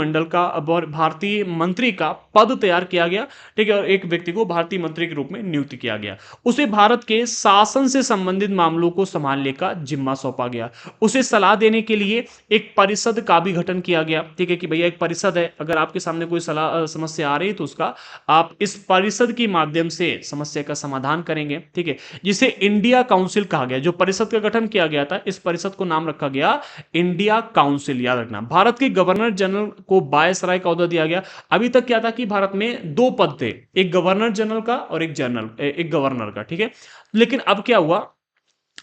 का पद तैयार किया गया, ठीक है, और एक व्यक्ति को भारतीय मंत्री के रूप में नियुक्त किया गया। उसे भारत के शासन से संबंधित मामलों को संभालने का जिम्मा सौंपा गया। उसे सलाह देने के लिए एक परिषद का भी गठन किया गया, ठीक है, कि भैया एक परिषद है, अगर आपके सामने कोई समस्या आ रही है तो उसका आप इस परिषद के माध्यम से समस्या का समाधान करेंगे, ठीक है, जिसे इंडिया काउंसिल कहा गया। जो परिषद का गठन किया गया था, इस परिषद को नाम रखा गया इंडिया काउंसिल, याद रखना। भारत के गवर्नर जनरल को वायसराय का ओहदा दिया गया। अभी तक क्या था कि भारत में 2 पद थे, एक गवर्नर जनरल का और एक गवर्नर का, ठीक है। लेकिन अब क्या हुआ,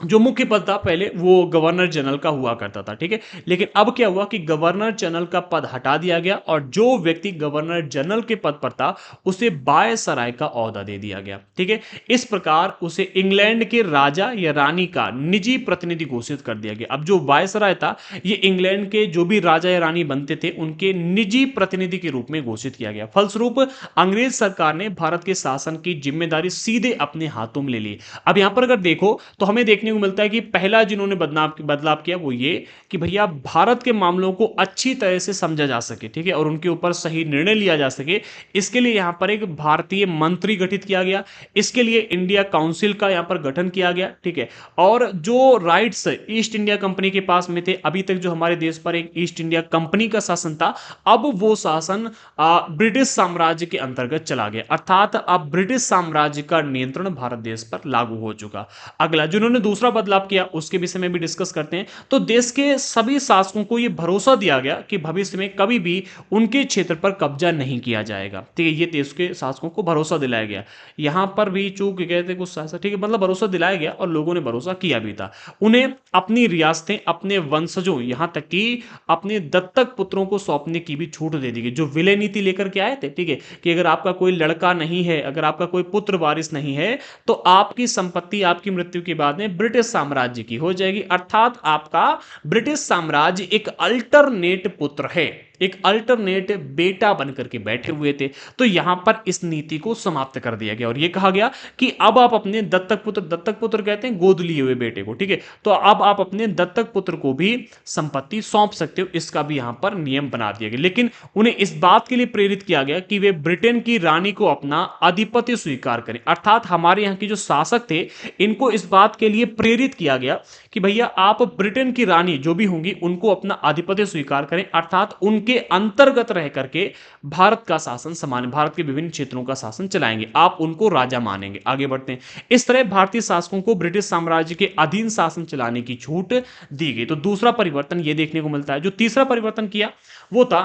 जो मुख्य पद था पहले वो गवर्नर जनरल का हुआ करता था, ठीक है, लेकिन अब क्या हुआ कि गवर्नर जनरल का पद हटा दिया गया और जो व्यक्ति गवर्नर जनरल के पद पर था उसे वायसराय का ओहदा दे दिया गया, ठीक है। इस प्रकार उसे इंग्लैंड के राजा या रानी का निजी प्रतिनिधि घोषित कर दिया गया। अब जो वायसराय था, ये इंग्लैंड के जो भी राजा या रानी बनते थे उनके निजी प्रतिनिधि के रूप में घोषित किया गया। फलस्वरूप अंग्रेज सरकार ने भारत के शासन की जिम्मेदारी सीधे अपने हाथों में ले ली। अब यहां पर अगर देखो तो हमें देखने को मिलता है कि पहला जिन्होंने बदलाव किया वो ये कि भैया भारत के मामलों को अच्छी तरह से समझा जा सके, ठीक है, और उनके ऊपर सही निर्णय लिया जा सके, इसके लिए यहां पर एक भारतीय मंत्री गठित किया गया। इसके लिए इंडिया काउंसिल का यहां पर गठन किया गया, ठीक है। और जो राइट्स ईस्ट इंडिया कंपनी के पास में थे, अभी तक जो हमारे देश पर एक ईस्ट इंडिया कंपनी का शासन था, अब वो शासन ब्रिटिश साम्राज्य के अंतर्गत चला गया, अर्थात अब ब्रिटिश साम्राज्य का नियंत्रण भारत देश पर लागू हो चुका। अगला जिन्होंने दूसरा बदलाव किया उसके विषय में भी डिस्कस करते हैं। तो देश के सभी शासकों को यह भरोसा दिया गया कि भविष्य में कभी भी उनके क्षेत्र पर कब्जा नहीं किया जाएगा। ठीक है, ये देश के शासकों को भरोसा दिलाया गया। यहां पर भी चूक गए थे कुछ शासक, ठीक है, मतलब भरोसा दिलाया गया और लोगों ने भरोसा किया भी था। उन्हें अपनी रियासतें अपने वंशजों, यहां तक कि अपने दत्तक पुत्रों को सौंपने की भी छूट दे दी गई। जो विलय नीति लेकर के आए थे, ठीक है, कि अगर आपका कोई लड़का नहीं है, अगर आपका कोई पुत्र वारिस नहीं है, तो आपकी संपत्ति आपकी मृत्यु के बाद में ब्रिटिश साम्राज्य की हो जाएगी। अर्थात आपका ब्रिटिश साम्राज्य एक अल्टरनेट पुत्र है, एक अल्टरनेट बेटा बनकर के बैठे हुए थे। तो यहां पर इस नीति को समाप्त कर दिया गया और यह कहा गया कि अब आप अपने दत्तक पुत्र कहते हैं गोद लिए हुए बेटे को, ठीक है, तो अब आप अपने दत्तक पुत्र को भी संपत्ति सौंप सकते हो, इसका भी यहां पर नियम बना दिया गया। लेकिन उन्हें इस बात के लिए प्रेरित किया गया कि वे ब्रिटेन की रानी को अपना आधिपत्य स्वीकार करें। अर्थात हमारे यहां के जो शासक थे, इनको इस बात के लिए प्रेरित किया गया कि भैया आप ब्रिटेन की रानी जो भी होंगी उनको अपना आधिपत्य स्वीकार करें, अर्थात उनके अंतर्गत रह करके भारत का शासन संभालें, भारत के विभिन्न क्षेत्रों का शासन चलाएंगे, आप उनको राजा मानेंगे। आगे बढ़ते हैं। इस तरह भारतीय शासकों को ब्रिटिश साम्राज्य के अधीन शासन चलाने की छूट दी गई। तो दूसरा परिवर्तन यह देखने को मिलता है। जो तीसरा परिवर्तन किया वो था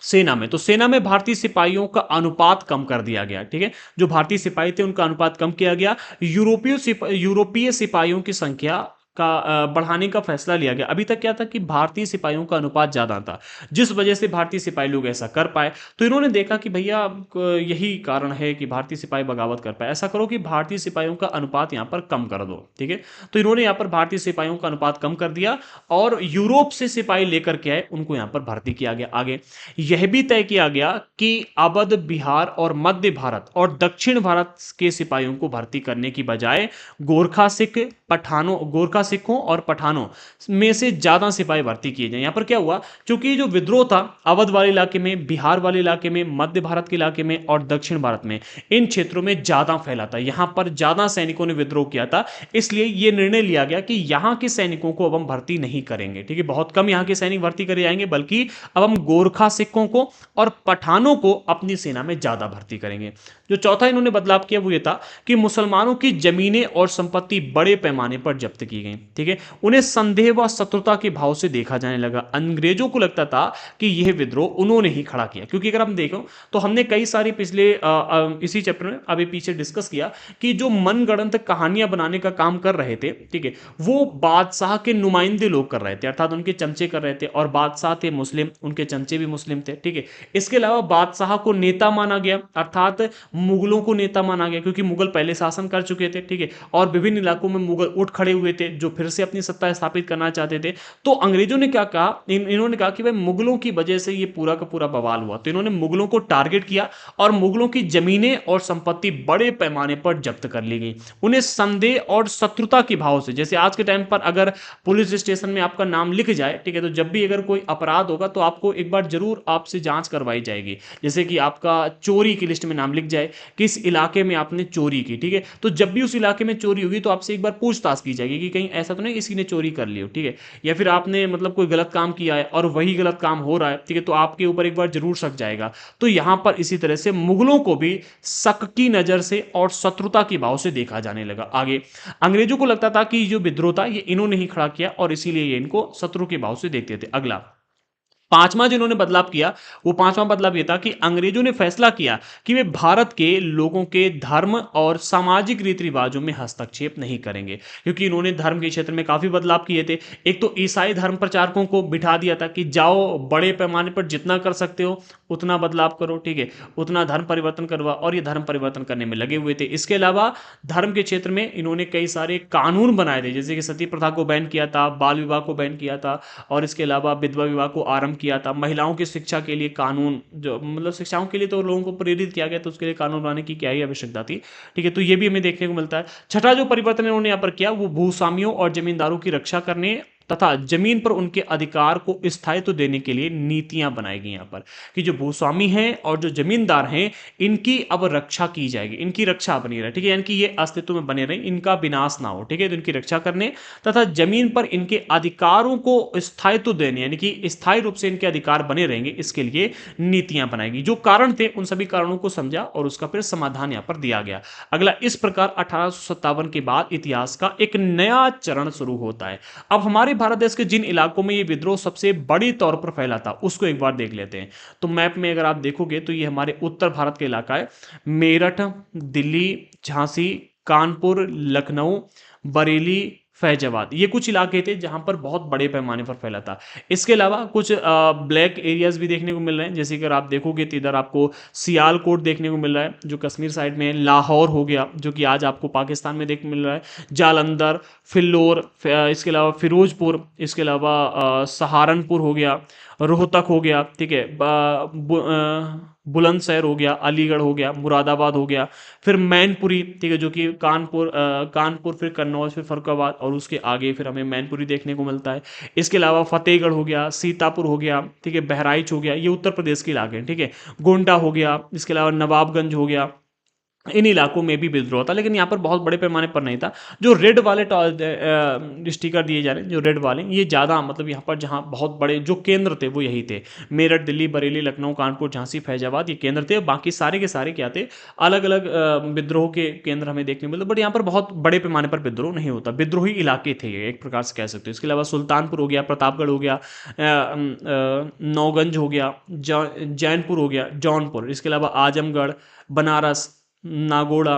सेना में। तो सेना में भारतीय सिपाहियों का अनुपात कम कर दिया गया। ठीक है, जो भारतीय सिपाही थे उनका अनुपात कम किया गया। यूरोपीय सिपाहियों की संख्या का बढ़ाने का फैसला लिया गया। अभी तक क्या था कि भारतीय सिपाहियों का अनुपात ज्यादा था, जिस वजह से भारतीय सिपाही लोग ऐसा कर पाए। तो इन्होंने देखा कि भैया यही कारण है कि भारतीय सिपाही बगावत कर पाए, ऐसा करो कि भारतीय सिपाहियों का अनुपात यहां पर कम कर दो। ठीक है, तो इन्होंने यहां पर भारतीय सिपाहियों का अनुपात कम कर दिया और यूरोप से सिपाही लेकर के आए, उनको यहां पर भर्ती किया गया। आगे यह भी तय किया गया कि अवध, बिहार और मध्य भारत और दक्षिण भारत के सिपाहियों को भर्ती करने की बजाय गोरखा सिखों और पठानों में से ज्यादा सिपाही भर्ती किए जाए। यहां पर क्या हुआ, क्योंकि जो विद्रोह था अवध वाले इलाके में, बिहार वाले इलाके में, मध्य भारत के इलाके में और दक्षिण भारत में, इन क्षेत्रों में ज्यादा फैला था, यहां पर ज्यादा सैनिकों ने विद्रोह किया था। इसलिए यह निर्णय लिया गया कि यहां के सैनिकों को अब हम भर्ती नहीं करेंगे। ठीक है, बहुत कम यहां के सैनिक भर्ती करे जाएंगे, बल्कि अब हम गोरखा सिखों को और पठानों को अपनी सेना में ज्यादा भर्ती करेंगे। जो चौथा इन्होंने बदलाव किया वो ये था कि मुसलमानों की जमीनें और संपत्ति बड़े पैमाने पर जब्त की गई। ठीक है, उन्हें संदेह व शत्रुता के भाव से देखा जाने लगा। अंग्रेजों को लगता था कि यह विद्रोह उन्होंने ही खड़ा किया, क्योंकि अगर हम देखो तो हमने कई सारी पिछले इसी चैप्टर में अभी पीछे डिस्कस किया कि जो मनगढ़ंत कहानियां बनाने का काम कर रहे थे, ठीक है, वो बादशाह के नुमाइंदे लोग कर रहे थे, अर्थात उनके चमचे कर रहे थे, और बादशाह थे मुस्लिम, उनके चमचे भी मुस्लिम थे। ठीक है, इसके अलावा बादशाह को नेता माना गया, अर्थात मुगलों को नेता माना गया, क्योंकि मुगल पहले शासन कर चुके थे। ठीक है, और विभिन्न इलाकों में मुगल उठ खड़े हुए थे जो फिर से अपनी सत्ता स्थापित करना चाहते थे। तो अंग्रेजों ने क्या कहा, इन्होंने कहा कि भाई मुगलों की वजह से ये पूरा का पूरा बवाल हुआ, तो इन्होंने मुगलों को टारगेट किया और मुगलों की जमीनें और संपत्ति बड़े पैमाने पर जब्त कर ली गई। उन्हें संदेह और शत्रुता के भाव से, जैसे आज के टाइम पर अगर पुलिस स्टेशन में आपका नाम लिख जाए, ठीक है, तो जब भी अगर कोई अपराध होगा तो आपको एक बार जरूर आपसे जांच करवाई जाएगी। जैसे कि आपका चोरी की लिस्ट में नाम लिख जाए, किस इलाके में आपने चोरी की, ठीक है, तो जब भी उस इलाके में चोरी होगी तो आपसे एक बार पूछताछ की जाएगी कि कहीं ऐसा तो नहीं किसी ने चोरी कर ली हो। ठीक है, या फिर आपने मतलब कोई गलत काम किया है और वही गलत काम हो रहा है, ठीक है, तो आपके ऊपर एक बार जरूर शक जाएगा। तो यहां पर इसी तरह से मुगलों को भी शक की नजर से और शत्रुता के भाव से देखा जाने लगा। आगे अंग्रेजों को लगता था कि जो विद्रोह था ये इन्होंने ही खड़ा किया और इसीलिए ये इनको शत्रु के भाव से देखते थे। अगला पांचवा जिन्होंने बदलाव किया वो पांचवा बदलाव यह था कि अंग्रेजों ने फैसला किया कि वे भारत के लोगों के धर्म और सामाजिक रीति रिवाजों में हस्तक्षेप नहीं करेंगे, क्योंकि इन्होंने धर्म के क्षेत्र में काफी बदलाव किए थे। एक तो ईसाई धर्म प्रचारकों को बिठा दिया था कि जाओ बड़े पैमाने पर जितना कर सकते हो उतना बदलाव करो, ठीक है, उतना धर्म परिवर्तन करवा, और ये धर्म परिवर्तन करने में लगे हुए थे। इसके अलावा धर्म के क्षेत्र में इन्होंने कई सारे कानून बनाए थे, जैसे कि सती प्रथा को बैन किया था, बाल विवाह को बैन किया था, और इसके अलावा विधवा विवाह को आरंभ किया था। महिलाओं की शिक्षा के लिए कानून, जो मतलब शिक्षाओं के लिए तो लोगों को प्रेरित किया गया, तो उसके लिए कानून बनाने की क्या ही आवश्यकता थी। ठीक है, तो ये भी हमें देखने को मिलता है। छठा जो परिवर्तन इन्होंने यहाँ पर किया वो भूस्वामियों और जमींदारों की रक्षा करने तथा जमीन पर उनके अधिकार को स्थायित्व देने के लिए नीतियां बनाई गई यहाँ पर कि जो भूस्वामी हैं और जो जमींदार हैं इनकी अब रक्षा की जाएगी, इनकी रक्षा बनी रहे, ठीक है, यानी कि ये अस्तित्व में बने रहे, इनका विनाश ना हो, ठीक है, तो इनकी रक्षा करने तथा जमीन पर इनके अधिकारों को स्थायित्व देने यानी कि स्थायी रूप से इनके अधिकार बने रहेंगे, इसके लिए नीतियां बनाएगी। जो कारण थे उन सभी कारणों को समझा और उसका फिर समाधान यहां पर दिया गया। अगला, इस प्रकार 1857 के बाद इतिहास का एक नया चरण शुरू होता है। अब हमारे भारत देश के जिन इलाकों में ये विद्रोह सबसे बड़ी तौर पर फैला था उसको एक बार देख लेते हैं। तो मैप में अगर आप देखोगे तो ये हमारे उत्तर भारत का इलाका है। मेरठ, दिल्ली, झांसी, कानपुर, लखनऊ, बरेली, फैजाबाद, ये कुछ इलाके थे जहां पर बहुत बड़े पैमाने पर फैला था। इसके अलावा कुछ ब्लैक एरियाज भी देखने को मिल रहे हैं, जैसे कि अगर आप देखोगे तो इधर आपको सियालकोट देखने को मिल रहा है जो कश्मीर साइड में है, लाहौर हो गया जो कि आज आपको पाकिस्तान में देखने को मिल रहा है, जालंधर, फिल्लोर, इसके अलावा फिरोजपुर, इसके अलावा सहारनपुर हो गया, रोहतक हो गया, ठीक है, बुलंदशहर हो गया, अलीगढ़ हो गया, मुरादाबाद हो गया, फिर मैनपुरी, ठीक है, जो कि कानपुर, फिर कन्नौज, फिर फरुखाबाद और उसके आगे फिर हमें मैनपुरी देखने को मिलता है। इसके अलावा फतेहगढ़ हो गया, सीतापुर हो गया, ठीक है, बहराइच हो गया, ये उत्तर प्रदेश के इलाके हैं, ठीक है, गोंडा हो गया, इसके अलावा नवाबगंज हो गया, इन इलाकों में भी विद्रोह था, लेकिन यहाँ पर बहुत बड़े पैमाने पर नहीं था। जो रेड वाले स्टिकर दिए जा रहे हैं, जो रेड वाले, ये ज़्यादा मतलब यहाँ पर जहाँ बहुत बड़े जो केंद्र थे वो यही थे। मेरठ, दिल्ली, बरेली, लखनऊ, कानपुर, झांसी, फैजाबाद, ये केंद्र थे। बाकी सारे के सारे क्या थे, अलग अलग विद्रोह के केंद्र हमें देखने को मिलते, बट यहाँ पर बहुत बड़े पैमाने पर विद्रोह नहीं होता, विद्रोही इलाके थे ये, एक प्रकार से कह सकते हो। इसके अलावा सुल्तानपुर हो गया, प्रतापगढ़ हो गया, नौगंज हो गया, जैनपुर हो गया, जौनपुर, इसके अलावा आजमगढ़, बनारस, नागौड़,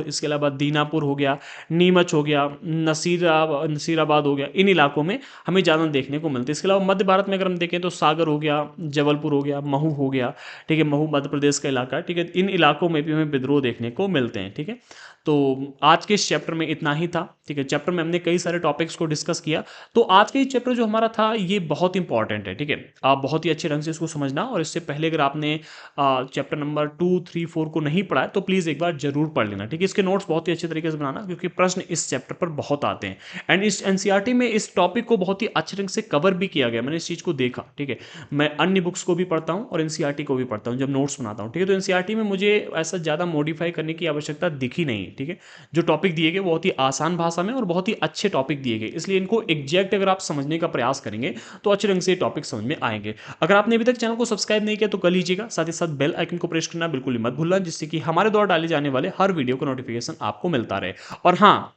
इसके अलावा दीनापुर हो गया, नीमच हो गया, नसीराबाद हो गया, इन इलाकों में हमें ज़्यादा देखने को मिलते हैं। इसके अलावा मध्य भारत में अगर हम देखें तो सागर हो गया, जबलपुर हो गया, महू हो गया, ठीक है, महू मध्य प्रदेश का इलाका है, ठीक है, इन इलाकों में भी हमें विद्रोह देखने को मिलते हैं, ठीक है। तो आज के इस चैप्टर में इतना ही था, ठीक है, चैप्टर में हमने कई सारे टॉपिक्स को डिस्कस किया। तो आज के ये चैप्टर जो हमारा था ये बहुत इंपॉर्टेंट है, ठीक है, आप बहुत ही अच्छे ढंग से इसको समझना, और इससे पहले अगर आपने चैप्टर नंबर 2, 3, 4 को नहीं पढ़ा है तो प्लीज़ एक बार जरूर पढ़ लेना, ठीक है। इसके नोट्स बहुत ही अच्छे तरीके से बनाना क्योंकि प्रश्न इस चैप्टर पर बहुत आते हैं, एंड इस एनसीईआरटी में इस टॉपिक को बहुत ही अच्छे ढंग से कवर भी किया गया, मैंने इस चीज़ को देखा, ठीक है। मैं अन्य बुक्स को भी पढ़ता हूँ और एनसीईआरटी को भी पढ़ता हूँ जब नोट्स बनाता हूँ, ठीक है। तो एनसीईआरटी में मुझे ऐसा ज़्यादा मॉडिफाई करने की आवश्यकता दिखी नहीं, ठीक है। जो टॉपिक दिए गए बहुत ही आसान भाषा में और बहुत ही अच्छे टॉपिक दिए गए, इसलिए इनको एग्जैक्ट अगर आप समझने का प्रयास करेंगे तो अच्छे ढंग से टॉपिक समझ में आएंगे। अगर आपने अभी तक चैनल को सब्सक्राइब नहीं किया तो कर लीजिएगा, साथ ही साथ बेल आइकन को प्रेस करना बिल्कुल मत भूलना, जिससे कि हमारे द्वारा डाले जाने वाले हर वीडियो का नोटिफिकेशन आपको मिलता रहे। और हाँ,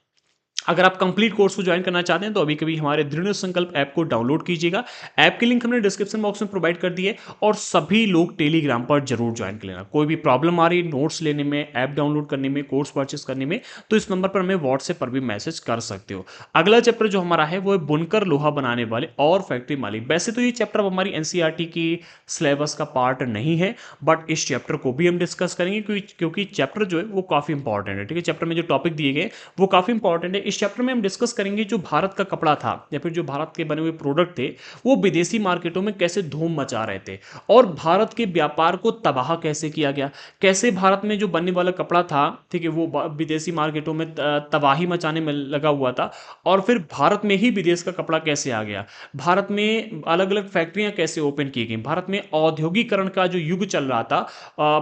अगर आप कंप्लीट कोर्स को ज्वाइन करना चाहते हैं तो अभी कभी हमारे दृढ़ संकल्प ऐप को डाउनलोड कीजिएगा। ऐप की लिंक हमने डिस्क्रिप्शन बॉक्स में प्रोवाइड कर दी है, और सभी लोग टेलीग्राम पर जरूर ज्वाइन कर लेना। कोई भी प्रॉब्लम आ रही नोट्स लेने में, ऐप डाउनलोड करने में, कोर्स परचेस करने में, तो इस नंबर पर हमें व्हाट्सएप पर भी मैसेज कर सकते हो। अगला चैप्टर जो हमारा है वो है बुनकर लोहा बनाने वाले और फैक्ट्री मालिक। वैसे तो ये चैप्टर हमारी एनसीईआरटी की सिलेबस का पार्ट नहीं है, बट इस चैप्टर को भी हम डिस्कस करेंगे क्योंकि चैप्टर जो है वो काफी इंपॉर्टेंट है, ठीक है। चैप्टर में जो टॉपिक दिए गए वो काफी इंपॉर्टेंट है। इस चैप्टर में हम डिस्कस करेंगे जो भारत का कपड़ा था या फिर जो भारत के बने हुए प्रोडक्ट थे वो विदेशी मार्केटों में कैसे धूम मचा रहे थे, और भारत के व्यापार को तबाह कैसे किया गया, कैसे भारत में जो बनने वाला कपड़ा था, ठीक है, वो विदेशी मार्केटों में तबाही मचाने में लगा हुआ था, और फिर भारत में ही विदेश का कपड़ा कैसे आ गया, भारत में अलग अलग फैक्ट्रियां कैसे ओपन की गई, भारत में औद्योगिकरण का जो युग चल रहा था,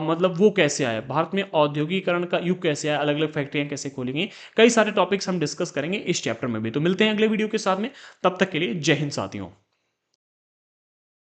मतलब वो कैसे आया, भारत में औद्योगिकरण का युग कैसे आया, अलग अलग फैक्ट्रियां कैसे खोली गई, कई सारे टॉपिक्स हम डिस्कस करेंगे इस चैप्टर में भी। तो मिलते हैं अगले वीडियो के साथ में, तब तक के लिए जय हिंद साथियों।